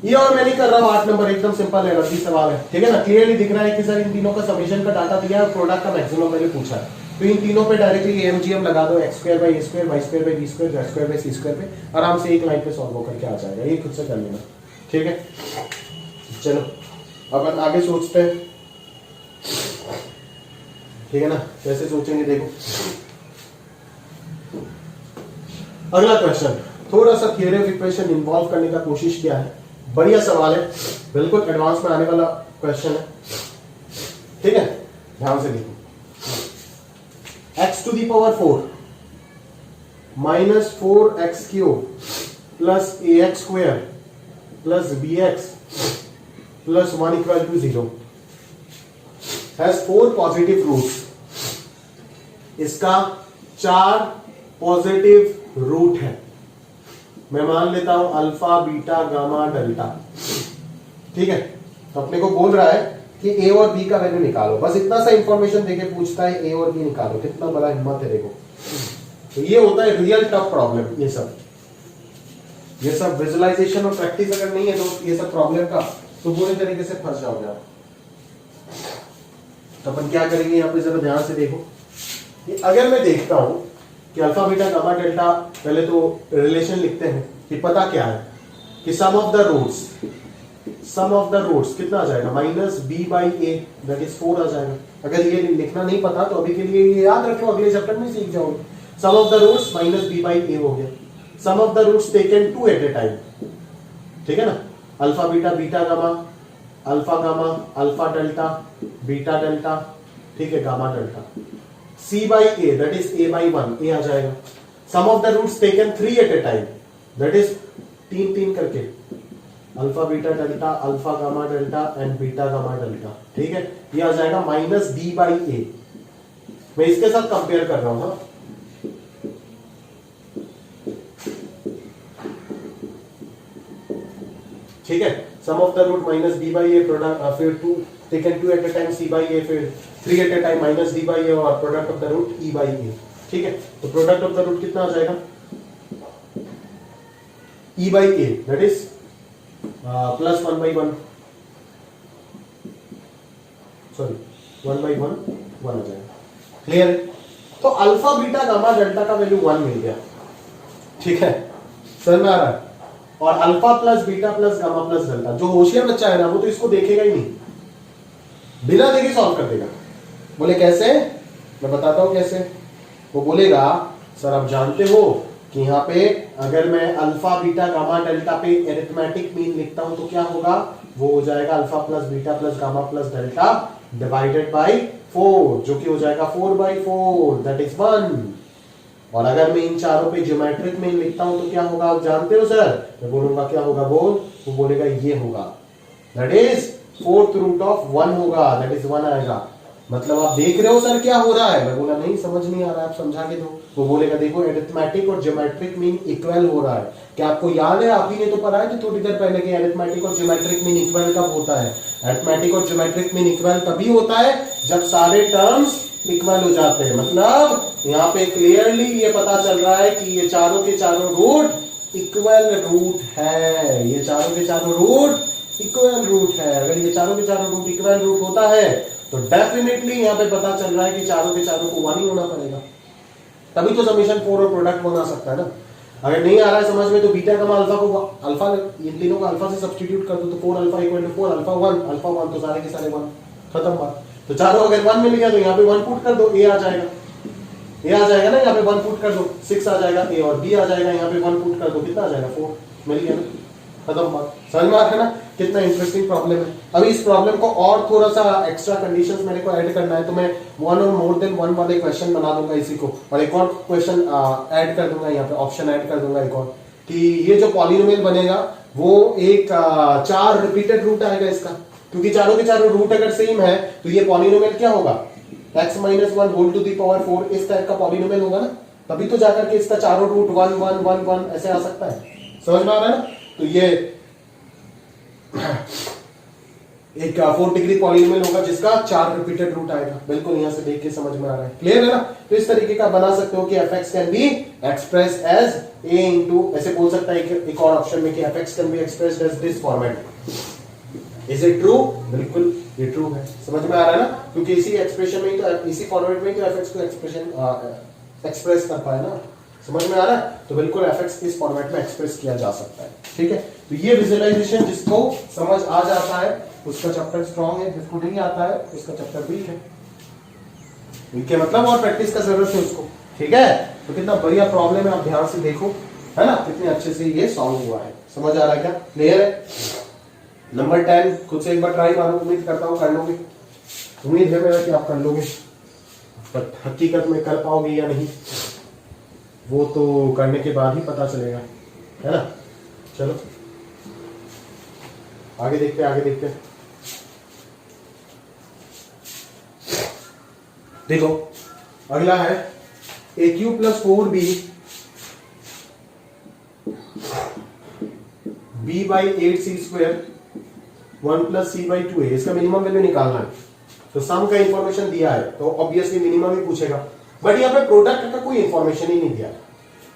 ये और मैं नहीं कर रहा हूं, 8 नंबर एकदम सिंपल है, रद्दी सवाल है, ठीक है ना? क्लियरली दिख रहा है कि सर इन तीनों का समेशन का डाटा दिया है, प्रोडक्ट का मैक्सिमम मैंने पूछा है, तो इन तीनों पे डायरेक्टली एमजीएम लगा दो, X square by A square, Y square by B square, Z square by C square पे आराम से एक लाइन पे सॉल्व करके आ जाएगा, ये खुद से कर लेना, ठीक है? चलो अब आगे सोचते हैं, ठीक है ना? कैसे सोचेंगे देखो। अगला क्वेश्चन थोड़ा सा थियरी ऑफ इक्वेशन इन्वॉल्व करने का कोशिश किया है, बढ़िया सवाल है, बिल्कुल एडवांस में आने वाला क्वेश्चन है, ठीक है? ध्यान से देखो, x to the power 4 minus 4x cube plus ax square plus bx plus 1 equal to 0 has 4 positive roots, इसका 4 पॉजिटिव रूट है, मैं मान लेता हूं अल्फा बीटा गामा डेल्टा, ठीक है? तो अपने को बोल रहा है कि ए और बी का वैल्यू निकालो, बस इतना सा इंफॉर्मेशन देके पूछता है ए और बी निकालो, कितना बड़ा हिम्मत है देखो। तो ये होता है रियल टफ प्रॉब्लम, ये सब विजुअलाइजेशन और प्रैक्टिस अगर नहीं है तो ये सब प्रॉब्लम का तो पूरी तरीके से फंस जाओगे आप। तो अपन क्या करेंगे यहाँ पे जरा ध्यान से देखो, कि अगर मैं देखता हूं कि अल्फा बीटा गामा डेल्टा, पहले तो रिलेशन लिखते हैं कि पता क्या है कि सम ऑफ द रूट्स कितना आ जाएगा, minus B by A that is 4 आ जाएगा। अगर ये लिखना नहीं पता तो अभी के लिए ये याद रखो, अगले चैप्टर में सीख जाओगे। Sum of the roots minus B by a हो गया, sum of the roots taken 2 at a time, ठीक है ना? Alpha beta beta gamma, alpha gamma alpha delta beta delta, ठीक है, gamma delta, c by a that is a by 1 a आ जाएगा। Sum of the roots taken 3 at a time that is 3 करके alpha beta delta alpha gamma delta and beta gamma delta, ठीक है? ये आ जाएगा माइनस b by a, मैं इसके साथ कंपेयर कर रहा हूं ना, ठीक है? Sum of the root minus b by a product, फिर 2 taken 2 at a time c by a, फिर 3 at a time minus d by a और product of the root e by a, ठीक है? तो प्रोडक्ट ऑफ द रूट कितना आ जाएगा, e by a that is plus 1 by 1, sorry 1 by 1 1 आ जाएगा, clear? तो अल्फा बीटा गामा डेल्टा का वैल्यू 1 मिल गया, ठीक है? समझ में आ रहा है? और alpha plus beta plus gamma plus delta, जो होशियार बच्चा है ना वो तो इसको देखेगा ही नहीं, बिना देखे सॉल्व कर देगा। बोले कैसे? मैं बताता हूं कैसे। वो बोलेगा सर आप जानते हो कि यहाँ पे अगर मैं अल्फा बीटा गामा डेल्टा पे एरिथमेटिक मीन लिखता हूं तो क्या होगा, वो हो जाएगा alpha plus beta plus gamma plus delta divided by 4, जो कि हो जाएगा 4/4 दैट इज 1। और अगर मैं इन चारों पे ज्योमेट्रिक मीन लिखता हूं तो क्या होगा, आप जानते हो सर? मैं बोलूंगा क्या होगा, वो बोलेगा ये होगा, that is 4th root of 1 होगा, दैट इज 1 आएगा। मतलब आप देख रहे हो सर क्या हो रहा है? मैं बोला नहीं समझ नहीं आ रहा है, आप समझा के दो। वो बोलेगा देखो एरिथमेटिक और ज्योमेट्रिक मीन इक्वल हो रहा है। क्या आपको याद है, आप ही ने तो पढ़ा है थोड़ी देर पहले कि एरिथमेटिक और ज्योमेट्रिक मीन इक्वल कब होता है? एरिथमेटिक और ज्योमेट्रिक मीन इक्वल तभी होता है जब सारे टर्म्स इक्वल हो जाते हैं। मतलब यहाँ पे क्लियरली ये पता चल रहा है कि ये चारों के चारों रूट इक्वल रूट है, ये चारों के चारों रूट इक्वल रूट है। अगर ये चारों के चारों रूट इक्वल रूट होता है तो डेफिनेटली यहाँ पे पता चल रहा है कि चारों के चारों को 1 ही होना पड़ेगा, तभी तो समेशन 4 और प्रोडक्ट बना सकता है ना। अगर नहीं आ रहा है समझ में तो बीटा गामा अल्फा को अल्फा, इन तीनों को अल्फा से सब्स्टिट्यूट कर दो तो 4 अल्फा इक्वल टू 4 अल्फा 1 तो सारे के सारे 1, खत्म बात। तो चारों अगर 1 मिल गया तो यहाँ पे 1 पुट कर दो, ए आ जाएगा, ए आ जाएगा ना, यहाँ पे 1 पुट कर दो 6 आ जाएगा, ए और बी आ जाएगा, यहाँ पे 1 पुट कर दो कितना आ जाएगा 4, मिल गया ना, खत्म बात। समझ में आ रहा है ना कितना इंटरेस्टिंग प्रॉब्लम है। अभी इस प्रॉब्लम को और थोड़ा सा एक्स्ट्रा कंडीशंस मेरे को ऐड करना है तो मैं 1 और मोर देन 1 वाले क्वेश्चन बना दूंगा इसी को, और एक और क्वेश्चन ऐड कर दूंगा, यहाँ पे ऑप्शन ऐड कर दूंगा एक और, कि ये जो पॉलिनोमियल बनेगा वो एक 4 रिपीटेड रूट आएगा इसका, क्योंकि चारों के चारों रूट अगर सेम है तो ये पॉलिनोमियल क्या होगा, x - 1 whole to the power 4 इस टाइप का पॉलिनोमियल होगा ना, तभी तो जाकर के इसका चारों रूट 1 1 1 1 ऐसे आ सकता है। समझ में आ रहा है ना? तो ये एक 4 डिग्री पॉलिनोमियल होगा जिसका 4 रिपीटेड रूट आएगा। बिल्कुल यहां से देख के समझ में आ रहा है, क्लियर है ना। तो इस तरीके का बना सकते हो कि fx can be express as a into, ऐसे बोल सकता है एक और ऑप्शन में कि fx can be expressed as this format. Is it true? बिल्कुल ये ट्रू है, समझ में आ रहा है ना, क्योंकि इसी एक्सप्रेशन में ही तो, इसी फॉर्मेट में ही तो fx को एक्सप्रेस कर पाए ना, समझ में आ रहा है। तो बिल्कुल fx इस फॉर्मेट में एक्सप्रेस किया जा सकता है, ठीक है। तो ये विजुअलाइजेशन जिसको समझ आ जाता है उसका चैप्टर स्ट्रांग है, जिसको नहीं आता है उसका चैप्टर वीक है। वीक है मतलब और प्रैक्टिस का जरूरत है उसको, ठीक है। तो कितना बढ़िया प्रॉब्लम है, आप ध्यान से देखो, है ना, कितने अच्छे से ये सॉल्व हुआ है, समझ आ रहा है क्या, क्लियर है। नंबर 10 खुद से एक बार ट्राई मारो, उम्मीद करता हूं कर लोगे, उम्मीद है मेरा कि आप कर लोगे, पर हकीकत में कर पाओगे या नहीं वो तो करने के बाद ही पता चलेगा, है ना। चलो आगे देखते हैं, आगे देखते हैं। देखो अगला है a q plus 4b b by 8c square 1 plus c by 2a, इसका मिनिमम वैल्यू निकालना है। तो सम का इंफॉर्मेशन दिया है तो ऑब्वियसली मिनिमम ही पूछेगा, बट यहाँ पे प्रोडक्ट का कोई इंफॉर्मेशन ही नहीं दिया।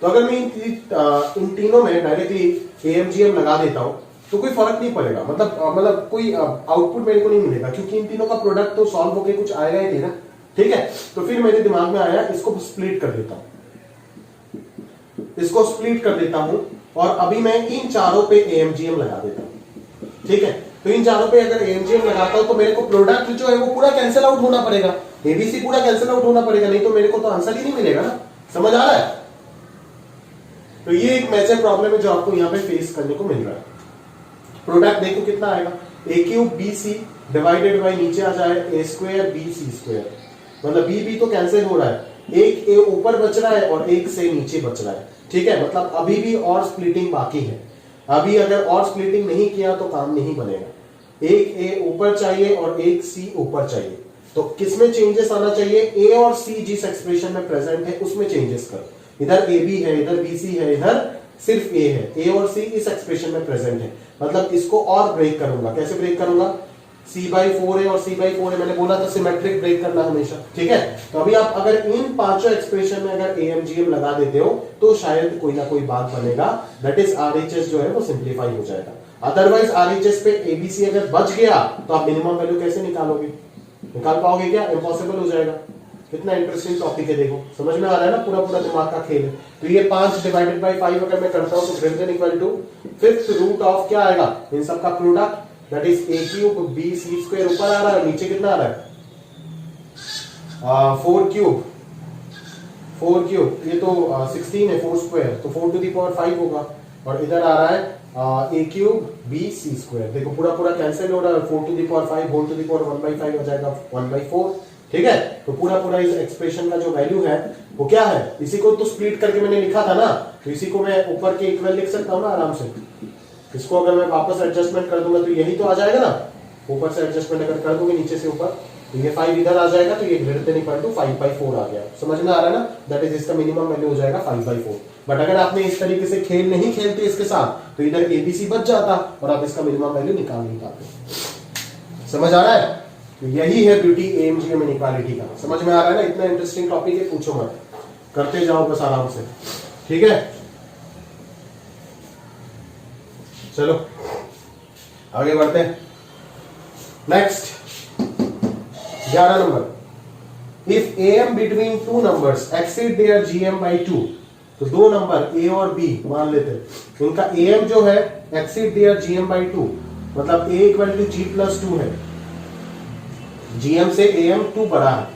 तो अगर मैं इन तीनों में डायरेक्टली एमजीएम लगा देता हूं तो कोई फर्क नहीं पड़ेगा, मतलब कोई आउटपुट मेरे को नहीं मिलेगा, क्योंकि इन तीनों का प्रोडक्ट तो सॉल्व होके कुछ आएगा ही नहीं ना, ठीक है। तो फिर मेरे दिमाग में आया इसको स्प्लिट कर देता हूं, इसको स्प्लिट कर देता हूं और अभी मैं इन चारों पे एमजीएम लगा देता हूं, ठीक है। तो इन चारों पे अगर एमजीएम लगाता हूं तो मेरे को प्रोडक्ट जो है वो पूरा कैंसिल आउट होना पड़ेगा, एबीसी पूरा कैंसिल आउट होना पड़ेगा, नहीं तो मेरे को तो आंसर ही नहीं मिलेगा ना, समझ आ रहा है। तो ये एक मेजर प्रॉब्लम है जो आपको यहाँ पे फेस करने को मिल रहा है। प्रोडक्ट देखो कितना आएगा, a cube B c divided by नीचे आ जाए a square b C square, मतलब बी बी तो कैंसिल हो रहा है, एक ए ऊपर बच रहा है और एक से नीचे बच रहा है, ठीक है। मतलब अभी भी और स्प्लिटिंग बाकी है, अभी अगर और स्प्लिटिंग नहीं किया तो काम नहीं बनेगा। एक ए ऊपर चाहिए और एक सी ऊपर चाहिए, तो किसमें चेंजेस आना चाहिए, ए और सी जिस एक्सप्रेशन में प्रेजेंट है उसमें चेंजेस करो। इधर ए बी है, इधर बी सी है, इधर सिर्फ ए है, ए और सी इस एक्सप्रेशन में प्रेजेंट है, मतलब इसको और ब्रेक करूंगा। कैसे ब्रेक करूंगा, c/4 है और c/4 है, मैंने बोला था सिमेट्रिक ब्रेक करना हमेशा, ठीक है। तो अभी आप अगर इन पांचों एक्सप्रेशन में अगर एमजीएम लगा देते हो तो शायद कोई ना कोई बात बनेगा, दैट इज आरएचएस जो है वो सिंप्लीफाई हो जाएगा। अदरवाइज आरएचएस पे एबीसी अगर बच गया तो आप मिनिमम वैल्यू कैसे निकालोगे, निकाल पाओगे क्या, इम्पॉसिबल हो जाएगा। कितना इंटरेस्टिंग टॉपिक है, देखो समझ में आ रहा है ना, पूरा पूरा दिमाग का खेल है। तो ये 5 डिवाइडेड बाई 5 अगर मैं करता हूं तो greater than equal to fifth root of क्या आएगा, इन सब का product, that is A cube B C square ऊपर आ रहा है, नीचे कितना आ रहा है 4 क्यूब, ये तो 16 है, 4 स्क्वायर तो 4 टू द पावर 5 होगा, और इधर आ रहा है A cube B C square, देखो पूरा पूरा कैंसिल हो रहा है, 4 to the power 5 whole to the power 1/5 हो जाएगा 1/4, ठीक है। तो पूरा पूरा इस एक्सप्रेशन का जो वैल्यू है वो क्या है, इसी को तो स्प्लिट करके मैंने लिखा था ना, तो इसी को मैं ऊपर के इक्वल लिख सकता हूं ना आराम से। इसको अगर मैं वापस एडजस्टमेंट कर दूंगा तो यही तो आ जाएगा ना, ऊपर से एडजस्टमेंट अगर कर दूंगे नीचे से ऊपर तो ये 5 इधर आ जाएगा, तो ये ग्रेटर देन इक्वल टू 5/4 आ गया, समझ में आ रहा है ना, दैट इज इसका मिनिमम वैल्यू हो जाएगा 5/4। बट अगर आपने इस तरीके से खेल नहीं खेलते इसके साथ तो इधर एबीसी बच जाता और आप इसका मिनिमम वैल्यू निकाल नहीं पाते, समझ आ रहा है। तो यही है ब्यूटी एमजीएम इनइक्वालिटी का, समझ में आ रहा है ना, इतना इंटरेस्टिंग टॉपिक है, पूछो मत, करते जाओ बस आराम से, ठीक है। चलो आगे बढ़ते हैं, next 11 number, if M between two numbers exceed their GM by 2, तो दो नंबर ए और बी मान लेते हैं, उनका एम जो है एक्सीड देयर जीएम बाई 2, मतलब ए इक्वल टू जी प्लस 2 है, जीएम से एम 2 बड़ा है,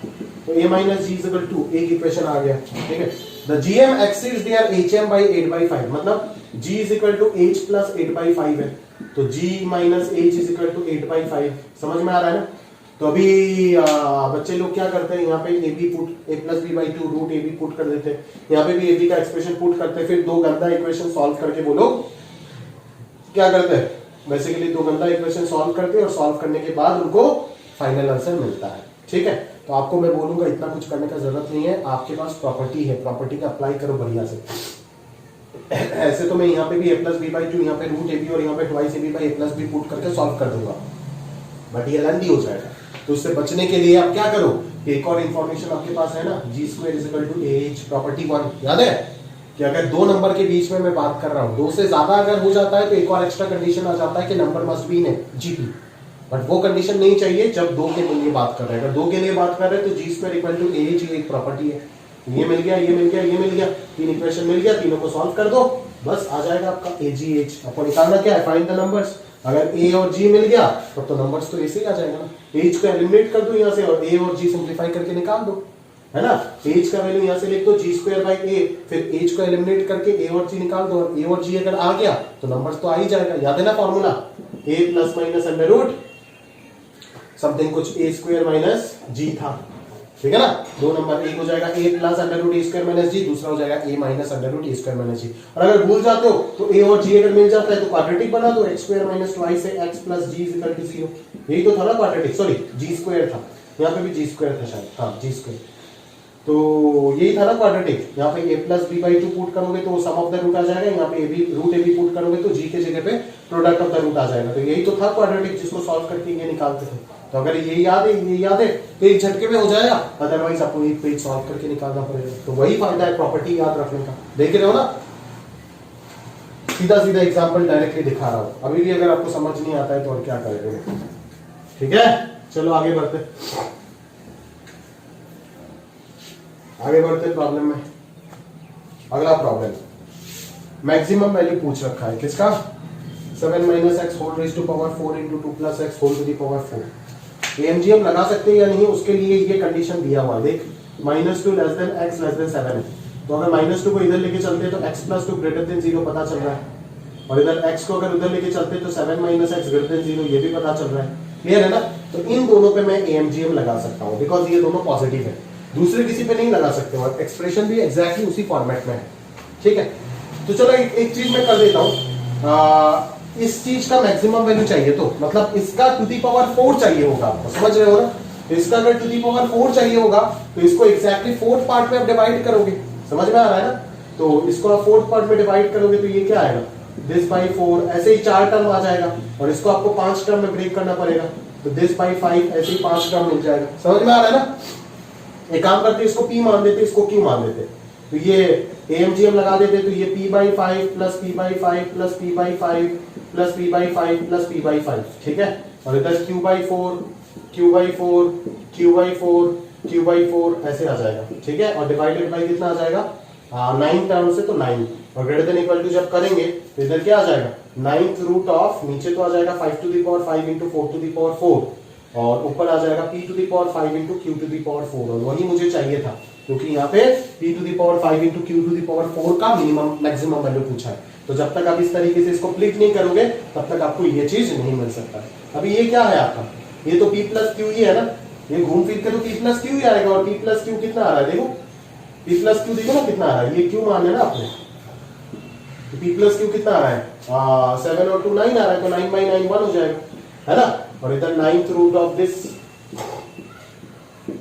तो a minus G is equal to, एक इक्वेशन आ गया, ठीक है। The GM exceeds their HM by 8/5, मतलब g is equal to h plus 8/5 है, तो g minus h is equal to 8/5, समझ में आ रहा है ना। तो अभी बच्चे लोग क्या करते हैं, यहाँ पे A B put a plus B by 2 root A B put कर देते हैं, यहाँ पे भी ए बी का एक्सप्रेशन पुट करते हैं, फिर दो गंदा इक्वेशन सॉल्व करके वो लोग क्या करते हैं, बेसिकली दो गंदा इक्वेशन सॉल्व करते हैं और सॉल्व करने के बाद उनको फाइनल आंसर मिलता है, ठीक है। तो आपको मैं बोलूंगा इतना कुछ करने का जरूरत नहीं है, आपके पास प्रॉपर्टी है, प्रॉपर्टी का अप्लाई करो बढ़िया से। ऐसे तो मैं यहाँ पे भी a प्लस बी बाई 2, यहाँ पे रूट ए बी और यहाँ पे twice A B by a plus B put करके सॉल्व कर दूंगा, बट ये लेंदी हो जाएगा। तो उससे बचने के लिए आप क्या करो, एक और इंफॉर्मेशन आपके पास है ना, g square is equal to h property 1, याद है कि अगर दो नंबर के बीच में मैं बात कर रहा हूं, दो से ज्यादा अगर हो जाता है तो एक और एक्स्ट्रा कंडीशन आ जाता है कि number must be in GP, but वो कंडीशन नहीं चाहिए जब दो के लिए बात कर रहे हैं। अगर दो के लिए बात कर रहे हैं तो g square equal to H ही एक प्रॉपर्टी है। ये मिल गया, ये मिल गया, ये मिल गया, तीन इक्वेशन मिल गया, तीनों को सॉल्व कर दो, बस आ जाएगा आपका ए जी एच। आपको निकालना क्या है, फाइंड द नंबर्स। अगर ए और जी मिल गया तो नंबर्स तो ऐसे ही आ जाएगा ना। एच को एलिमिनेट कर दो यहाँ से और ए और जी सिंप्लीफाई करके निकाल दो, है ना। एच का वैल्यू यहाँ से लिख दो जी स्क्वायर बाई ए, फिर एच को एलिमिनेट करके ए और जी निकाल दो, और ए और जी अगर आ गया तो नंबर्स तो आ ही जाएगा। याद है ना formula, a plus minus under root something कुछ ए स्क्वायर माइनस जी था, ठीक है ना। दो नंबर, एक हो जाएगा ए प्लस अंडर रूट ए स्क्वायर माइनस जी, दूसरा हो जाएगा ए माइनस अंडर रूट ए स्क्वायर माइनस जी। और अगर भूल जाते हो तो ए और जी अगर मिल जाता है तो क्वाड्रेटिक बना दो, एक्स स्क्वायर माइनस ट्वाइस से X plus G is equal to 0। यही तो था ना क्वाड्रेटिक, सॉरी जी स्क्वायर था, यहाँ पे भी जी स्क्वायर था शायद, हाँ जी स्क्वायर, तो यही था ना क्वाड्रेटिक। यहाँ पे a plus B by 2 put करोगे तो सम ऑफ द रूट आ जाएगा, यहाँ पे रूट ए बी पुट करोगे तो g के जगह पे प्रोडक्ट ऑफ द रूट आ जाएगा। तो यही तो था क्वाड्रेटिक जिसको सॉल्व करके ये निकालते थे। तो अगर ये याद है तो एक झटके में हो जाएगा, अदरवाइज आपको एक पेज सॉल्व करके निकालना पड़ेगा। तो वही फायदा है प्रॉपर्टी याद रखने का। देख रहे हो ना, सीधा सीधा एग्जाम्पल डायरेक्टली दिखा रहा हूं। अभी भी अगर आपको समझ नहीं आता है तो और क्या करेंगे, ठीक है। चलो आगे बढ़ते प्रॉब्लम में। अगला प्रॉब्लम मैक्सिमम वैल्यू पूछ रखा है किसका, 7 minus X whole raise to power 4 into 2 plus X whole to the power 4। AMGM लगा सकते हैं या नहीं, उसके लिए ये कंडीशन दिया हुआ है। देख -2 less than x less than 7 है, तो अगर -2 को इधर लेके चलते हैं तो x प्लस 2 ग्रेटर देन 0 पता चल रहा है, और इधर x को अगर उधर लेके चलते हैं तो 7 माइनस एक्स ग्रेटर देन 0 ये भी पता चल रहा है। क्लियर है ना। तो इन दोनों पे मैं एएमजीएम लगा सकता हूँ बिकॉज ये दोनों पॉजिटिव है, दूसरे किसी पे नहीं लगा सकते, और एक्सप्रेशन भी एग्जैक्टली उसी फॉर्मेट में है, ठीक है। तो चलो एक चीज मैं कर देता हूँ, इस चीज का मैक्सिमम वैल्यू चाहिए तो मतलब इसका टू दी पावर 4 चाहिए होगा, आपको समझ रहे हो ना। तो इसका अगर टू दी पावर 4 चाहिए होगा तो इसको एग्जैक्टली फोर्थ पार्ट में आप डिवाइड करोगे, समझ में आ रहा है ना। तो इसको आप फोर्थ पार्ट में डिवाइड करोगे तो ये क्या आएगा, दिस बाई 4, ऐसे ही 4 टर्म आ जाएगा, और इसको आपको 5 टर्म में ब्रेक करना पड़ेगा, तो दिस बाई 5 ऐसे ही 5 टर्म मिल जाएगा। समझ में आ रहा है ना। एक काम करते, इसको p मान देते, इसको q मान देते, तो ये एएमजीएम लगा देते, तो ये p by 5 plus p by 5 plus p by 5 plus p by 5 plus p by 5, ठीक है। और इधर q by 4 q by 4 q by 4 q by 4 ऐसे आ जाएगा, ठीक है। और डिवाइडेड बाई कितना आ जाएगा, 9 टर्म से तो 9, और ग्रेटर देन इक्वल टू जब करेंगे तो इधर क्या आ जाएगा, 9th रूट ऑफ, नीचे तो आ जाएगा 5 to the power 5 into 4 to the power 4, और ऊपर आ जाएगा p to the power 5 into q to the power 4, और वही मुझे चाहिए था क्योंकि यहाँ पे p to the power 5 into q to the power 4 का मिनिमम मैक्सिमम वैल्यू पूछा है। तो जब तक आप इस तरीके से इसको स्प्लिट नहीं करोगे तब तक आपको ये चीज नहीं मिल सकता है। अभी ये क्या है आपका, ये तो p प्लस क्यू ही है ना, ये घूम फिर के तो p प्लस क्यू ही आएगा, और p प्लस क्यू कितना आ रहा है, देखो p प्लस क्यू देखो ना कितना आ रहा है, ये क्यू मान लेना आपने, तो p प्लस क्यू कितना आ रहा है, 7 और 2 9 आ रहा है, तो 9 बाई 9 1 हो जाएगा, है ना। और इधर 9th रूट ऑफ दिस,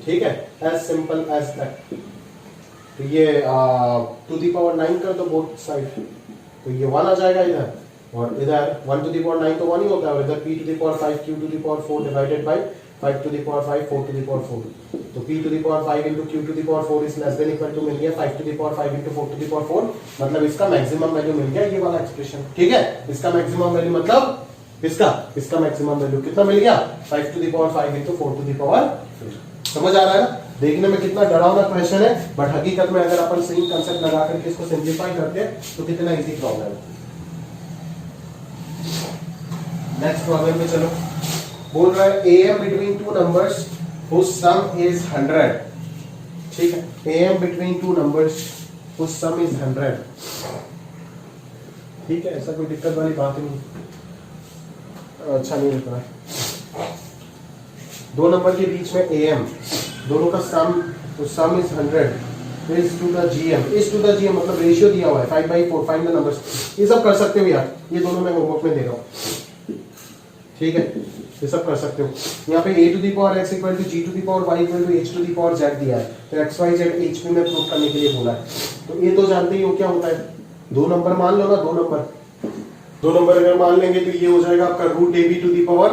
ठीक है, एज सिंपल एज दैट। तो ये टू दी पावर 9 कर दो बोथ साइड, तो ये 1 आ जाएगा इधर, और इधर 1 टू दी पावर 9 तो 1 ही होता है, और इधर p to the power 5 q to the power 4 divided by 5 to the power 5 4 to the power 4, तो p to the power 5 into q to the power 4 is less than equal to मिल गया 5 to the power 5 into 4 to the power 4, मतलब इसका maximum value मिल गया, ये वाला expression, ठीक है। इसका मैक्सिमम वैल्यू मतलब इसका मैक्सिमम वैल्यू कितना मिल गया, 5 to the power 5 into 4 to the power 4। समझ आ रहा है ना। देखने में कितना डरावना क्वेश्चन है, बट हकीकत में अगर अपन सेम कंसेप्ट लगा करके इसको सिंप्लीफाई करते हैं तो कितना इजी प्रॉब्लम है। नेक्स्ट प्रॉब्लम में चलो, बोल रहा है am between two numbers whose sum is 100, ठीक है। am between two numbers whose sum is 100, ठीक है, ऐसा कोई दिक्कत वाली बात नहीं, अच्छा नहीं लिख रहा है। दो नंबर के बीच में am, दोनों का सम, तो sum is 100 is to the gm, is to the gm मतलब रेशियो दिया हुआ है 5/4, फाइंड द नंबर्स। ये सब कर सकते हो यार, ये दोनों मैं होमवर्क में दे रहा हूँ, ठीक है, ये सब कर सकते हो। यहाँ पे a to the power x equal to g to the power y equal to h to the power z दिया है, तो x y z h में प्रूव करने के लिए बोला है। तो ये तो जानते ही हो क्या होता है, दो नंबर मान लो ना, दो नंबर अगर मान लेंगे तो ये हो जाएगा आपका root A B to the power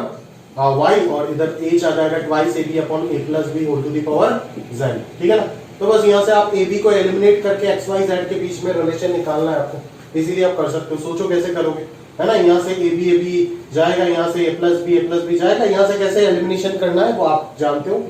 Y और इधर एच आ जाएगा twice A B upon A plus B whole to the power Z, ठीक है ना। तो बस यहाँ से आप ए बी को एलिमिनेट करके एक्स वाई जेड के बीच में रिलेशन निकालना है आपको, इजीली आप कर सकते हो। सोचो कैसे करोगे, है ना। यहाँ से ए बी जाएगा, यहाँ से ए प्लस बी जाएगा, यहाँ से कैसे एलिमिनेशन करना है वो आप जानते हो,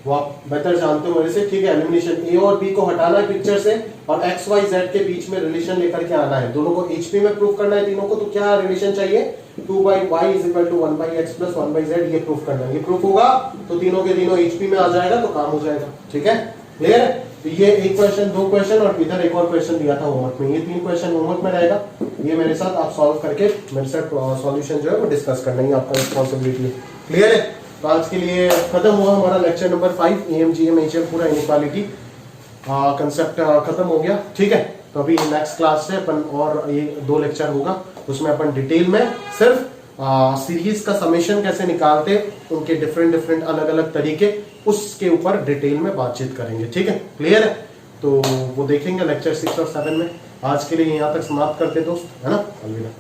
वो आप बेहतर जानते हो मेरे से, ठीक है। एलिमिनेशन ए और बी को हटाना है पिक्चर से और एक्स वाई जेड के बीच में रिलेशन लेकर के आना है, दोनों को एचपी में प्रूफ करना है तीनों को। तो क्या रिलेशन चाहिए, 2/y is equal to 1/x plus 1/z, ये प्रूफ करना है। ये प्रूफ होगा तो तीनों के तीनों एचपी में आ जाएगा, तो काम हो जाएगा, ठीक है, क्लियर है। तो ये एक क्वेश्चन, दो क्वेश्चन और इधर एक और क्वेश्चन दिया था होमवर्क में, ये 3 क्वेश्चन होमवर्क में रहेगा। ये मेरे साथ आप सॉल्व करके मेरे साथ सॉल्यूशन जो है वो डिस्कस करना ही आपका रिस्पॉन्सिबिलिटी है, क्लियर है। तो आज के लिए खत्म हुआ हमारा लेक्चर नंबर 5 एएम जीएम पूरा इनइक्वालिटी कंसेप्ट खत्म हो गया, ठीक है। तो अभी नेक्स्ट क्लास से अपन और ये 2 लेक्चर होगा, उसमें अपन डिटेल में सिर्फ सीरीज का समेशन कैसे निकालते, उनके डिफरेंट अलग अलग तरीके, उसके ऊपर डिटेल में बातचीत करेंगे, ठीक है, क्लियर है। तो वो देखेंगे लेक्चर 6 और 7 में। आज के लिए यहाँ तक समाप्त करते दोस्त, है ना, अलविदा।